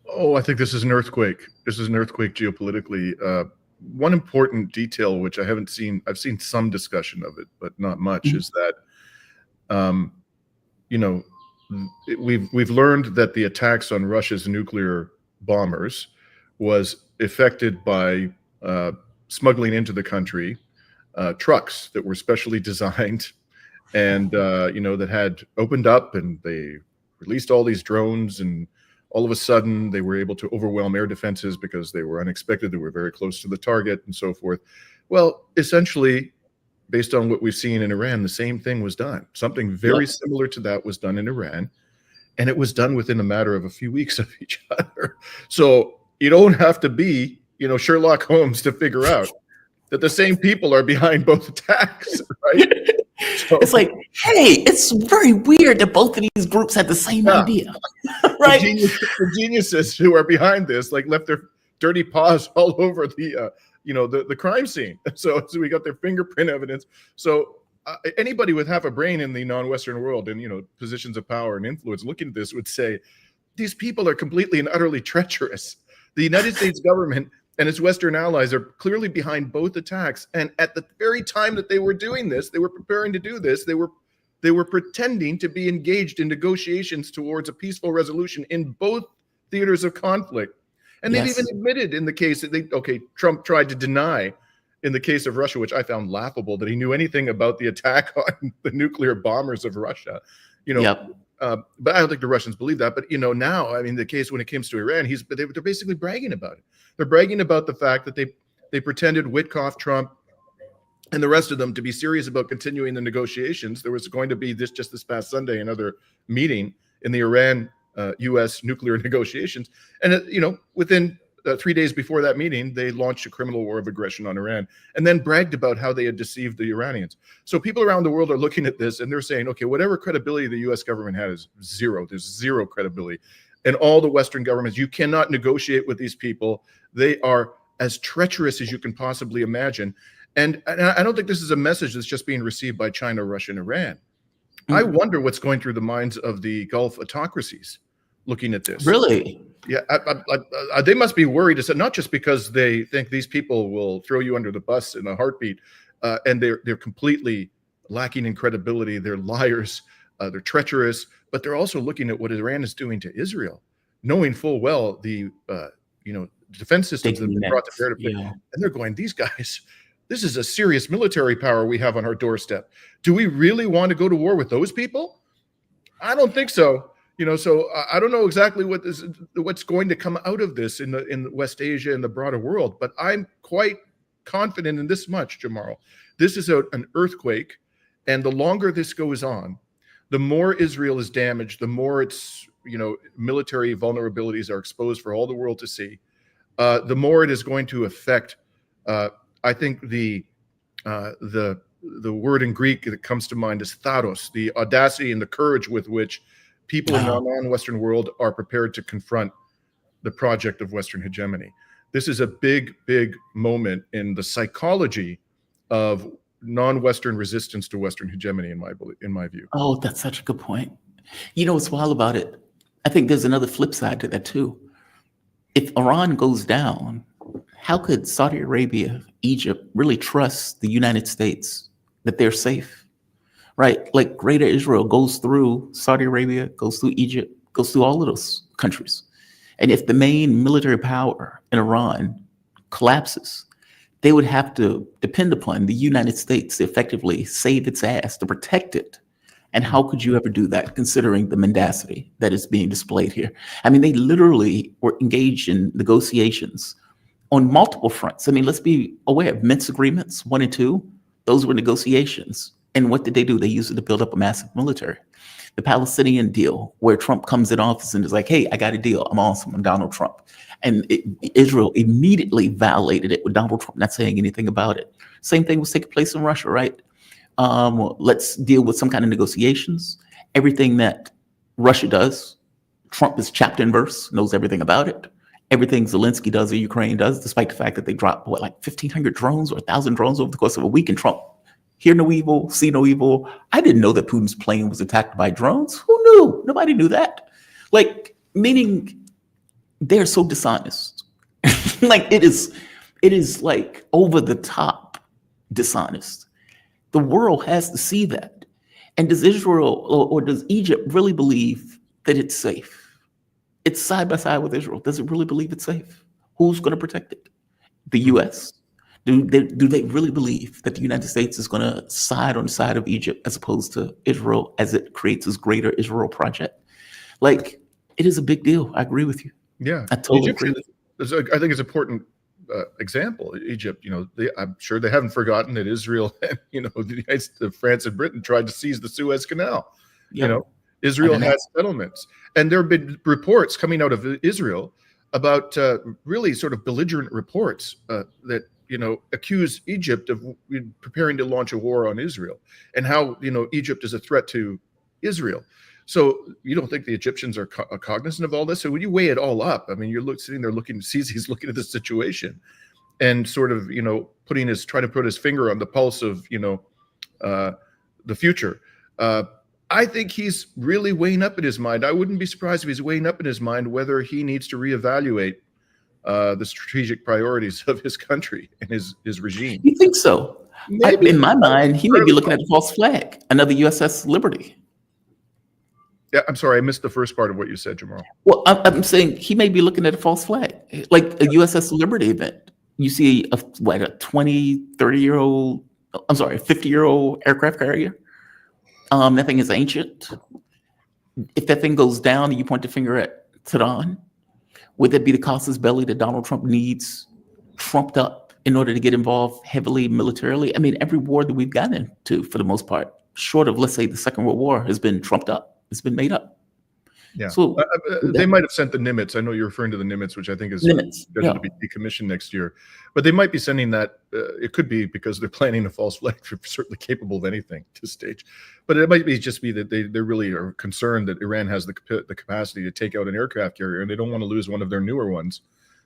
Oh, I think this is an earthquake. This is an earthquake geopolitically. One important detail, which I've seen some discussion of it, but not much, is that, you know, we've learned that the attacks on Russia's nuclear bombers was effected by smuggling into the country trucks that were specially designed and, that had opened up, and they released all these drones, and all of a sudden they were able to overwhelm air defenses because they were unexpected. They were very close to the target and so forth. Well, essentially, based on what we've seen in Iran, the same thing was done. Something very similar to that was done in Iran, and it was done within a matter of a few weeks of each other. So you don't have to be, Sherlock Holmes to figure out that the same people are behind both attacks, right? So, it's like, hey, it's very weird that both of these groups had the same idea, right? The geniuses who are behind this, left their dirty paws all over the crime scene. So we got their fingerprint evidence. So anybody with half a brain in the non-Western world and, positions of power and influence looking at this would say, these people are completely and utterly treacherous. The United States government and its Western allies are clearly behind both attacks. And at the very time that they were doing this, they were preparing to do this, they were pretending to be engaged in negotiations towards a peaceful resolution in both theaters of conflict. And they've even admitted in the case that Trump tried to deny in the case of Russia, which I found laughable, that he knew anything about the attack on the nuclear bombers of Russia. But I don't think the Russians believe that. But, now, the case when it comes to Iran, they're basically bragging about it. They're bragging about the fact that they pretended Witkoff, Trump, and the rest of them to be serious about continuing the negotiations. There was going to be this past Sunday, another meeting in the Iran U.S. nuclear negotiations. And, within 3 days before that meeting, they launched a criminal war of aggression on Iran and then bragged about how they had deceived the Iranians. So people around the world are looking at this and they're saying, okay, whatever credibility the U.S. government had is zero. There's zero credibility. And all the Western governments, you cannot negotiate with these people. They are as treacherous as you can possibly imagine. And I don't think this is a message that's just being received by China, Russia, and Iran. I wonder what's going through the minds of the Gulf autocracies looking at this. Really? Yeah, they must be worried, not just because they think these people will throw you under the bus in a heartbeat, and they're completely lacking in credibility. They're liars. They're treacherous, but they're also looking at what Iran is doing to Israel, knowing full well the defense systems that have been brought to bear to play. And they're going, these guys, this is a serious military power we have on our doorstep. Do we really want to go to war with those people? I don't think so. So I don't know exactly what's going to come out of this in West Asia and the broader world, but I'm quite confident in this much, Jamal. This is an earthquake, and the longer this goes on, the more Israel is damaged, the more its military vulnerabilities are exposed for all the world to see. The more it is going to affect. I think the word in Greek that comes to mind is tharos, the audacity and the courage with which people in the non-Western world are prepared to confront the project of Western hegemony. This is a big, big moment in the psychology of non-Western resistance to Western hegemony, in my view. Oh, that's such a good point. What's wild about it? I think there's another flip side to that too. If Iran goes down, how could Saudi Arabia, Egypt really trust the United States that they're safe? Right? Like Greater Israel goes through Saudi Arabia, goes through Egypt, goes through all of those countries. And if the main military power in Iran collapses, they would have to depend upon the United States to effectively save its ass, to protect it. And how could you ever do that, considering the mendacity that is being displayed here? They literally were engaged in negotiations on multiple fronts. Let's be aware of Minsk agreements 1 and 2. Those were negotiations. And what did they do? They used it to build up a massive military. The Palestinian deal, where Trump comes in office and is like, hey, I got a deal. I'm awesome. I'm Donald Trump. And Israel immediately violated it with Donald Trump not saying anything about it. Same thing was taking place in Russia, right? Let's deal with some kind of negotiations. Everything that Russia does, Trump is chapter and verse, knows everything about it. Everything Zelensky does or Ukraine does, despite the fact that they dropped, 1,500 drones or 1,000 drones over the course of a week, and Trump hear no evil, see no evil. I didn't know that Putin's plane was attacked by drones. Who knew? Nobody knew that. Meaning they're so dishonest. It is like over the top dishonest. The world has to see that. And does Israel or does Egypt really believe that it's safe? It's side by side with Israel. Does it really believe it's safe? Who's going to protect it? The U.S.? Do they really believe that the United States is going to side on the side of Egypt as opposed to Israel as it creates this greater Israel project? Like, it is a big deal. I agree with you. Yeah, I totally agree. I think it's an important example. Egypt, I'm sure they haven't forgotten that Israel and France and Britain tried to seize the Suez Canal. Yep. Israel has settlements, and there have been reports coming out of Israel about really sort of belligerent reports that accuse Egypt of preparing to launch a war on Israel, and how Egypt is a threat to Israel. So you don't think the Egyptians are cognizant of all this? So when you weigh it all up, I mean, you're sitting there Sisi's looking at the situation, and sort of trying to put his finger on the pulse of the future. I think he's really weighing up in his mind. I wouldn't be surprised if he's weighing up in his mind whether he needs to reevaluate the strategic priorities of his country and his regime. You think so? In my mind, he may be looking at the false flag, another USS Liberty. Yeah, I'm sorry, I missed the first part of what you said, Jamal. Well, I'm saying he may be looking at a false flag, like a USS Liberty event. You see a 20, 30-year-old, 50-year-old aircraft carrier. That thing is ancient. If that thing goes down and you point the finger at Tehran, would that be the casus belli that Donald Trump needs trumped up in order to get involved heavily militarily? I mean, every war that we've gotten into, for the most part, short of, let's say, the Second World War, has been trumped up. It's been made up. Yeah. So they might have sent the Nimitz. I know you're referring to the Nimitz, which I think is scheduled to be decommissioned next year. But they might be sending that. It could be because they're planning a false flag. They're certainly capable of anything to stage. But it might just be that they really are concerned that Iran has the capacity to take out an aircraft carrier, and they don't want to lose one of their newer ones.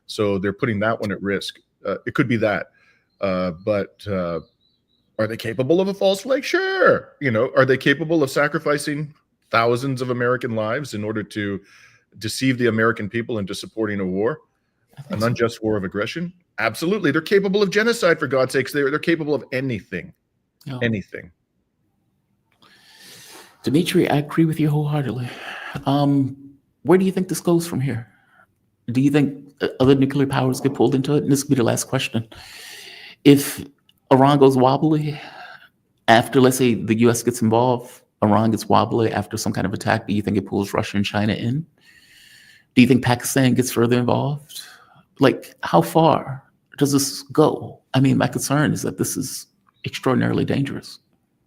So they're putting that one at risk. It could be that. But are they capable of a false flag? Sure. Are they capable of sacrificing thousands of American lives in order to deceive the American people into supporting a war, an unjust war of aggression? Absolutely. They're capable of genocide, for God's sakes. They're capable of anything. Anything. Dimitri, I agree with you wholeheartedly. Where do you think this goes from here? Do you think other nuclear powers get pulled into it? And this could be the last question. If Iran goes wobbly after, let's say, the U.S. gets involved, Iran gets wobbly after some kind of attack, do you think it pulls Russia and China in? Do you think Pakistan gets further involved? Like, how far does this go? I mean, my concern is that this is extraordinarily dangerous.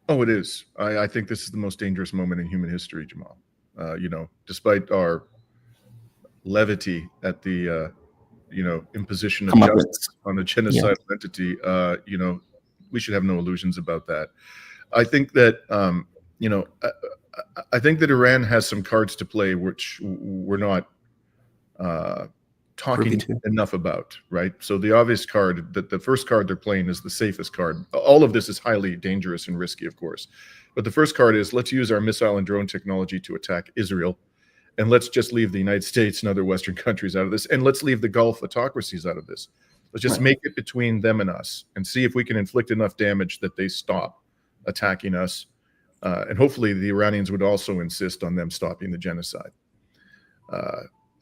Oh, it is. I think this is the most dangerous moment in human history, Jamal. Despite our levity at the, imposition of justice on a genocidal entity, we should have no illusions about that. I think that, I think that Iran has some cards to play which we're not talking enough about, right? So the obvious card, that the first card they're playing is the safest card. All of this is highly dangerous and risky, of course. But the first card is, let's use our missile and drone technology to attack Israel. And let's just leave the United States and other Western countries out of this. And let's leave the Gulf autocracies out of this. Let's just make it between them and us and see if we can inflict enough damage that they stop attacking us. And hopefully the Iranians would also insist on them stopping the genocide.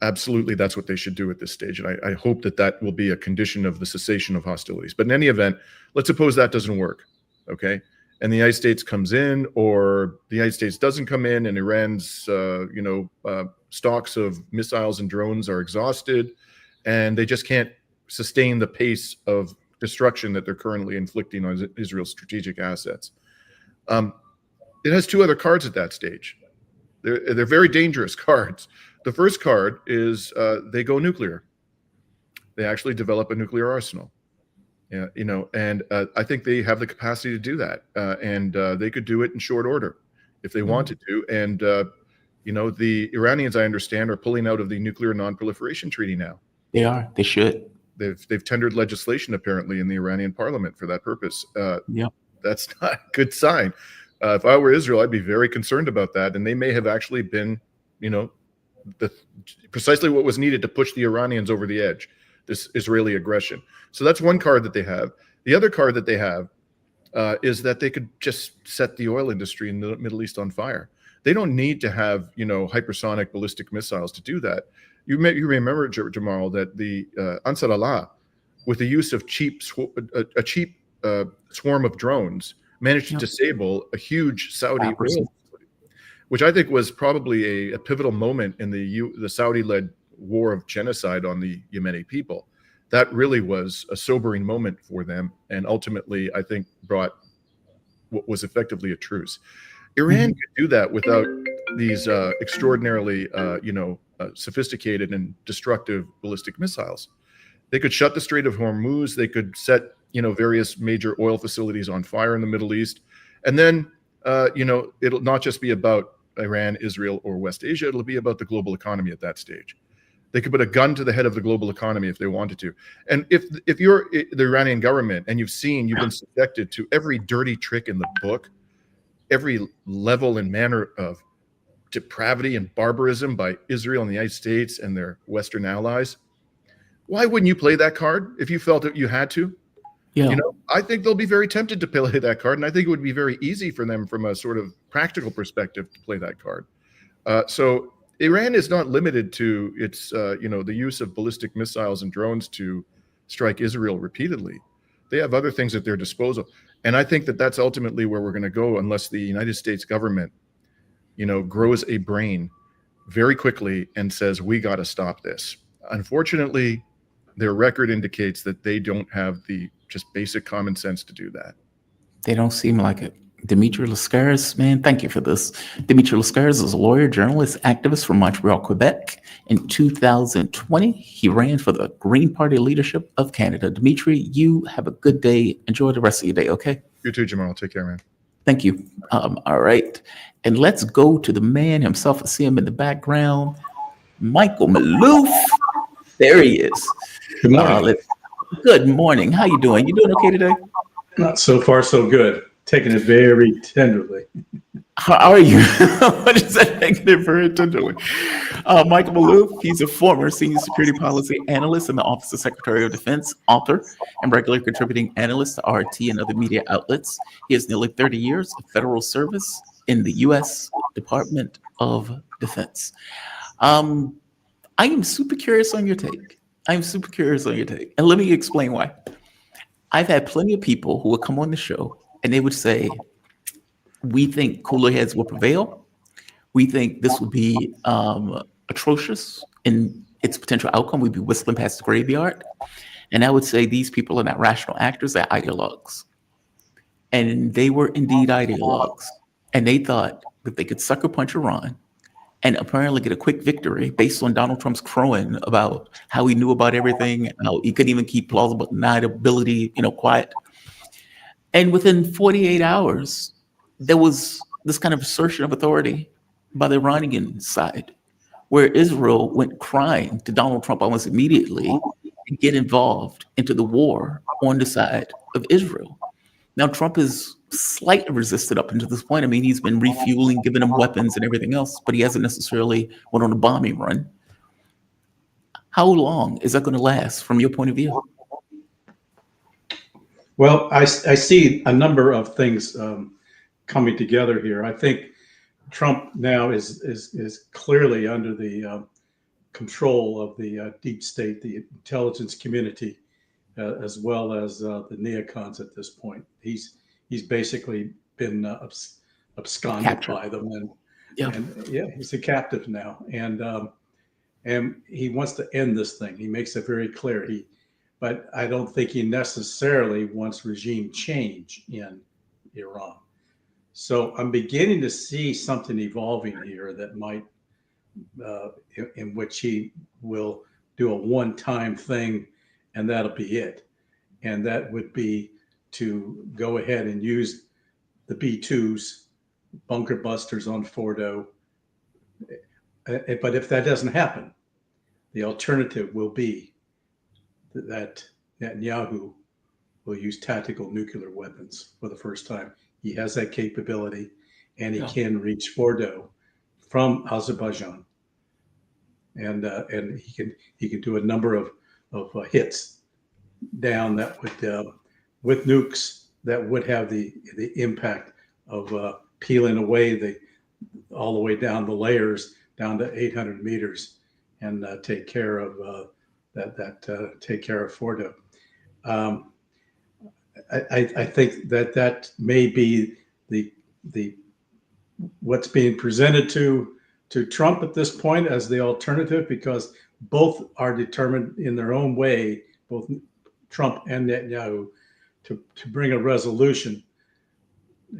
Absolutely, that's what they should do at this stage. And I hope that will be a condition of the cessation of hostilities. But in any event, let's suppose that doesn't work, okay? And the United States comes in, or the United States doesn't come in, and Iran's stocks of missiles and drones are exhausted, and they just can't sustain the pace of destruction that they're currently inflicting on Israel's strategic assets. It has two other cards at that stage. They're very dangerous cards. The first card is they go nuclear. They actually develop a nuclear arsenal. And I think they have the capacity to do that. And they could do it in short order if they wanted to. And, the Iranians, I understand, are pulling out of the Nuclear Non-Proliferation Treaty now. They are. They should. They've tendered legislation, apparently, in the Iranian parliament for that purpose. That's not a good sign. If I were Israel, I'd be very concerned about that. And they may have actually been, precisely what was needed to push the Iranians over the edge, this Israeli aggression. So that's one card that they have. The other card that they have is that they could just set the oil industry in the Middle East on fire. They don't need to have, hypersonic ballistic missiles to do that. You may remember, Jamal, that the Ansar Allah with the use of a cheap swarm of drones, managed to disable a huge Saudi oil facility, which I think was probably a pivotal moment in the Saudi-led war of genocide on the Yemeni people. That really was a sobering moment for them, and ultimately, I think, brought what was effectively a truce. Iran could do that without these extraordinarily, sophisticated and destructive ballistic missiles. They could shut the Strait of Hormuz. They could set, various major oil facilities on fire in the Middle East, and then, it'll not just be about Iran, Israel, or West Asia. It'll be about the global economy at that stage. They could put a gun to the head of the global economy if they wanted to. And if you're the Iranian government and you've been subjected to every dirty trick in the book, every level and manner of depravity and barbarism by Israel and the United States and their Western allies, why wouldn't you play that card if you felt that you had to? Yeah. I think they'll be very tempted to play that card, and I think it would be very easy for them from a sort of practical perspective to play that card. So Iran is not limited to its, the use of ballistic missiles and drones to strike Israel repeatedly. They have other things at their disposal. And I think that that's ultimately where we're going to go unless the United States government, grows a brain very quickly and says, we got to stop this. Unfortunately, their record indicates that they don't have the just basic common sense to do that. They don't seem like it. Dimitri Lascaris, man, thank you for this. Dimitri Lascaris is a lawyer, journalist, activist from Montreal, Quebec. In 2020, he ran for the Green Party leadership of Canada. Dimitri, you have a good day. Enjoy the rest of your day, okay? You too, Jamal. Take care, man. Thank you. All right. And let's go to the man himself. I see him in the background. Michael Maloof. There he is. Good morning. Good morning. How you doing? You doing okay today? Not so far, so good. Taking it very tenderly. How are you? What is that? Taking it very tenderly. Michael Maloof, he's a former senior security policy analyst in the Office of Secretary of Defense, author, and regular contributing analyst to RT and other media outlets. He has nearly 30 years of federal service in the U.S. Department of Defense. I am super curious on your take. And let me explain why. I've had plenty of people who would come on the show and they would say, we think cooler heads will prevail. We think this will be atrocious in its potential outcome. We'd be whistling past the graveyard. And I would say these people are not rational actors, they're ideologues. And they were indeed ideologues. And they thought that they could sucker punch Iran and apparently get a quick victory based on Donald Trump's crowing about how he knew about everything, how he couldn't even keep plausible deniability, quiet. And within 48 hours, there was this kind of assertion of authority by the Iranian side, where Israel went crying to Donald Trump almost immediately and get involved into the war on the side of Israel. Now, Trump has slightly resisted up until this point. I mean, he's been refueling, giving them weapons and everything else, but he hasn't necessarily went on a bombing run. How long is that going to last from your point of view? Well, I see a number of things coming together here. I think Trump now is clearly under the control of the deep state, the intelligence community, as well as the neocons at this point. He's basically been absconded by them, and he's a captive now, and he wants to end this thing. He makes it very clear. But I don't think he necessarily wants regime change in Iran. So I'm beginning to see something evolving here that might, in which he will do a one-time thing, and that'll be it. And that would be to go ahead and use the B-2s, bunker busters on Fordo. But if that doesn't happen, the alternative will be that Netanyahu will use tactical nuclear weapons for the first time. He has that capability, and he can reach Fordo from Azerbaijan, and he can do a number of hits down that would with nukes that would have the impact of peeling away all the way down the layers down to 800 meters and take care of take care of Fordo. I think that may be the what's being presented to Trump at this point as the alternative, because both are determined in their own way, both Trump and Netanyahu, to bring a resolution.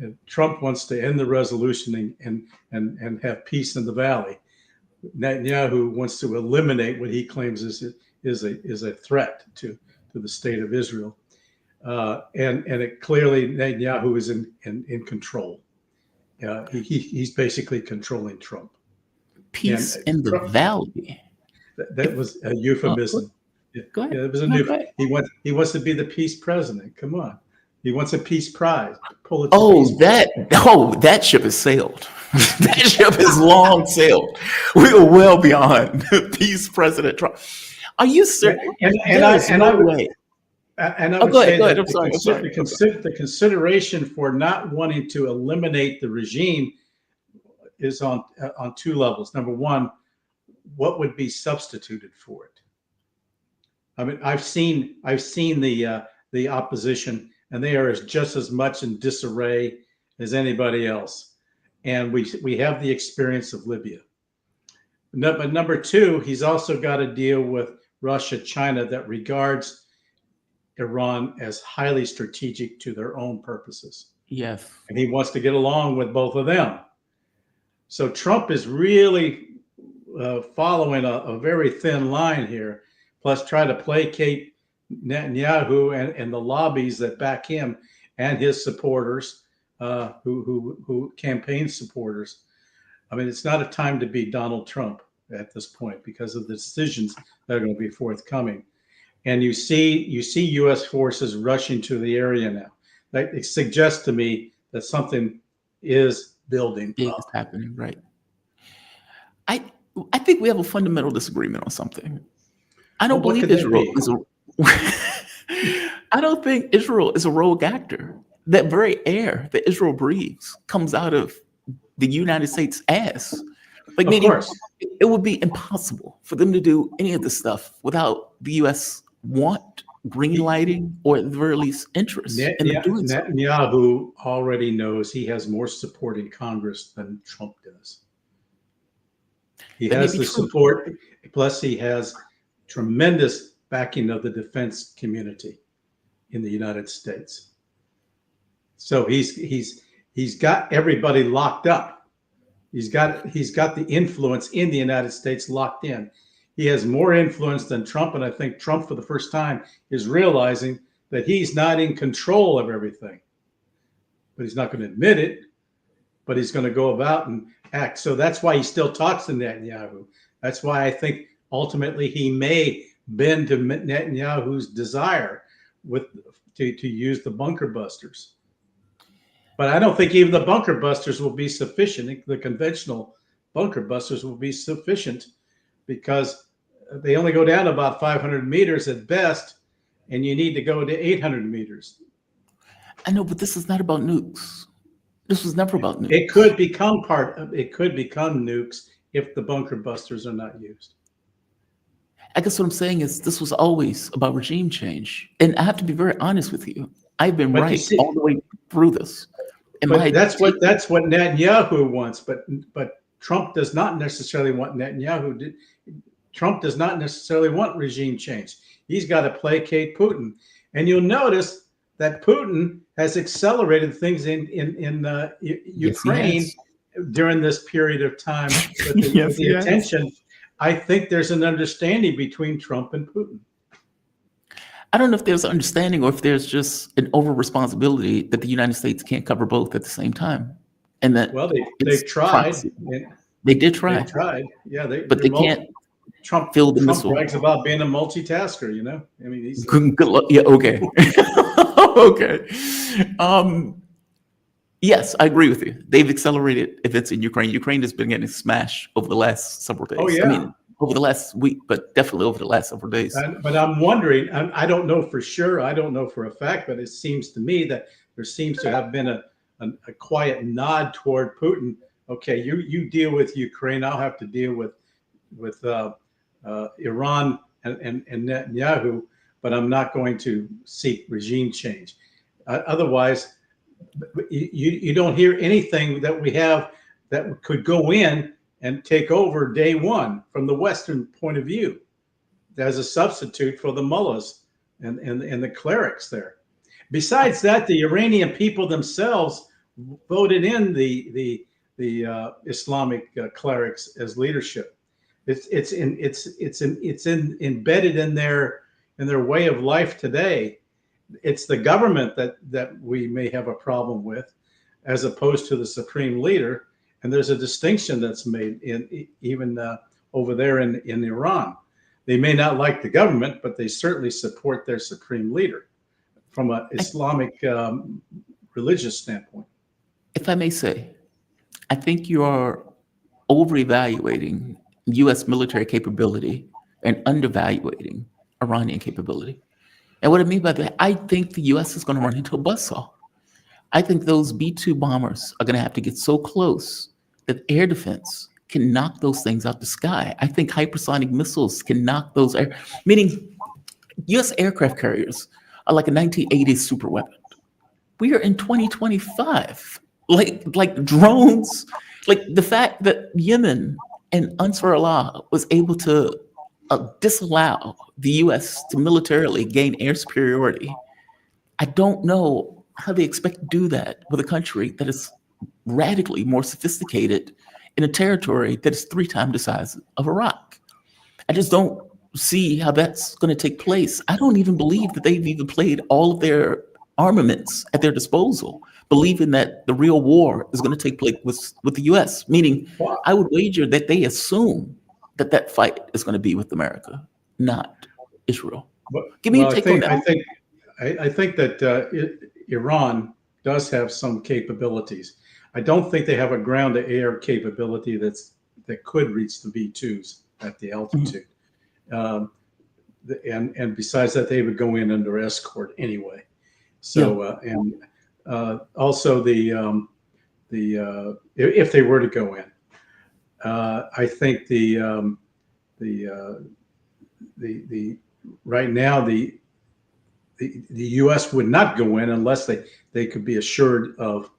And Trump wants to end the resolution and have peace in the valley. Netanyahu wants to eliminate what he claims is a threat to the state of Israel. And it clearly Netanyahu is in control. He's basically controlling Trump. Peace And in the Trump, valley. That was a euphemism. Go ahead. Yeah, it was a No, new. go ahead. He wants to be the peace president. Come on, he wants a peace prize. That ship has sailed. That ship has long sailed. We are well beyond peace President Trump. Are you serious? And I would say go ahead. that the consideration for not wanting to eliminate the regime is on two levels. Number one, what would be substituted for it? I mean, I've seen the opposition, and they are just as much in disarray as anybody else. And we have the experience of Libya. But number two, he's also got to deal with Russia, China, that regards Iran as highly strategic to their own purposes. Yes. And he wants to get along with both of them. So Trump is really following a very thin line here, plus try to placate Netanyahu and the lobbies that back him and his supporters, who campaign supporters. I mean, it's not a time to be Donald Trump at this point because of the decisions that are going to be forthcoming. And you see U.S. forces rushing to the area now. That it suggests to me that something is building. It's happening, right? I think we have a fundamental disagreement on something. I don't believe Israel is I don't think Israel is a rogue actor. That very air that Israel breathes comes out of the United States ass. Like, of course, it would be impossible for them to do any of this stuff without the U.S. green lighting, or at the very least interest in doing so. Netanyahu already knows he has more support in Congress than Trump does. He has the support, plus he has tremendous backing of the defense community in the United States. So he's got everybody locked up. He's got the influence in the United States locked in. He has more influence than Trump, and I think Trump, for the first time, is realizing that he's not in control of everything. But he's not going to admit it, but he's going to go about and act. So that's why he still talks to Netanyahu. That's why I think ultimately he may bend to Netanyahu's desire to use the bunker busters. But I don't think even the bunker busters will be sufficient. The conventional bunker busters will be sufficient because they only go down about 500 meters at best, and you need to go to 800 meters. I know, but this is not about nukes. This was never about nukes. It could become nukes if the bunker busters are not used. I guess what I'm saying is this was always about regime change. And I have to be very honest with you. I've been right all the way through this. But that's what Netanyahu wants. But Trump does not necessarily want Netanyahu. Trump does not necessarily want regime change. He's got to placate Putin. And you'll notice that Putin has accelerated things in Ukraine during this period of time. With the attention, I think there's an understanding between Trump and Putin. I don't know if there's an understanding or if there's just an over-responsibility that the United States can't cover both at the same time. And that they've tried. They did try. They tried. Yeah, but they can't. Trump brags about being a multitasker, you know? I mean, he's good luck. Yeah, okay. Okay. Yes, I agree with you. They've accelerated events in Ukraine. Ukraine has been getting smashed over the last several days. Oh, yeah. I mean, over the last week, but definitely over the last several days. But I'm wondering, I don't know for sure, I don't know for a fact, but it seems to me that there seems to have been a quiet nod toward Putin. Okay, you deal with Ukraine, I'll have to deal with Iran and Netanyahu. but I'm not going to seek regime change. Otherwise, you don't hear anything that we have that could go in and take over day one from the Western point of view as a substitute for the mullahs and the clerics there. Besides that, the Iranian people themselves voted in the Islamic clerics as leadership. It's embedded in their way of life today. It's the government that we may have a problem with, as opposed to the supreme leader. And there's a distinction that's made even over there in Iran. They may not like the government, but they certainly support their supreme leader from an Islamic religious standpoint. If I may say, I think you are over-evaluating U.S. military capability and undervaluating Iranian capability. And what I mean by that, I think the U.S. is going to run into a buzzsaw. I think those B-2 bombers are going to have to get so close that air defense can knock those things out the sky. I think hypersonic missiles can knock those meaning U.S. aircraft carriers are like a 1980s super weapon. We are in 2025. Like drones, like the fact that Yemen and Ansar Allah was able to disallow the U.S. to militarily gain air superiority. I don't know how they expect to do that with a country that is radically more sophisticated in a territory that is 3 times the size of Iraq. I just don't see how that's going to take place. I don't even believe that they've even played all of their armaments at their disposal, believing that the real war is going to take place with the U.S., meaning I would wager that they assume that fight is going to be with America, not Israel. Give me a take on that. I think that Iran does have some capabilities. I don't think they have a ground-to-air capability that could reach the B-2s at the altitude. And besides that, they would go in under escort anyway. So also if they were to go in, I think the right now the U.S. would not go in unless they could be assured of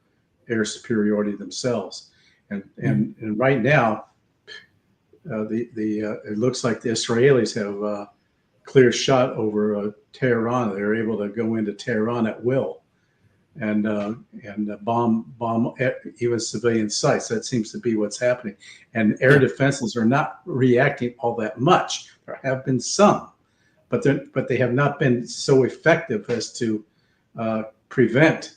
air superiority themselves, and right now it looks like the Israelis have a clear shot over Tehran. They're able to go into Tehran at will and bomb even civilian sites. That seems to be what's happening. And air defenses are not reacting all that much. There have been some, but they have not been so effective as to prevent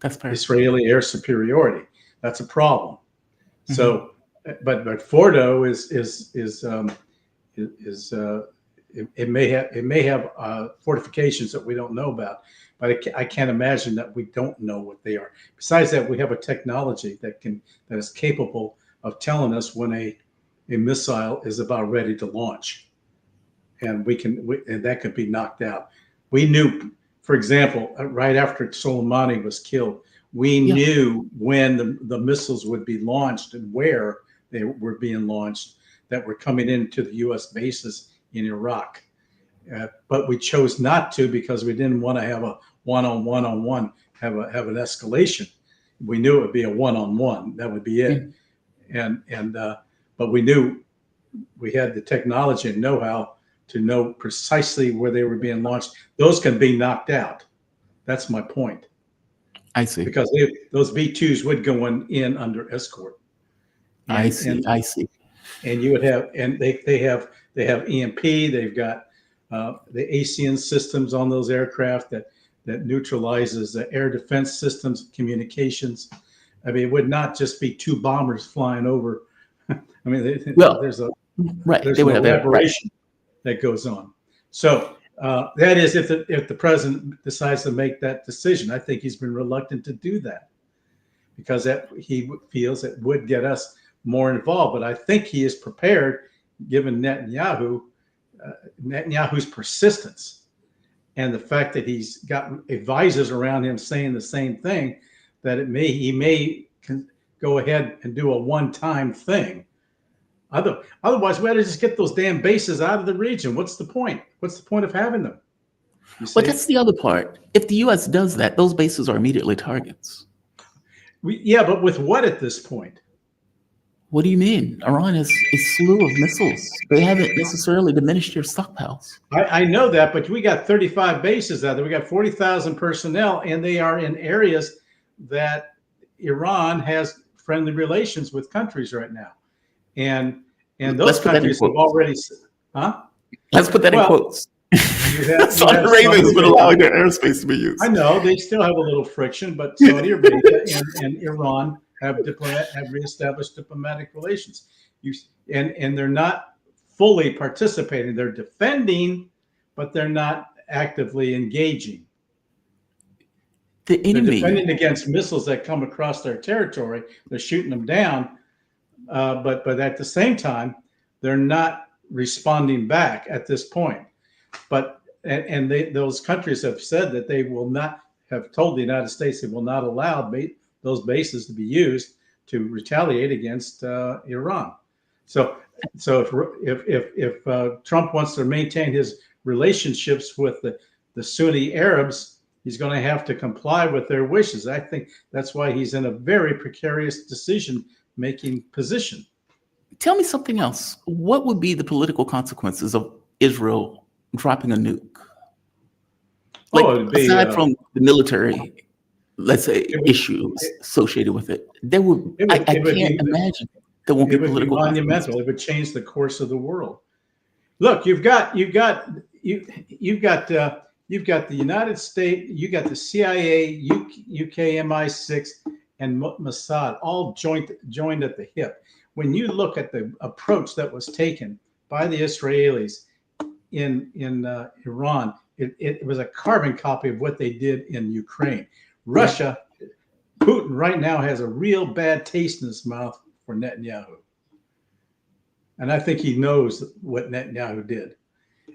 Israeli air superiority. That's a problem. So, but Fordo it may have fortifications that we don't know about, but I can't imagine that we don't know what they are. Besides that, we have a technology that is capable of telling us when a missile is about ready to launch, and and that could be knocked out. We knew, for example, right after Soleimani was killed, we knew when the missiles would be launched and where they were being launched that were coming into the U.S. bases in Iraq. But we chose not to because we didn't want to have a one-on-one, have an escalation. We knew it would be a one-on-one. That would be it. But we knew we had the technology and know-how to know precisely where they were being launched. Those can be knocked out. That's my point. I see. Because those B-2s would go in under escort. I see. And you would have, and they have EMP. They've got the ASEAN systems on those aircraft that neutralizes the air defense systems, communications. I mean, it would not just be 2 bombers flying over. I mean, there's a collaboration that goes on. So that is if the president decides to make that decision. I think he's been reluctant to do that because he feels it would get us more involved. But I think he is prepared, given Netanyahu's persistence and the fact that he's got advisors around him saying the same thing, that he may go ahead and do a one-time thing. Otherwise, we had to just get those damn bases out of the region. What's the point? What's the point of having them? But that's the other part. If the U.S. does that, those bases are immediately targets. Yeah, but with what at this point? What do you mean? Iran has a slew of missiles. They haven't necessarily diminished their stockpiles. I know that, but we got 35 bases out there. We got 40,000 personnel, and they are in areas that Iran has friendly relations with countries right now. And those countries have already, huh? Let's put that in quotes. Saudi Arabia has been allowing their airspace to be used. I know they still have a little friction, but Saudi Arabia and Iran have reestablished diplomatic relations. And they're not fully participating. They're defending, but they're not actively engaging. The enemy. They're defending against missiles that come across their territory. They're shooting them down, but at the same time, they're not responding back at this point. But those countries have said that they will not have told the United States they will not allow those bases to be used to retaliate against Iran. So if Trump wants to maintain his relationships with the Sunni Arabs, he's going to have to comply with their wishes. I think that's why he's in a very precarious decision-making position. Tell me something else. What would be the political consequences of Israel dropping a nuke? Aside from the military, let's say, issues associated with it, there would. I can't imagine there won't be political. Monumental. It would change the course of the world. Look, you've got the United States, you got the CIA, UK MI6, and Mossad all joined at the hip. When you look at the approach that was taken by the Israelis in Iran, it was a carbon copy of what they did in Ukraine. Russia, Putin right now has a real bad taste in his mouth for Netanyahu. And I think he knows what Netanyahu did.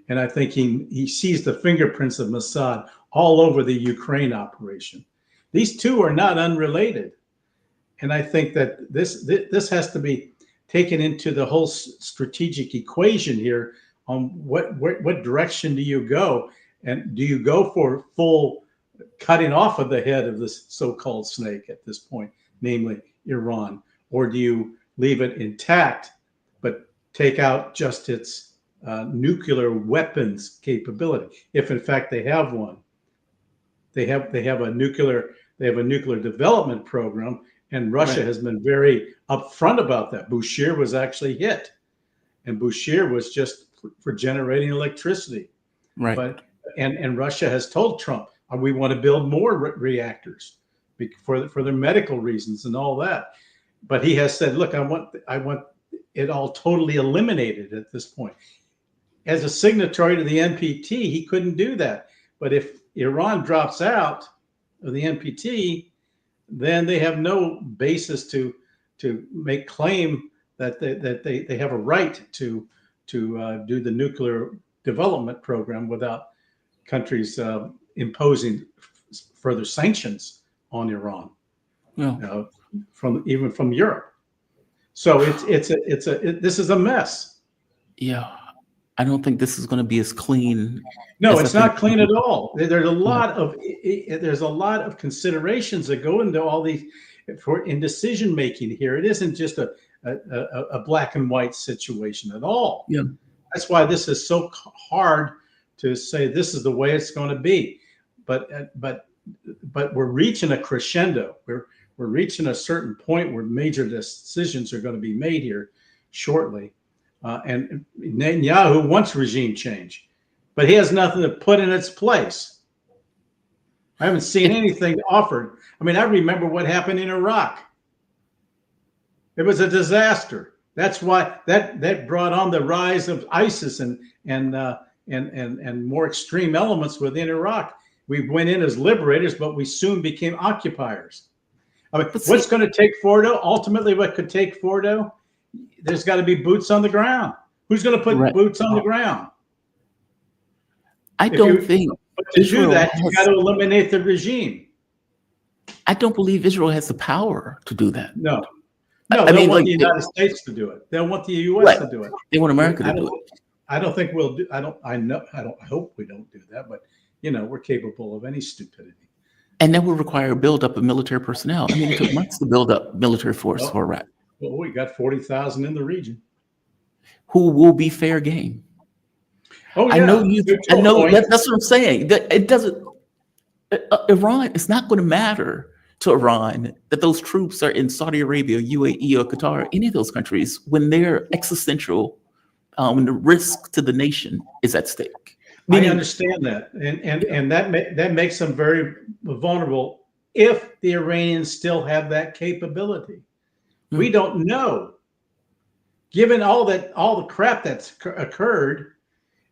And I think he sees the fingerprints of Mossad all over the Ukraine operation. These two are not unrelated. And I think that this has to be taken into the whole strategic equation here on what direction do you go? And do you go for full cutting off of the head of this so-called snake at this point, namely Iran? Or do you leave it intact, but take out just its nuclear weapons capability? If in fact they have one, they have a nuclear development program, and Russia has been very upfront about that. Bushehr was actually hit, and Bushehr was just for generating electricity. Right. But and Russia has told Trump, we want to build more reactors for their medical reasons and all that. But he has said, look, I want it all totally eliminated at this point. As a signatory to the NPT, he couldn't do that. But if Iran drops out of the NPT, then they have no basis to make claim that they have a right to do the nuclear development program without countries imposing further sanctions on Iran, from Europe. So this is a mess. Yeah, I don't think this is going to be as clean. No, it's not clean at all. There's a lot of considerations that go into all these in decision making here. It isn't just a black and white situation at all. Yeah, that's why this is so hard to say this is the way it's going to be. But we're reaching a crescendo. We're reaching a certain point where major decisions are going to be made here shortly. And Netanyahu wants regime change, but he has nothing to put in its place. I haven't seen anything offered. I mean, I remember what happened in Iraq. It was a disaster. That's why that brought on the rise of ISIS and more extreme elements within Iraq. We went in as liberators, but we soon became occupiers. I mean, what's going to take Fordo? Ultimately, what could take Fordo? There's got to be boots on the ground. Who's going to put boots on the ground? I don't think. To do that, you got to eliminate the regime. I don't believe Israel has the power to do that. No, No, I they mean, want like, the United States to do it. They want the U.S. right. to do it. They want America I to do don't, it. I don't think we'll do. I don't. I know. I don't. I hope we don't do that. But we're capable of any stupidity. And that would require a buildup of military personnel. I mean, it took months to build up military force for Iraq. Well, we got 40,000 in the region. Who will be fair game? Oh yeah, I know you. Good I know point. that's what I'm saying. That it doesn't. Iran. It's not going to matter to Iran that those troops are in Saudi Arabia, UAE, or Qatar, any of those countries, when they're existential, when the risk to the nation is at stake. I understand that, and that makes them very vulnerable if the Iranians still have that capability. We don't know, given all the crap that's occurred,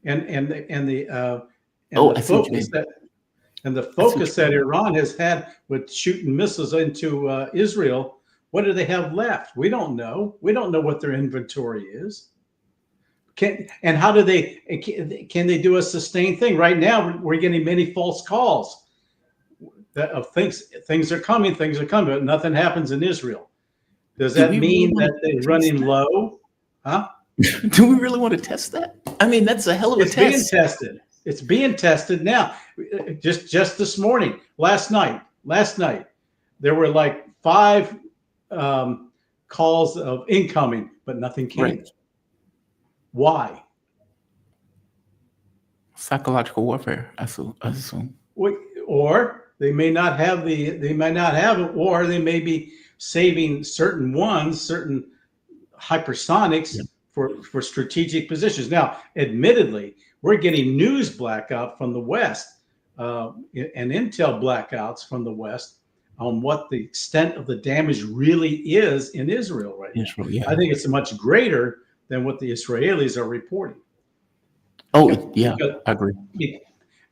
and the focus that Iran has had with shooting missiles into Israel. What do they have left? We don't know. We don't know what their inventory is. How do can they do a sustained thing? Right now, we're getting many false calls of things are coming, but nothing happens in Israel. Does that mean that they're running low? Huh? Do we really want to test that? I mean, that's a hell of a test. It's being tested. It's being tested now. Just this morning, last night, there were like 5 calls of incoming, but nothing came. Right. Why? Psychological warfare, I assume. Or they may not have it, or they may be saving certain hypersonics for strategic positions. Now, admittedly, we're getting news blackout from the West and intel blackouts from the West on what the extent of the damage really is in Israel right now. I think it's much greater than what the Israelis are reporting. Oh, yeah, I agree.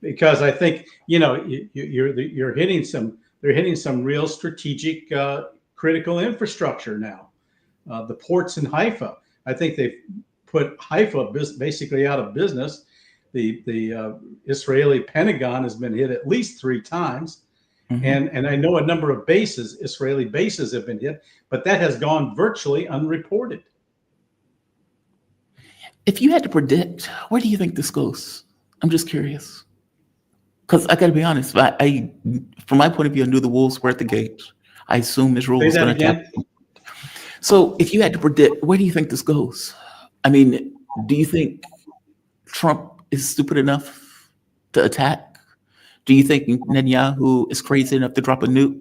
Because I think you're hitting some real strategic critical infrastructure now. The ports in Haifa, I think they've put Haifa basically out of business. The Israeli Pentagon has been hit at least 3 times, and I know a number of Israeli bases have been hit, but that has gone virtually unreported. If you had to predict, where do you think this goes? I'm just curious. Because I got to be honest, I, from my point of view, I knew the wolves were at the gate. I assume Israel was going to attack. So if you had to predict, where do you think this goes? I mean, do you think Trump is stupid enough to attack? Do you think Netanyahu is crazy enough to drop a nuke?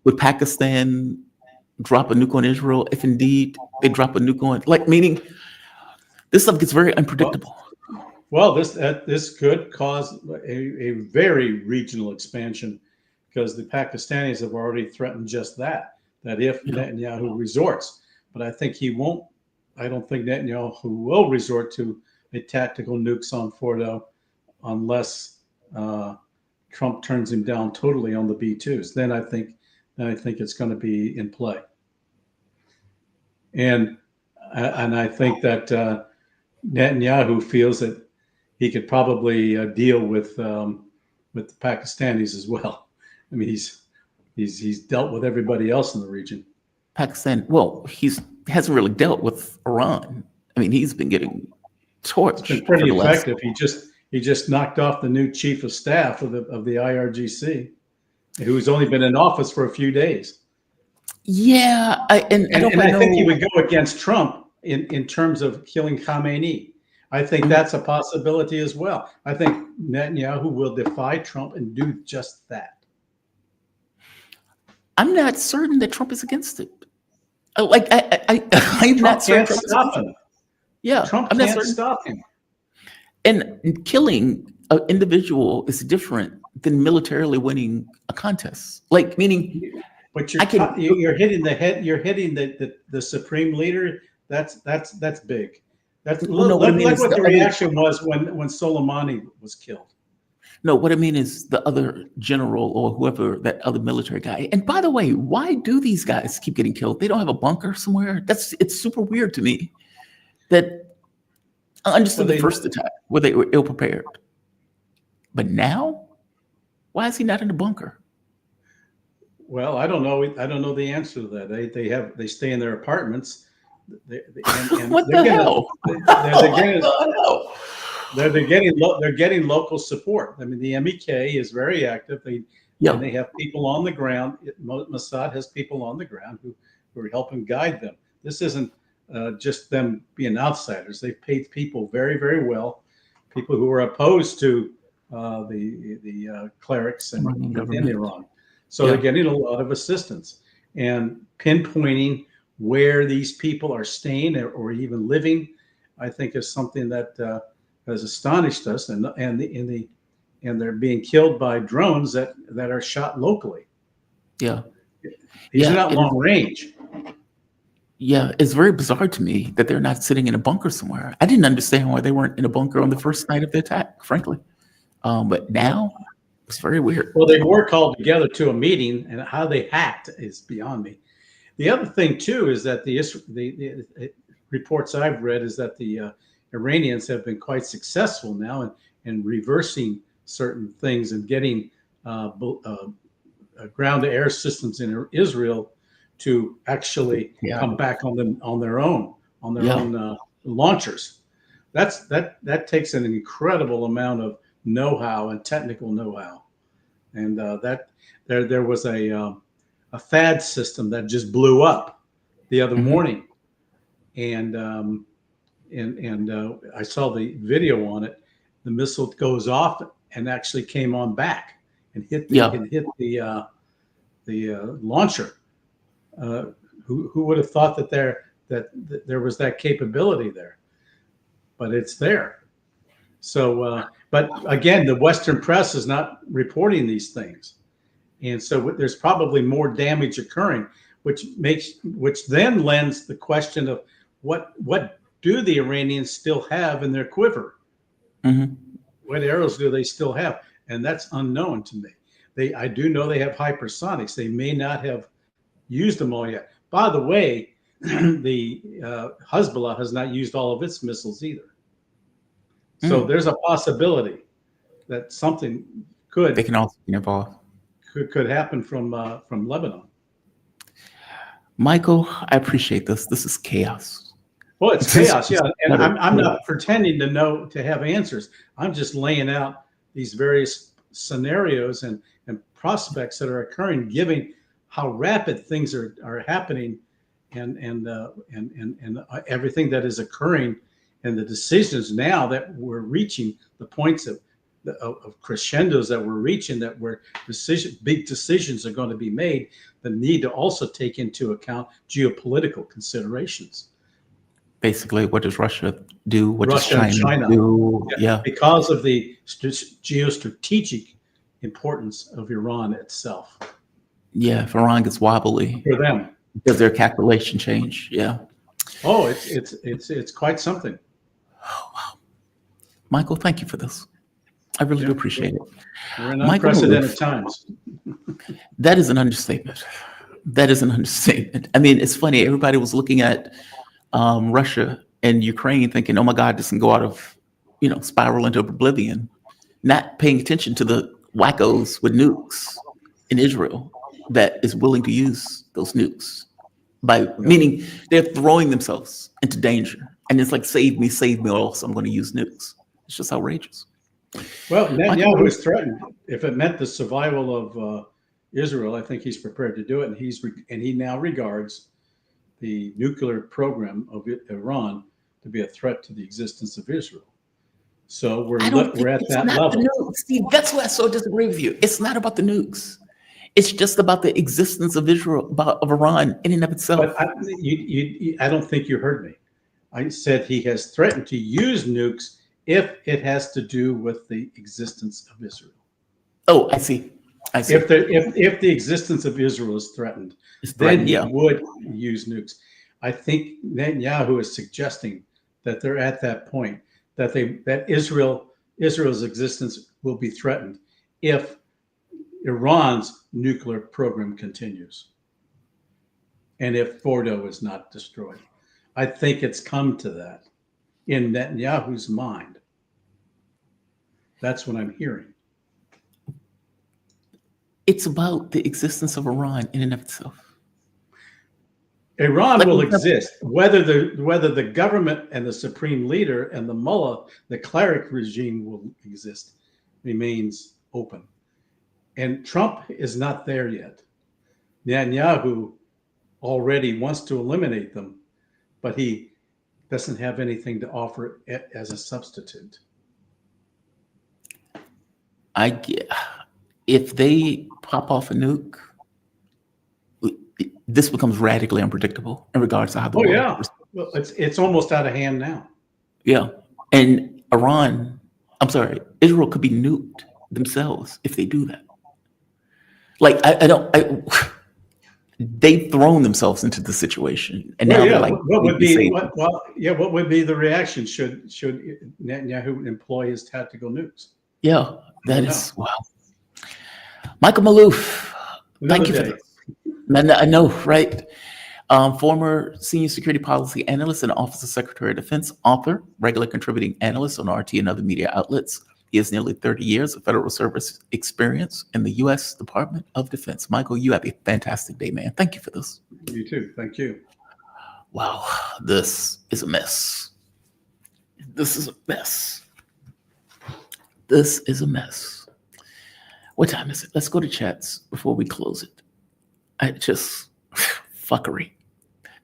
Would Pakistan drop a nuke on Israel if indeed they drop a nuke on, meaning this stuff gets very unpredictable. Well, this could cause a very regional expansion because the Pakistanis have already threatened just that if Netanyahu resorts. But I think he won't. I don't think Netanyahu will resort to a tactical nukes on Fordo unless Trump turns him down totally on the B-2s. Then I think it's going to be in play. And I think that Netanyahu feels that he could probably deal with the Pakistanis as well. I mean, he's dealt with everybody else in the region. Pakistan, well, hasn't really dealt with Iran. I mean, he's been getting torched. It's been pretty effective. He just knocked off the new chief of staff of the IRGC, who's only been in office for a few days. Yeah, I think he would go against Trump in terms of killing Khamenei. I think that's a possibility as well. I think Netanyahu will defy Trump and do just that. I'm not certain that Trump is against it. I'm not certain Trump stop him. Yeah, Trump can't stop him. And killing an individual is different than militarily winning a contest. Meaning, but you're hitting the head. You're hitting the supreme leader. That's big. Look what the reaction was when Soleimani was killed. No, what I mean is the other general or whoever, that other military guy. And by the way, why do these guys keep getting killed? They don't have a bunker somewhere? It's super weird to me that I understood the first attack where they were ill-prepared. But now, why is he not in the bunker? Well, I don't know. I don't know the answer to that. They stay in their apartments. And What the hell? they're getting local support. I mean, the MEK is very active. And they have people on the ground. Mossad has people on the ground who are helping guide them. This isn't just them being outsiders. They've paid people very, very well, people who are opposed to the clerics and within Iran. So they're getting a lot of assistance, and pinpointing where these people are staying or even living, I think, is something that has astonished us. And they're being killed by drones that are shot locally. Yeah, these are not long range. Yeah, it's very bizarre to me that they're not sitting in a bunker somewhere. I didn't understand why they weren't in a bunker on the first night of the attack, frankly. But now it's very weird. Well, they were called together to a meeting, and how they hacked is beyond me. The other thing too is that the reports I've read is that the Iranians have been quite successful now in reversing certain things and getting ground-to-air systems in Israel to actually come back on their own launchers. That takes an incredible amount of know-how and technical know-how, and that there was a THAAD system that just blew up the other morning, and I saw the video on it. The missile goes off and actually came on back and hit the launcher. Who would have thought that there was that capability there? But it's there. So, but again, the Western press is not reporting these things, and so there's probably more damage occurring, which then lends the question of what do the Iranians still have in their quiver? What arrows do they still have? And that's unknown to me. I do know they have hypersonics. They may not have used them all yet. By the way, the Hezbollah has not used all of its missiles either. So there's a possibility that something they can also be involved. Could happen from Lebanon. Michael, I appreciate this. This is chaos. Well, it's chaos, yeah. And I'm not pretending to have answers. I'm just laying out these various scenarios and prospects that are occurring, given how rapid things are happening, and everything that is occurring, and the decisions now that we're reaching the points of crescendos that we're reaching, that where big decisions are going to be made that need to also take into account geopolitical considerations. Basically, what does Russia do? What does China do? Yeah, because of the geostrategic importance of Iran itself. Yeah, if Iran gets wobbly for them, does their calculation change? Yeah. Oh, it's quite something. Oh, wow. Michael, thank you for this. I really do appreciate it. We're in unprecedented times. That is an understatement. That is an understatement. I mean, it's funny. Everybody was looking at Russia and Ukraine thinking, oh my God, this can go out of, spiral into oblivion, not paying attention to the wackos with nukes in Israel that is willing to use those nukes, meaning they're throwing themselves into danger. And it's like, save me, or else I'm going to use nukes. It's just outrageous. Well, Netanyahu is threatened. If it meant the survival of Israel, I think he's prepared to do it. And he now regards the nuclear program of Iran to be a threat to the existence of Israel. So we're at that level. Steve, that's why I so disagree with you. It's not about the nukes. It's just about the existence of Israel, of Iran in and of itself. But I don't think you heard me. I said he has threatened to use nukes if it has to do with the existence of Israel. Oh, I see. If the existence of Israel is threatened, then he would use nukes. I think Netanyahu is suggesting that they're at that point, that Israel's existence will be threatened if Iran's nuclear program continues, and if Fordo is not destroyed. I think it's come to that in Netanyahu's mind. That's what I'm hearing. It's about the existence of Iran in and of itself. Iran Like will we have- exist whether the government and the supreme leader and the mullah, the cleric regime will exist, remains open. And Trump is not there yet. Netanyahu already wants to eliminate them, but he doesn't have anything to offer as a substitute. If they pop off a nuke, this becomes radically unpredictable in regards to how the Oh world yeah, responds. well, it's almost out of hand now. Yeah. And Israel could be nuked themselves if they do that. Like, they've thrown themselves into the situation. And now Well, yeah, they're like, what would we can be say- what would be the reaction should Netanyahu employ his tactical nukes? yeah, that I is, wow. Michael Maloof, thank you for Another day. this. I know, right? Former senior security policy analyst and Office of Secretary of Defense, author, regular contributing analyst on RT and other media outlets. He has nearly 30 years of federal service experience in the U.S. Department of Defense. Michael, you have a fantastic day, man. Thank you for this. You too. Thank you. Wow, this is a mess. This is a mess. This is a mess. What time is it? Let's go to chats before we close it. I just fuckery,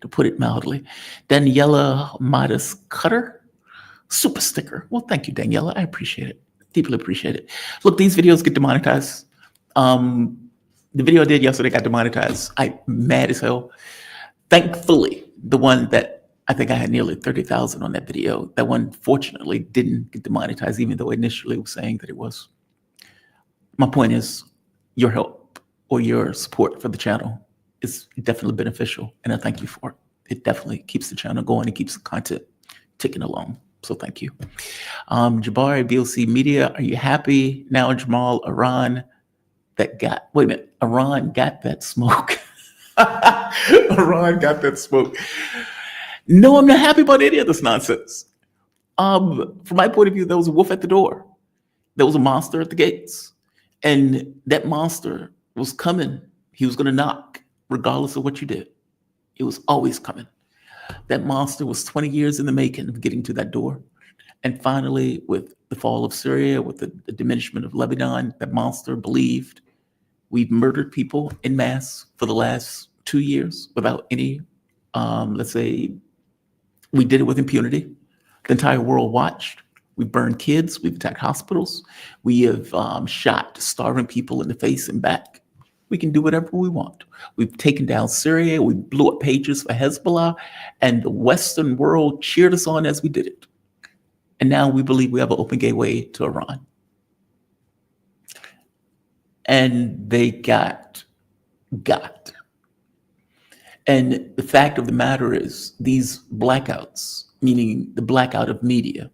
to put it mildly. Daniela Modest Cutter, super sticker. Well, thank you, Daniela. I appreciate it. Deeply appreciate it. Look, these videos get demonetized. The video I did yesterday got demonetized. I'm mad as hell. Thankfully, the one that I think I had nearly 30,000 on that video, that one fortunately didn't get demonetized, even though initially it was saying that it was. My point is, your help or your support for the channel is definitely beneficial, and I thank you for it. It definitely keeps the channel going. It keeps the content ticking along. So thank you. Jabari, BLC Media, are you happy now, Jamal? Iran got that smoke. Iran got that smoke. No, I'm not happy about any of this nonsense. From my point of view, there was a wolf at the door. There was a monster at the gates. And that monster was coming. He was going to knock, regardless of what you did. It was always coming. That monster was 20 years in the making of getting to that door. And finally, with the fall of Syria, with the diminishment of Lebanon, that monster believed we've murdered people en masse for the last 2 years without any, let's say, we did it with impunity. The entire world watched. We burned kids. We've attacked hospitals. We have shot starving people in the face and back. We can do whatever we want. We've taken down Syria. We blew up pages for Hezbollah. And the Western world cheered us on as we did it. And now we believe we have an open gateway to Iran. And they got. And the fact of the matter is, these blackouts, meaning the blackout of media,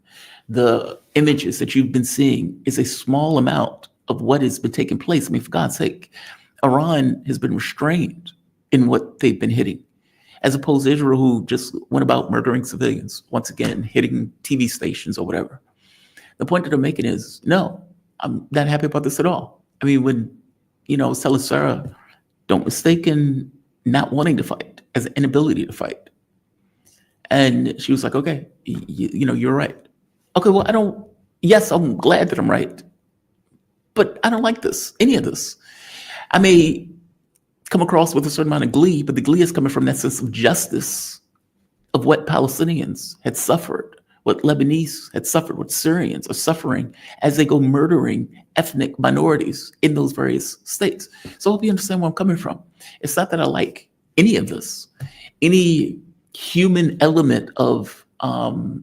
the images that you've been seeing is a small amount of what has been taking place. I mean, for God's sake, Iran has been restrained in what they've been hitting, as opposed to Israel, who just went about murdering civilians, once again, hitting TV stations or whatever. The point that I'm making is, no, I'm not happy about this at all. I mean, when, I was telling Sarah, don't mistake in not wanting to fight as an inability to fight. And she was like, okay, you're right. Okay, well, yes, I'm glad that I'm right, but I don't like any of this. I may come across with a certain amount of glee, but the glee is coming from that sense of justice of what Palestinians had suffered, what Lebanese had suffered, what Syrians are suffering as they go murdering ethnic minorities in those various states. So I hope you understand where I'm coming from. It's not that I like any of this, any human element of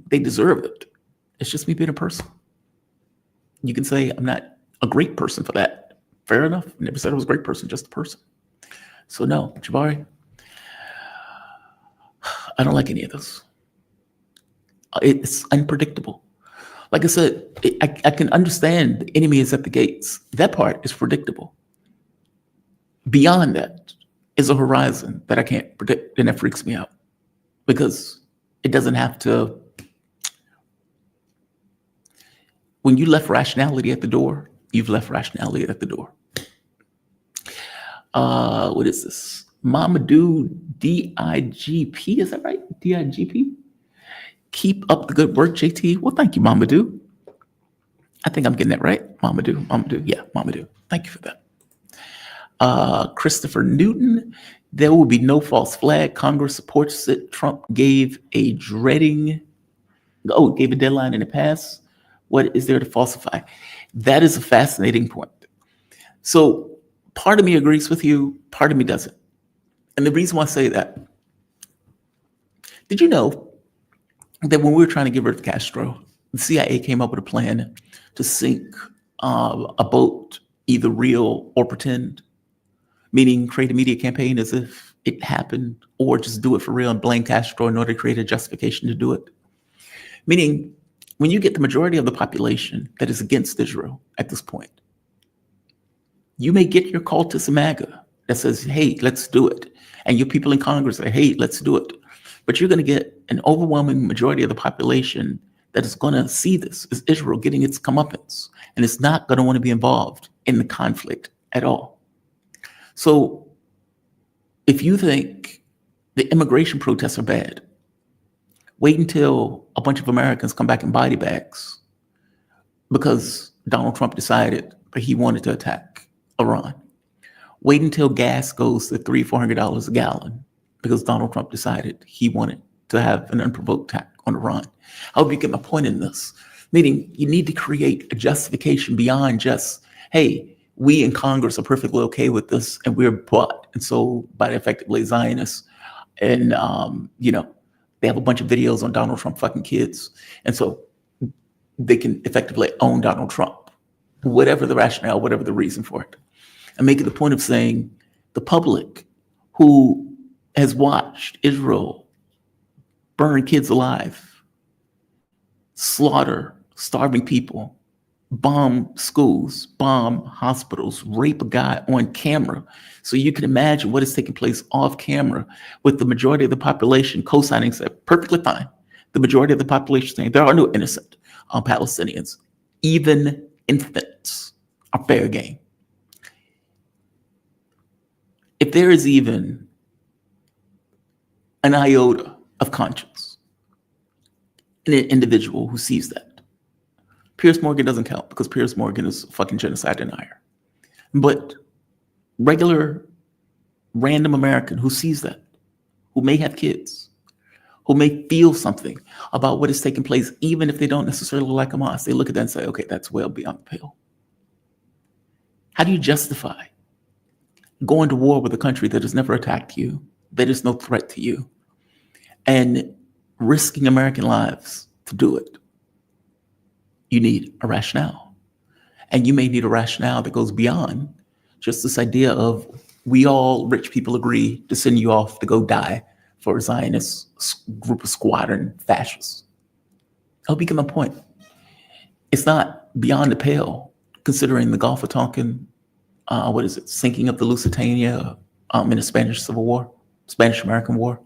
they deserve it. It's just me being a person. You can say I'm not a great person for that. Fair enough. Never said I was a great person, just a person. So no, Jabari, I don't like any of this. It's unpredictable. Like I said, I can understand the enemy is at the gates. That part is predictable. Beyond that is a horizon that I can't predict, and that freaks me out because it doesn't have to. When you left rationality at the door, you've left rationality at the door. What is this? Mamadou DIGP, is that right? DIGP? Keep up the good work, JT. Well, thank you, Mamadou. I think I'm getting that right. Mamadou. Yeah, Mamadou. Thank you for that. Christopher Newton. There will be no false flag. Congress supports it. Trump gave a deadline in the past. What is there to falsify? That is a fascinating point. So part of me agrees with you, part of me doesn't. And the reason why I say that, did you know that when we were trying to get rid of Castro, the CIA came up with a plan to sink a boat, either real or pretend, meaning create a media campaign as if it happened, or just do it for real and blame Castro in order to create a justification to do it. Meaning, when you get the majority of the population that is against Israel at this point, you may get your cultist MAGA that says, hey, let's do it. And your people in Congress say, hey, let's do it. But you're going to get an overwhelming majority of the population that is going to see this as Israel getting its comeuppance. And it's not going to want to be involved in the conflict at all. So if you think the immigration protests are bad, wait until a bunch of Americans come back in body bags because Donald Trump decided that he wanted to attack Iran. Wait until gas goes to $300-$400 a gallon because Donald Trump decided he wanted to have an unprovoked attack on Iran. I hope you get my point in this. Meaning you need to create a justification beyond just, hey, we in Congress are perfectly okay with this and we're bought and sold by the effectively Zionists. And, they have a bunch of videos on Donald Trump fucking kids. And so they can effectively own Donald Trump, whatever the rationale, whatever the reason for it. And make it the point of saying the public who has watched Israel burn kids alive, slaughter starving people, bomb schools, bomb hospitals, rape a guy on camera. So you can imagine what is taking place off camera with the majority of the population co-signing said perfectly fine. The majority of the population saying there are no innocent Palestinians. Even infants are fair game. If there is even an iota of conscience in an individual who sees that, Piers Morgan doesn't count because Piers Morgan is a fucking genocide denier. But regular, random American who sees that, who may have kids, who may feel something about what is taking place, even if they don't necessarily like Hamas, they look at that and say, okay, that's well beyond the pale. How do you justify going to war with a country that has never attacked you, that is no threat to you, and risking American lives to do it? You need a rationale. And you may need a rationale that goes beyond just this idea of we all rich people agree to send you off to go die for a Zionist group of squadron fascists. I'll begin my point. It's not beyond the pale, considering the Gulf of Tonkin, sinking of the Lusitania in the Spanish Civil War, Spanish-American War,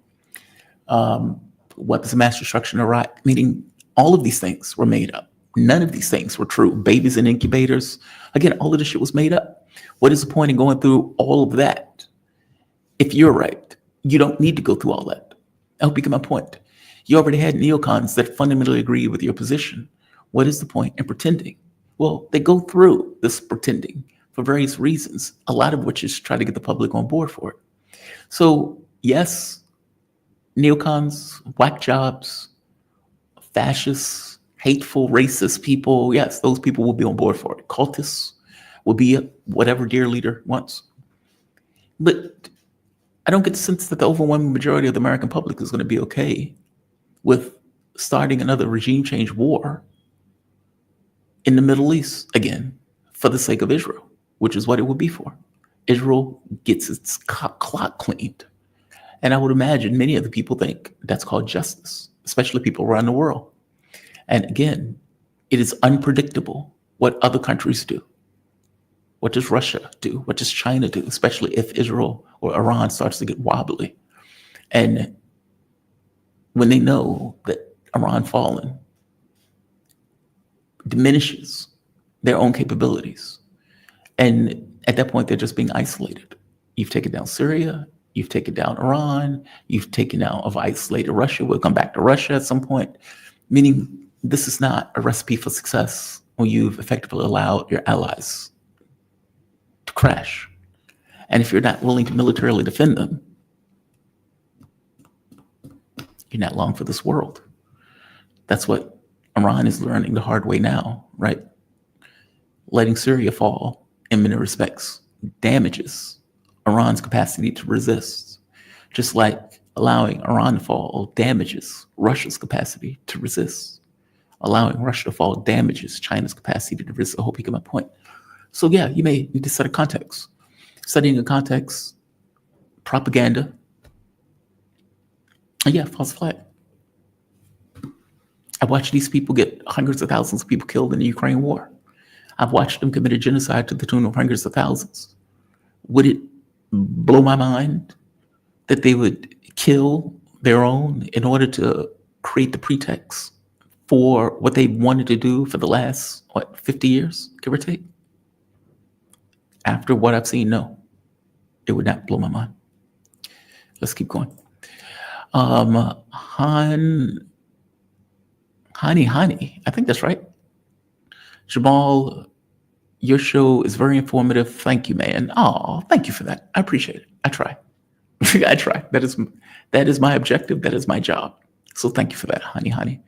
weapons of mass destruction in Iraq, meaning all of these things were made up. None of these things were true. Babies in incubators. Again, all of this shit was made up. What is the point in going through all of that? If you're right, you don't need to go through all that. I hope you get my point. You already had neocons that fundamentally agree with your position. What is the point in pretending? Well, they go through this pretending for various reasons, a lot of which is try to get the public on board for it. So yes, neocons, whack jobs, fascists, hateful, racist people, yes, those people will be on board for it. Cultists will be whatever dear leader wants. But I don't get the sense that the overwhelming majority of the American public is going to be okay with starting another regime change war in the Middle East again for the sake of Israel, which is what it would be for. Israel gets its clock cleaned. And I would imagine many of the people think that's called justice, especially people around the world. And again, it is unpredictable what other countries do. What does Russia do? What does China do? Especially if Israel or Iran starts to get wobbly. And when they know that Iran fallen diminishes their own capabilities. And at that point, they're just being isolated. You've taken down Syria. You've taken down Iran. You've taken down of isolated Russia. We'll come back to Russia at some point. Meaning, this is not a recipe for success when you've effectively allowed your allies to crash. And if you're not willing to militarily defend them, you're not long for this world. That's what Iran is learning the hard way now, right? Letting Syria fall in many respects damages Iran's capacity to resist, just like allowing Iran to fall damages Russia's capacity to resist. Allowing Russia to fall damages China's capacity to resist. I hope you get my point. So yeah, you may need to set a context. Studying a context, propaganda, and yeah, false flag. I've watched these people get hundreds of thousands of people killed in the Ukraine war. I've watched them commit a genocide to the tune of hundreds of thousands. Would it blow my mind that they would kill their own in order to create the pretext for what they wanted to do for the last, 50 years, give or take? After what I've seen, no, it would not blow my mind. Let's keep going. Hani, I think that's right. Jamal, your show is very informative. Thank you, man. Oh, thank you for that. I appreciate it. I try. I try. That is my objective. That is my job. So thank you for that, Hani.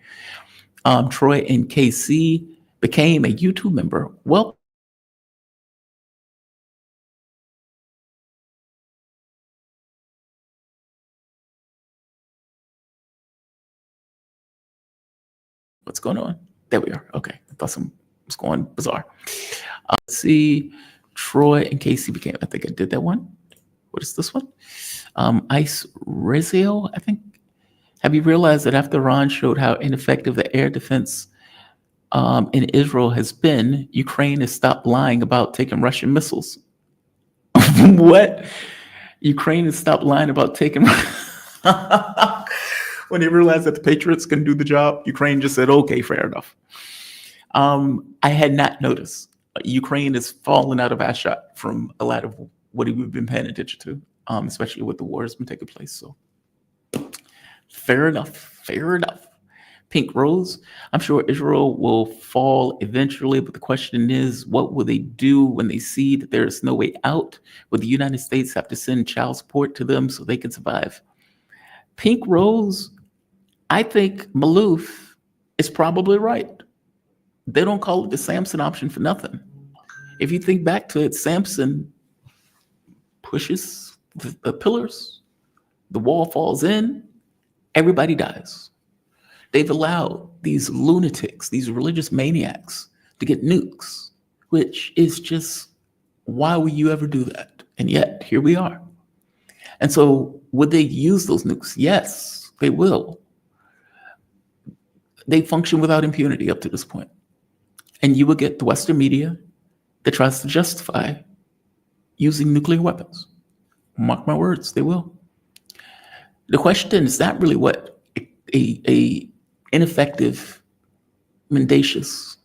Troy and KC became a YouTube member. Well, what's going on? There we are. Okay. I thought something was going bizarre. Let's see. Troy and Casey became, I think I did that one. What is this one? Ice Rezio, I think. Have you realized that after Iran showed how ineffective the air defense in Israel has been, Ukraine has stopped lying about taking Russian missiles? What? Ukraine has stopped lying about taking... When they realized that the Patriots can do the job, Ukraine just said, okay, fair enough. I had not noticed. Ukraine has fallen out of our shot from a lot of what we've been paying attention to, especially with the war has been taking place. So fair enough. Pink Rose, I'm sure Israel will fall eventually, but the question is, what will they do when they see that there is no way out? Will the United States have to send child support to them so they can survive? Pink Rose, I think Maloof is probably right. They don't call it the Samson option for nothing. If you think back to it, Samson pushes the pillars, the wall falls in, everybody dies. They've allowed these lunatics, these religious maniacs to get nukes, which is just, why would you ever do that? And yet, here we are. And so, would they use those nukes? Yes, they will. They function without impunity up to this point. And you will get the Western media that tries to justify using nuclear weapons. Mark my words, they will. The question is not really what a ineffective, mendacious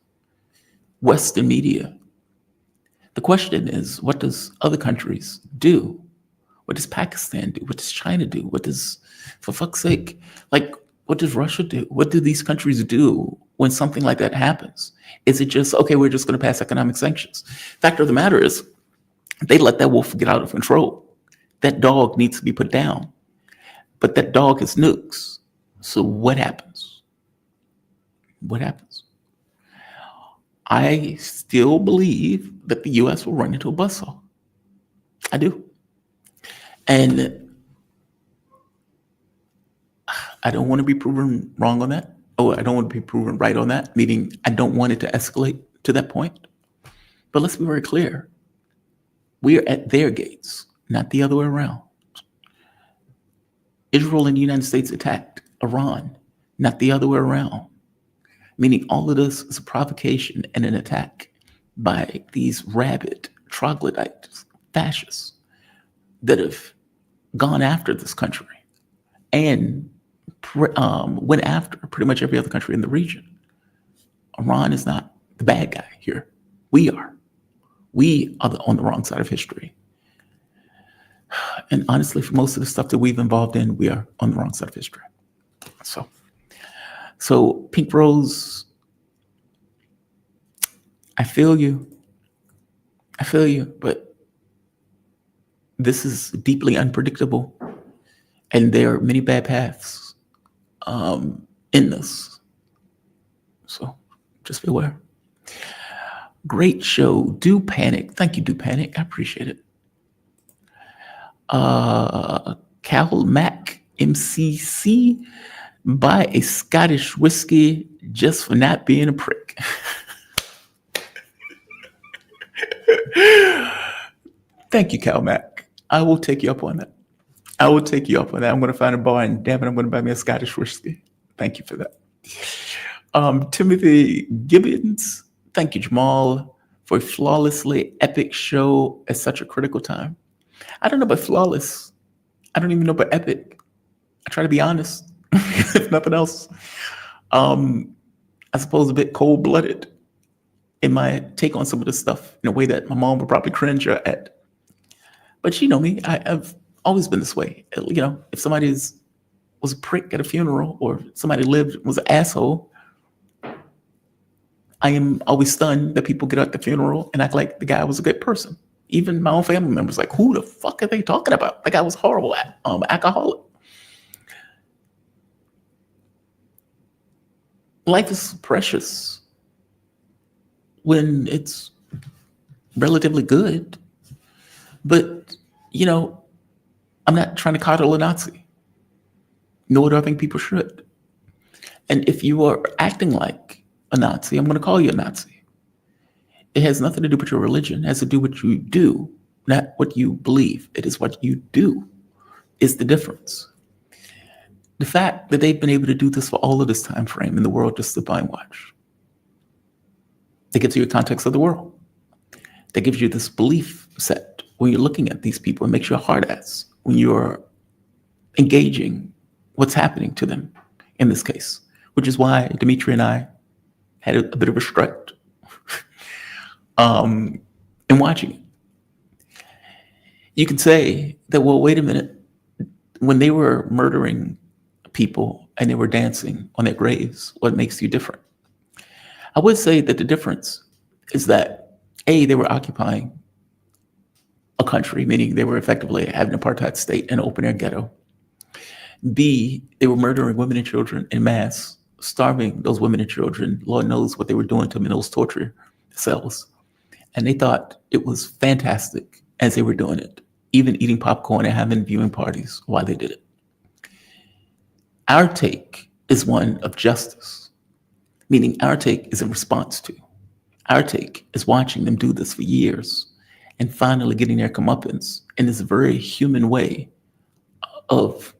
Western media. The question is, what does other countries do? What does Pakistan do? What does China do? What does, for fuck's sake, what does Russia do? What do these countries do when something like that happens? Is it just, okay, we're just going to pass economic sanctions? Fact of the matter is, they let that wolf get out of control. That dog needs to be put down. But that dog has nukes. So what happens? What happens? I still believe that the U.S. will run into a buzzsaw. I do. And I don't want to be proven wrong on that. Oh, I don't want to be proven right on that, meaning I don't want it to escalate to that point. But let's be very clear. We are at their gates, not the other way around. Israel and the United States attacked Iran, not the other way around. Meaning all of this is a provocation and an attack by these rabid troglodytes, fascists, that have gone after this country and went after pretty much every other country in the region. Iran is not the bad guy here. We are. We are on the wrong side of history. And honestly, for most of the stuff that we've involved in, we are on the wrong side of history. So Pink Rose, I feel you, but this is deeply unpredictable, and there are many bad paths in this. So just be aware. Great show. Do Panic. Thank you, Do Panic. I appreciate it. Cal Mac MCC, buy a Scottish whiskey just for not being a prick. Thank you, Cal Mac. I will take you up on that. I'm going to find a bar and damn it, I'm going to buy me a Scottish whiskey. Thank you for that. Timothy Gibbons. Thank you, Jamal, for a flawlessly epic show at such a critical time. I don't know about flawless. I don't even know about epic. I try to be honest, if nothing else. I suppose a bit cold-blooded in my take on some of this stuff in a way that my mom would probably cringe at. But you know me, I've always been this way. You know, if somebody was a prick at a funeral or somebody was an asshole, I am always stunned that people get at the funeral and act like the guy was a good person. Even my own family members, like, who the fuck are they talking about? The guy was horrible, alcoholic. Life is precious when it's relatively good. But, you know, I'm not trying to coddle a Nazi, nor do I think people should. And if you are acting like a Nazi, I'm going to call you a Nazi. It has nothing to do with your religion. It has to do with what you do, not what you believe. It is what you do is the difference. The fact that they've been able to do this for all of this time frame in the world just to buy and watch. That gives you a context of the world. That gives you this belief set when you're looking at these people. It makes you a hard ass when you're engaging what's happening to them in this case, which is why Dimitri and I had a bit of a strut in watching it. You can say that, well, wait a minute. When they were murdering people and they were dancing on their graves, what makes you different? I would say that the difference is that, A, they were occupying a country, meaning they were effectively having an apartheid state and open air ghetto. B, they were murdering women and children in mass, starving those women and children. Lord knows what they were doing to them in those torture cells. And they thought it was fantastic as they were doing it, even eating popcorn and having viewing parties while they did it. Our take is one of justice, meaning our take is a response to. Our take is watching them do this for years and finally getting their comeuppance in this very human way of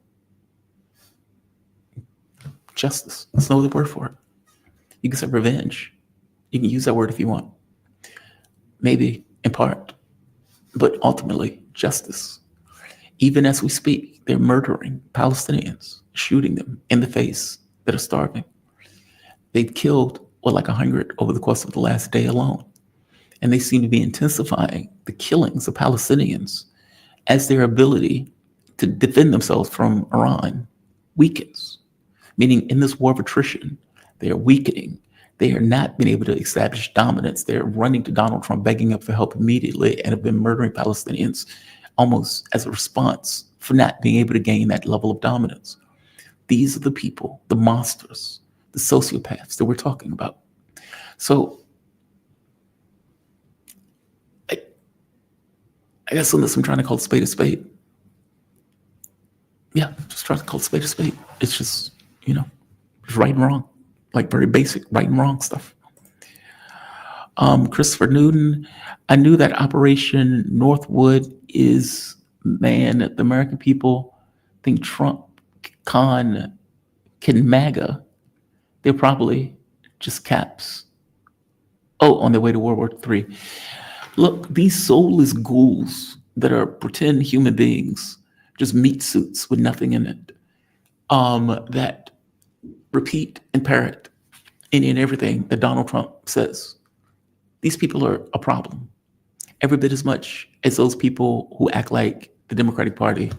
justice. There's no other word for it. You can say revenge. You can use that word if you want. Maybe in part, but ultimately justice. Even as we speak, they're murdering Palestinians, shooting them in the face that are starving. They've killed, like 100 over the course of the last day alone. And they seem to be intensifying the killings of Palestinians as their ability to defend themselves from Iran weakens. Meaning in this war of attrition, they are weakening. They are not being able to establish dominance. They're running to Donald Trump, begging him for help immediately, and have been murdering Palestinians almost as a response for not being able to gain that level of dominance. These are the people, the monsters, the sociopaths that we're talking about. So I guess on this, I'm trying to call a spade a spade. Yeah, just trying to call a spade a spade. It's just, it's right and wrong. Like very basic right and wrong stuff. Christopher Newton, I knew that Operation Northwood is, man, the American people think Trump can MAGA. They're probably just caps. Oh, on their way to World War III. Look, these soulless ghouls that are pretend human beings, just meat suits with nothing in it, that repeat and parrot any and everything that Donald Trump says. These people are a problem every bit as much as those people who act like the Democratic Party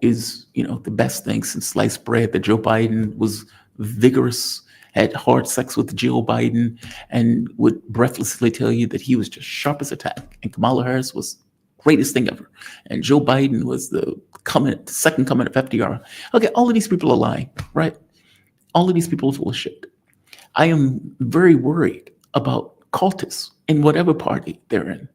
is, the best thing since sliced bread, that Joe Biden was vigorous, had hard sex with Jill Biden, and would breathlessly tell you that he was just sharp as a tack. And Kamala Harris was greatest thing ever. And Joe Biden was the second coming of FDR. Okay, all of these people are lying, right? All of these people are full of shit. I am very worried about cultists in whatever party they're in,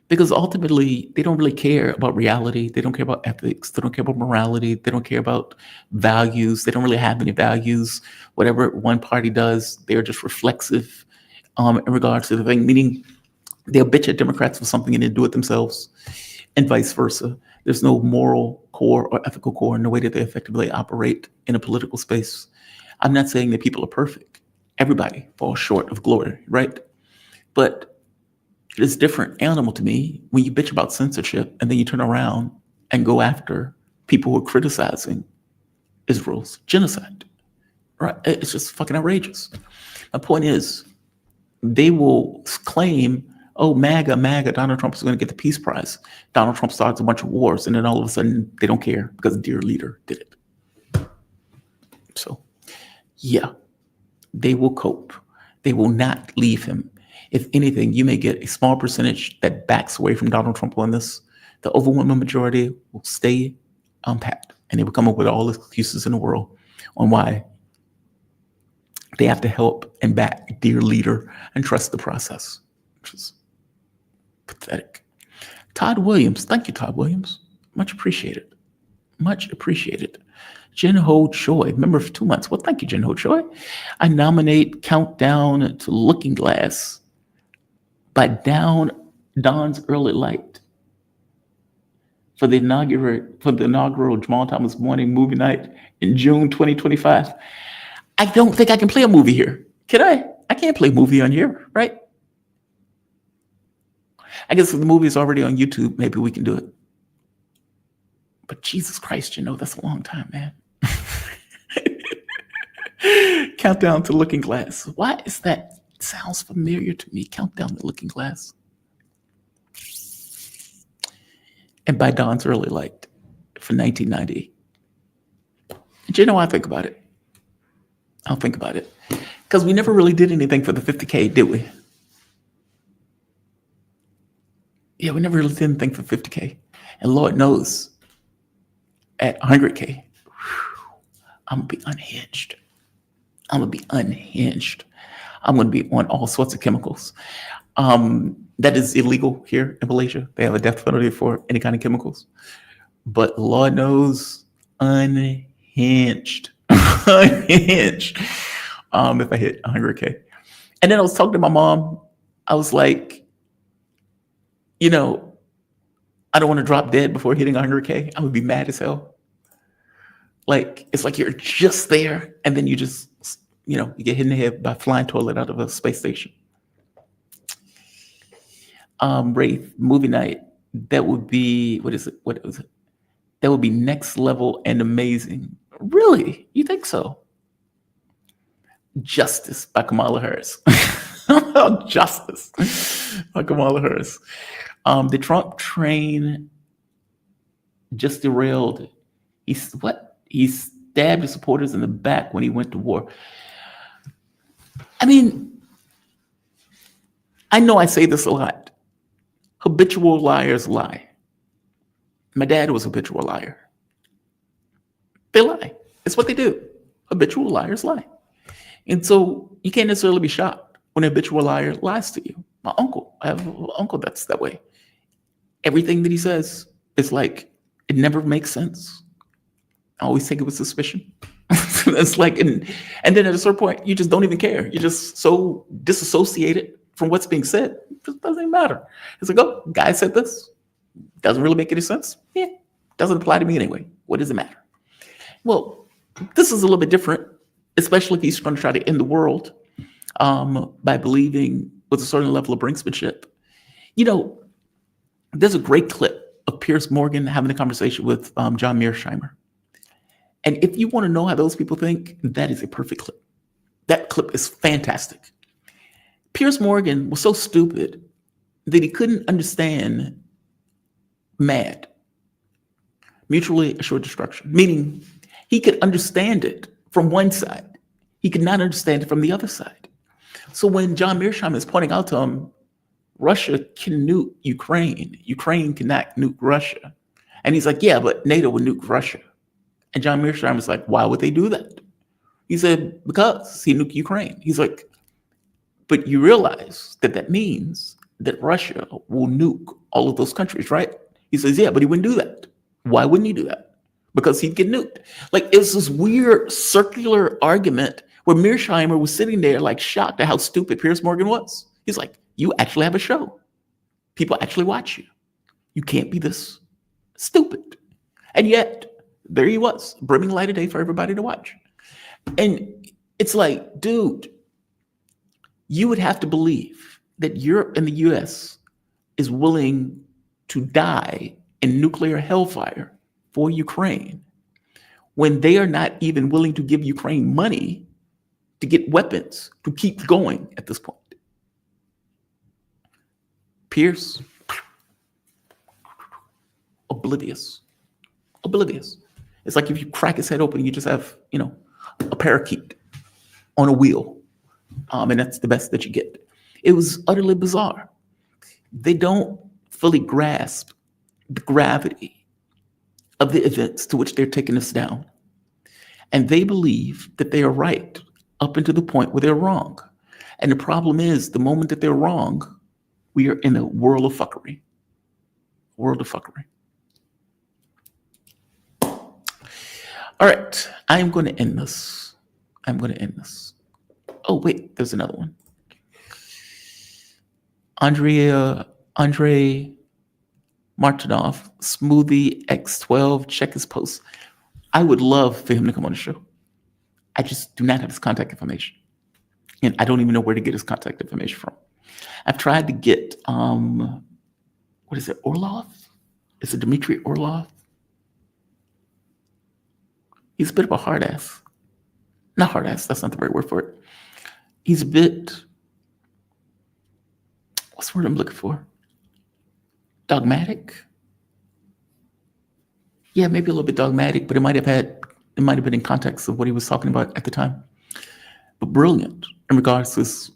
because ultimately they don't really care about reality. They don't care about ethics. They don't care about morality. They don't care about values. They don't really have any values. Whatever one party does, they're just reflexive in regards to the thing, meaning they'll bitch at Democrats for something and they do it themselves, and vice versa. There's no moral core or ethical core in the way that they effectively operate in a political space. I'm not saying that people are perfect. Everybody falls short of glory, right? But it's a different animal to me when you bitch about censorship and then you turn around and go after people who are criticizing Israel's genocide, right? It's just fucking outrageous. My point is, they will claim, oh, MAGA, Donald Trump is going to get the Peace Prize. Donald Trump starts a bunch of wars, and then all of a sudden they don't care because dear leader did it. So, yeah, they will cope. They will not leave him. If anything, you may get a small percentage that backs away from Donald Trump on this. The overwhelming majority will stay pat, and they will come up with all the excuses in the world on why they have to help and back dear leader and trust the process, which is pathetic. Todd Williams, thank you, Todd Williams. Much appreciated. Much appreciated. Jin Ho Choi, member for 2 months. Well, thank you, Jin Ho Choi. I nominate Countdown to Looking Glass by Dawn's Early Light for the inaugural Jamal Thomas Morning Movie Night in June 2025. I don't think I can play a movie here. Can I? I can't play a movie on here, right? I guess if the movie is already on YouTube, maybe we can do it. But Jesus Christ, that's a long time, man. Countdown to Looking Glass. Why is that? It sounds familiar to me. Countdown to Looking Glass. And by Dawn's Early Light for 1990. And I think about it. I'll think about it. Because we never really did anything for the 50K, did we? Yeah, we never really did anything for 50K. And Lord knows, at 100K, I'm going to be unhinged. I'm going to be unhinged. I'm going to be on all sorts of chemicals. That is illegal here in Malaysia. They have a death penalty for any kind of chemicals. But Lord knows, unhinged. Unhinged. If I hit 100K. And then I was talking to my mom. I was like, I don't want to drop dead before hitting 100K. I would be mad as hell. Like, it's like you're just there, and then you just, you get hit in the head by a flying toilet out of a space station. Wraith, movie night. That would be, what is it? What was it? That would be next level and amazing. Really? You think so? Justice by Kamala Harris. Justice by Kamala Harris. The Trump train just derailed. He stabbed his supporters in the back when he went to war. I mean, I know I say this a lot. Habitual liars lie. My dad was a habitual liar. They lie. It's what they do. Habitual liars lie. And so you can't necessarily be shocked when a habitual liar lies to you. My uncle, I have an uncle that's that way. Everything that he says is like, it never makes sense. I always take it with suspicion. It's like, and then at a certain point, you just don't even care. You're just so disassociated from what's being said. It just doesn't even matter. It's like, oh, guy said this. Doesn't really make any sense. Yeah, doesn't apply to me anyway. What does it matter? Well, this is a little bit different, especially if he's going to try to end the world by believing with a certain level of brinksmanship. There's a great clip of Piers Morgan having a conversation with John Mearsheimer. And if you want to know how those people think, that is a perfect clip. That clip is fantastic. Piers Morgan was so stupid that he couldn't understand MAD, mutually assured destruction, meaning he could understand it from one side. He could not understand it from the other side. So when John Mearsheimer is pointing out to him, Russia can nuke Ukraine, Ukraine cannot nuke Russia. And he's like, yeah, but NATO would nuke Russia. And John Mearsheimer is like, why would they do that? He said, because he nuked Ukraine. He's like, but you realize that that means that Russia will nuke all of those countries, right? He says, yeah, but he wouldn't do that. Why wouldn't he do that? Because he'd get nuked. Like, it's this weird circular argument where Mearsheimer was sitting there like shocked at how stupid Piers Morgan was. He's like, you actually have a show. People actually watch you. You can't be this stupid. And yet, there he was, brimming light of day for everybody to watch. And it's like, dude, you would have to believe that Europe and the US is willing to die in nuclear hellfire for Ukraine when they are not even willing to give Ukraine money to get weapons to keep going at this point. Pierce, oblivious. It's like if you crack his head open, you just have, a parakeet on a wheel. And that's the best that you get. It was utterly bizarre. They don't fully grasp the gravity of the events to which they're taking us down. And they believe that they are right up until the point where they're wrong. And the problem is, the moment that they're wrong, we are in a world of fuckery. All right, I'm going to end this. Oh, wait, there's another one. Andre Martinov, Smoothie X12, check his post. I would love for him to come on the show. I just do not have his contact information. And I don't even know where to get his contact information from. I've tried to get, what is it, Orlov? Is it Dimitri Orlov? He's a bit of a hard ass. Not hard ass, that's not the right word for it. He's a bit, what's the word I'm looking for? Dogmatic? Yeah, maybe a little bit dogmatic, but it might have been in context of what he was talking about at the time. But brilliant in regards to his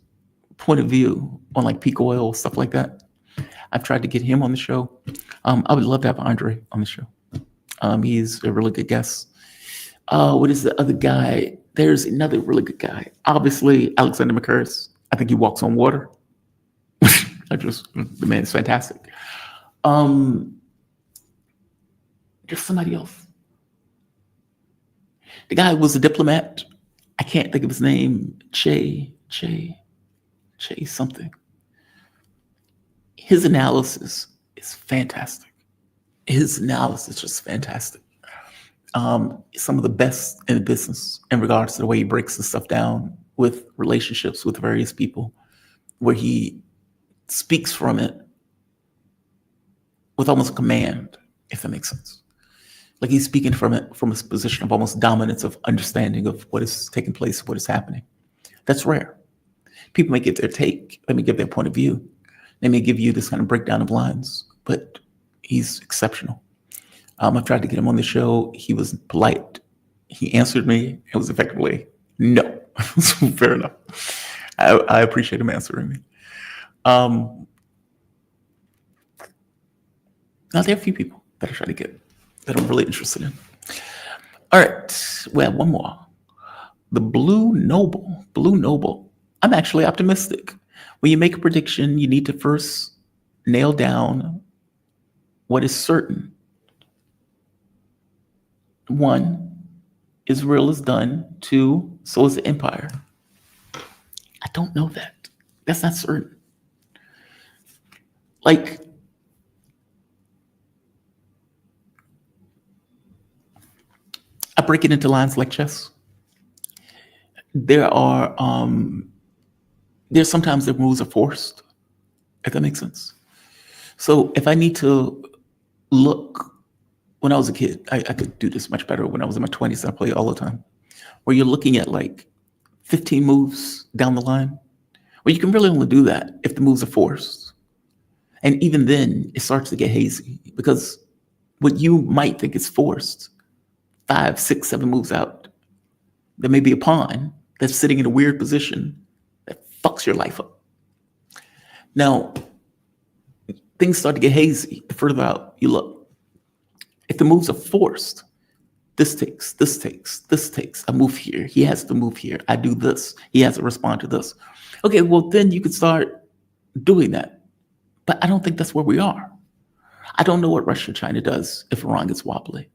point of view on like peak oil, stuff like that. I've tried to get him on the show. I would love to have Andre on the show. He's a really good guest. What is the other guy? There's another really good guy. Obviously, Alexander McCurris. I think he walks on water. The man is fantastic. There's somebody else. The guy was a diplomat. I can't think of his name. Che something. His analysis is fantastic. Some of the best in the business in regards to the way he breaks the stuff down with relationships with various people, where he speaks from it with almost command, if that makes sense. Like he's speaking from it from a position of almost dominance, of understanding of what is taking place, what is happening. That's rare. People may give their take, they may give their point of view. They may give you this kind of breakdown of lines, but he's exceptional. I've tried to get him on the show. He was polite. He answered me. It was effectively no. So fair enough. I appreciate him answering me. Now there are a few people that I try to get that I'm really interested in. All right, we have one more. The Blue Noble. I'm actually optimistic. When you make a prediction, you need to first nail down what is certain. 1, Israel is done. 2, so is the empire. I don't know that. That's not certain. Like, I break it into lines like chess. There's sometimes the moves are forced, if that makes sense. So if I need to look, when I was a kid, I could do this much better when I was in my 20s. I play all the time, where you're looking at like 15 moves down the line. Well, you can really only do that if the moves are forced. And even then, it starts to get hazy because what you might think is forced, 5, 6, 7 moves out, there may be a pawn that's sitting in a weird position that fucks your life up. Now, things start to get hazy the further out you look. If the moves are forced, this takes, I move here, he has to move here, I do this, he has to respond to this. Okay, well, then you could start doing that. But I don't think that's where we are. I don't know what Russia, China does if Iran gets wobbly.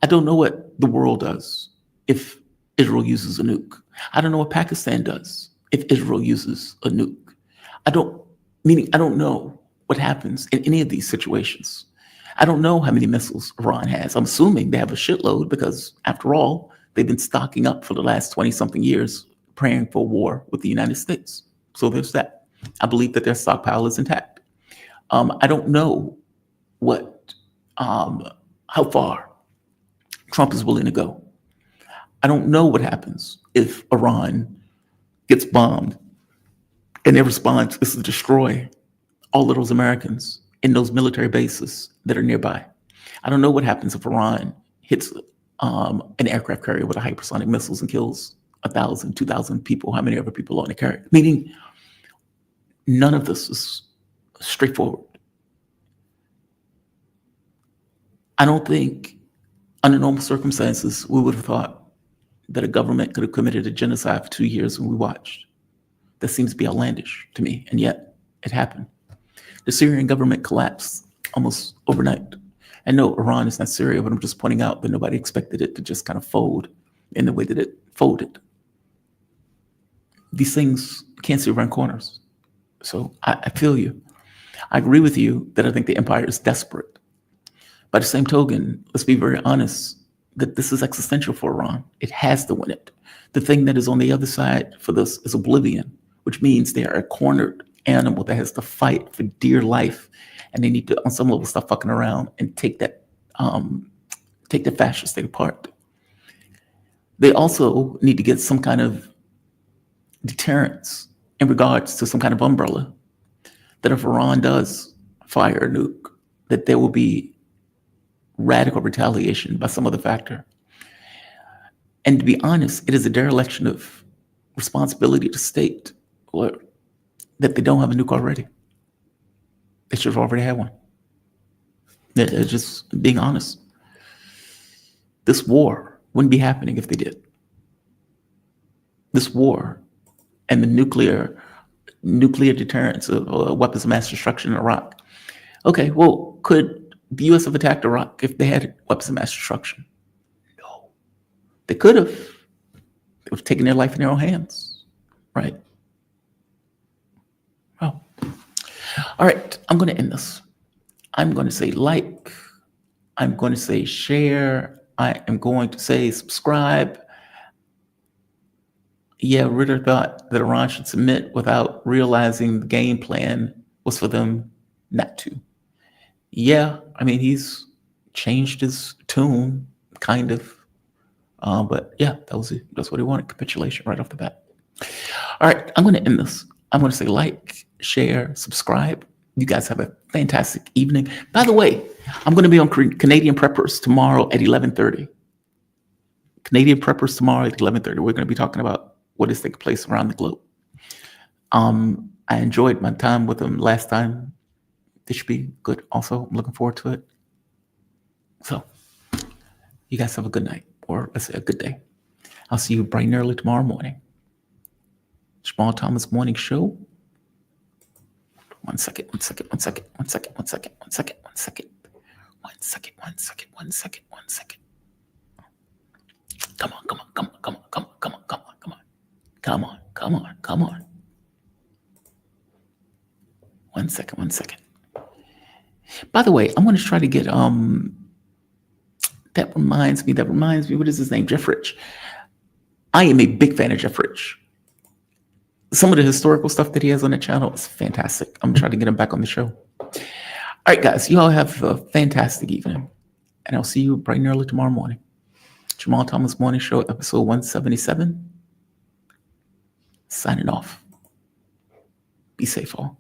I don't know what the world does if Israel uses a nuke. I don't know what Pakistan does if Israel uses a nuke. I don't know what happens in any of these situations. I don't know how many missiles Iran has. I'm assuming they have a shitload because, after all, they've been stocking up for the last 20-something years, praying for war with the United States. So there's that. I believe that their stockpile is intact. I don't know how far Trump is willing to go. I don't know what happens if Iran gets bombed and their response is to destroy all of those Americans in those military bases that are nearby. I don't know what happens if Iran hits an aircraft carrier with a hypersonic missiles and kills 1,000, 2,000 people, how many other people on the carrier? Meaning, none of this is straightforward. I don't think, under normal circumstances, we would have thought that a government could have committed a genocide for 2 years when we watched. That seems to be outlandish to me, and yet it happened. The Syrian government collapsed almost overnight. And no, Iran is not Syria, but I'm just pointing out that nobody expected it to just kind of fold in the way that it folded. These things can't see around corners. So I feel you. I agree with you that I think the empire is desperate. By the same token, let's be very honest that this is existential for Iran. It has to win it. The thing that is on the other side for this is oblivion, which means they are a cornered animal that has to fight for dear life, and they need to, on some level, stop fucking around and take the fascist thing apart. They also need to get some kind of deterrence in regards to some kind of umbrella that if Iran does fire a nuke, that there will be radical retaliation by some other factor. And to be honest, it is a dereliction of responsibility to state that they don't have a nuke already. They should have already had one. They're just being honest. This war wouldn't be happening if they did. This war and the nuclear deterrence of weapons of mass destruction in Iraq. Okay, well, could the U.S. have attacked Iraq if they had weapons of mass destruction? No. They could have. They would have taken their life in their own hands, right? Well, all right, I'm going to end this. I'm going to say like. I'm going to say share. I am going to say subscribe. Yeah, Ritter thought that Iran should submit without realizing the game plan was for them not to. Yeah, I mean, he's changed his tune, kind of. But yeah, that's what he wanted, capitulation right off the bat. All right, I'm going to end this. I'm going to say like, share, subscribe. You guys have a fantastic evening. By the way, I'm going to be on Canadian Preppers tomorrow at 11:30. Canadian Preppers tomorrow at 11:30. We're going to be talking about what is taking place around the globe. I enjoyed my time with them last time. This should be good also. I'm looking forward to it. So you guys have a good night, or let's say a good day. I'll see you bright and early tomorrow morning. Jamal Thomas Morning Show. One second. Come on. One second. By the way, I'm going to try to get, that reminds me, what is his name? Jeff Rich. I am a big fan of Jeff Rich. Some of the historical stuff that he has on the channel is fantastic. I'm trying to get him back on the show. All right, guys, you all have a fantastic evening, and I'll see you bright and early tomorrow morning. Jamal Thomas Morning Show, episode 177. Signing off. Be safe, all.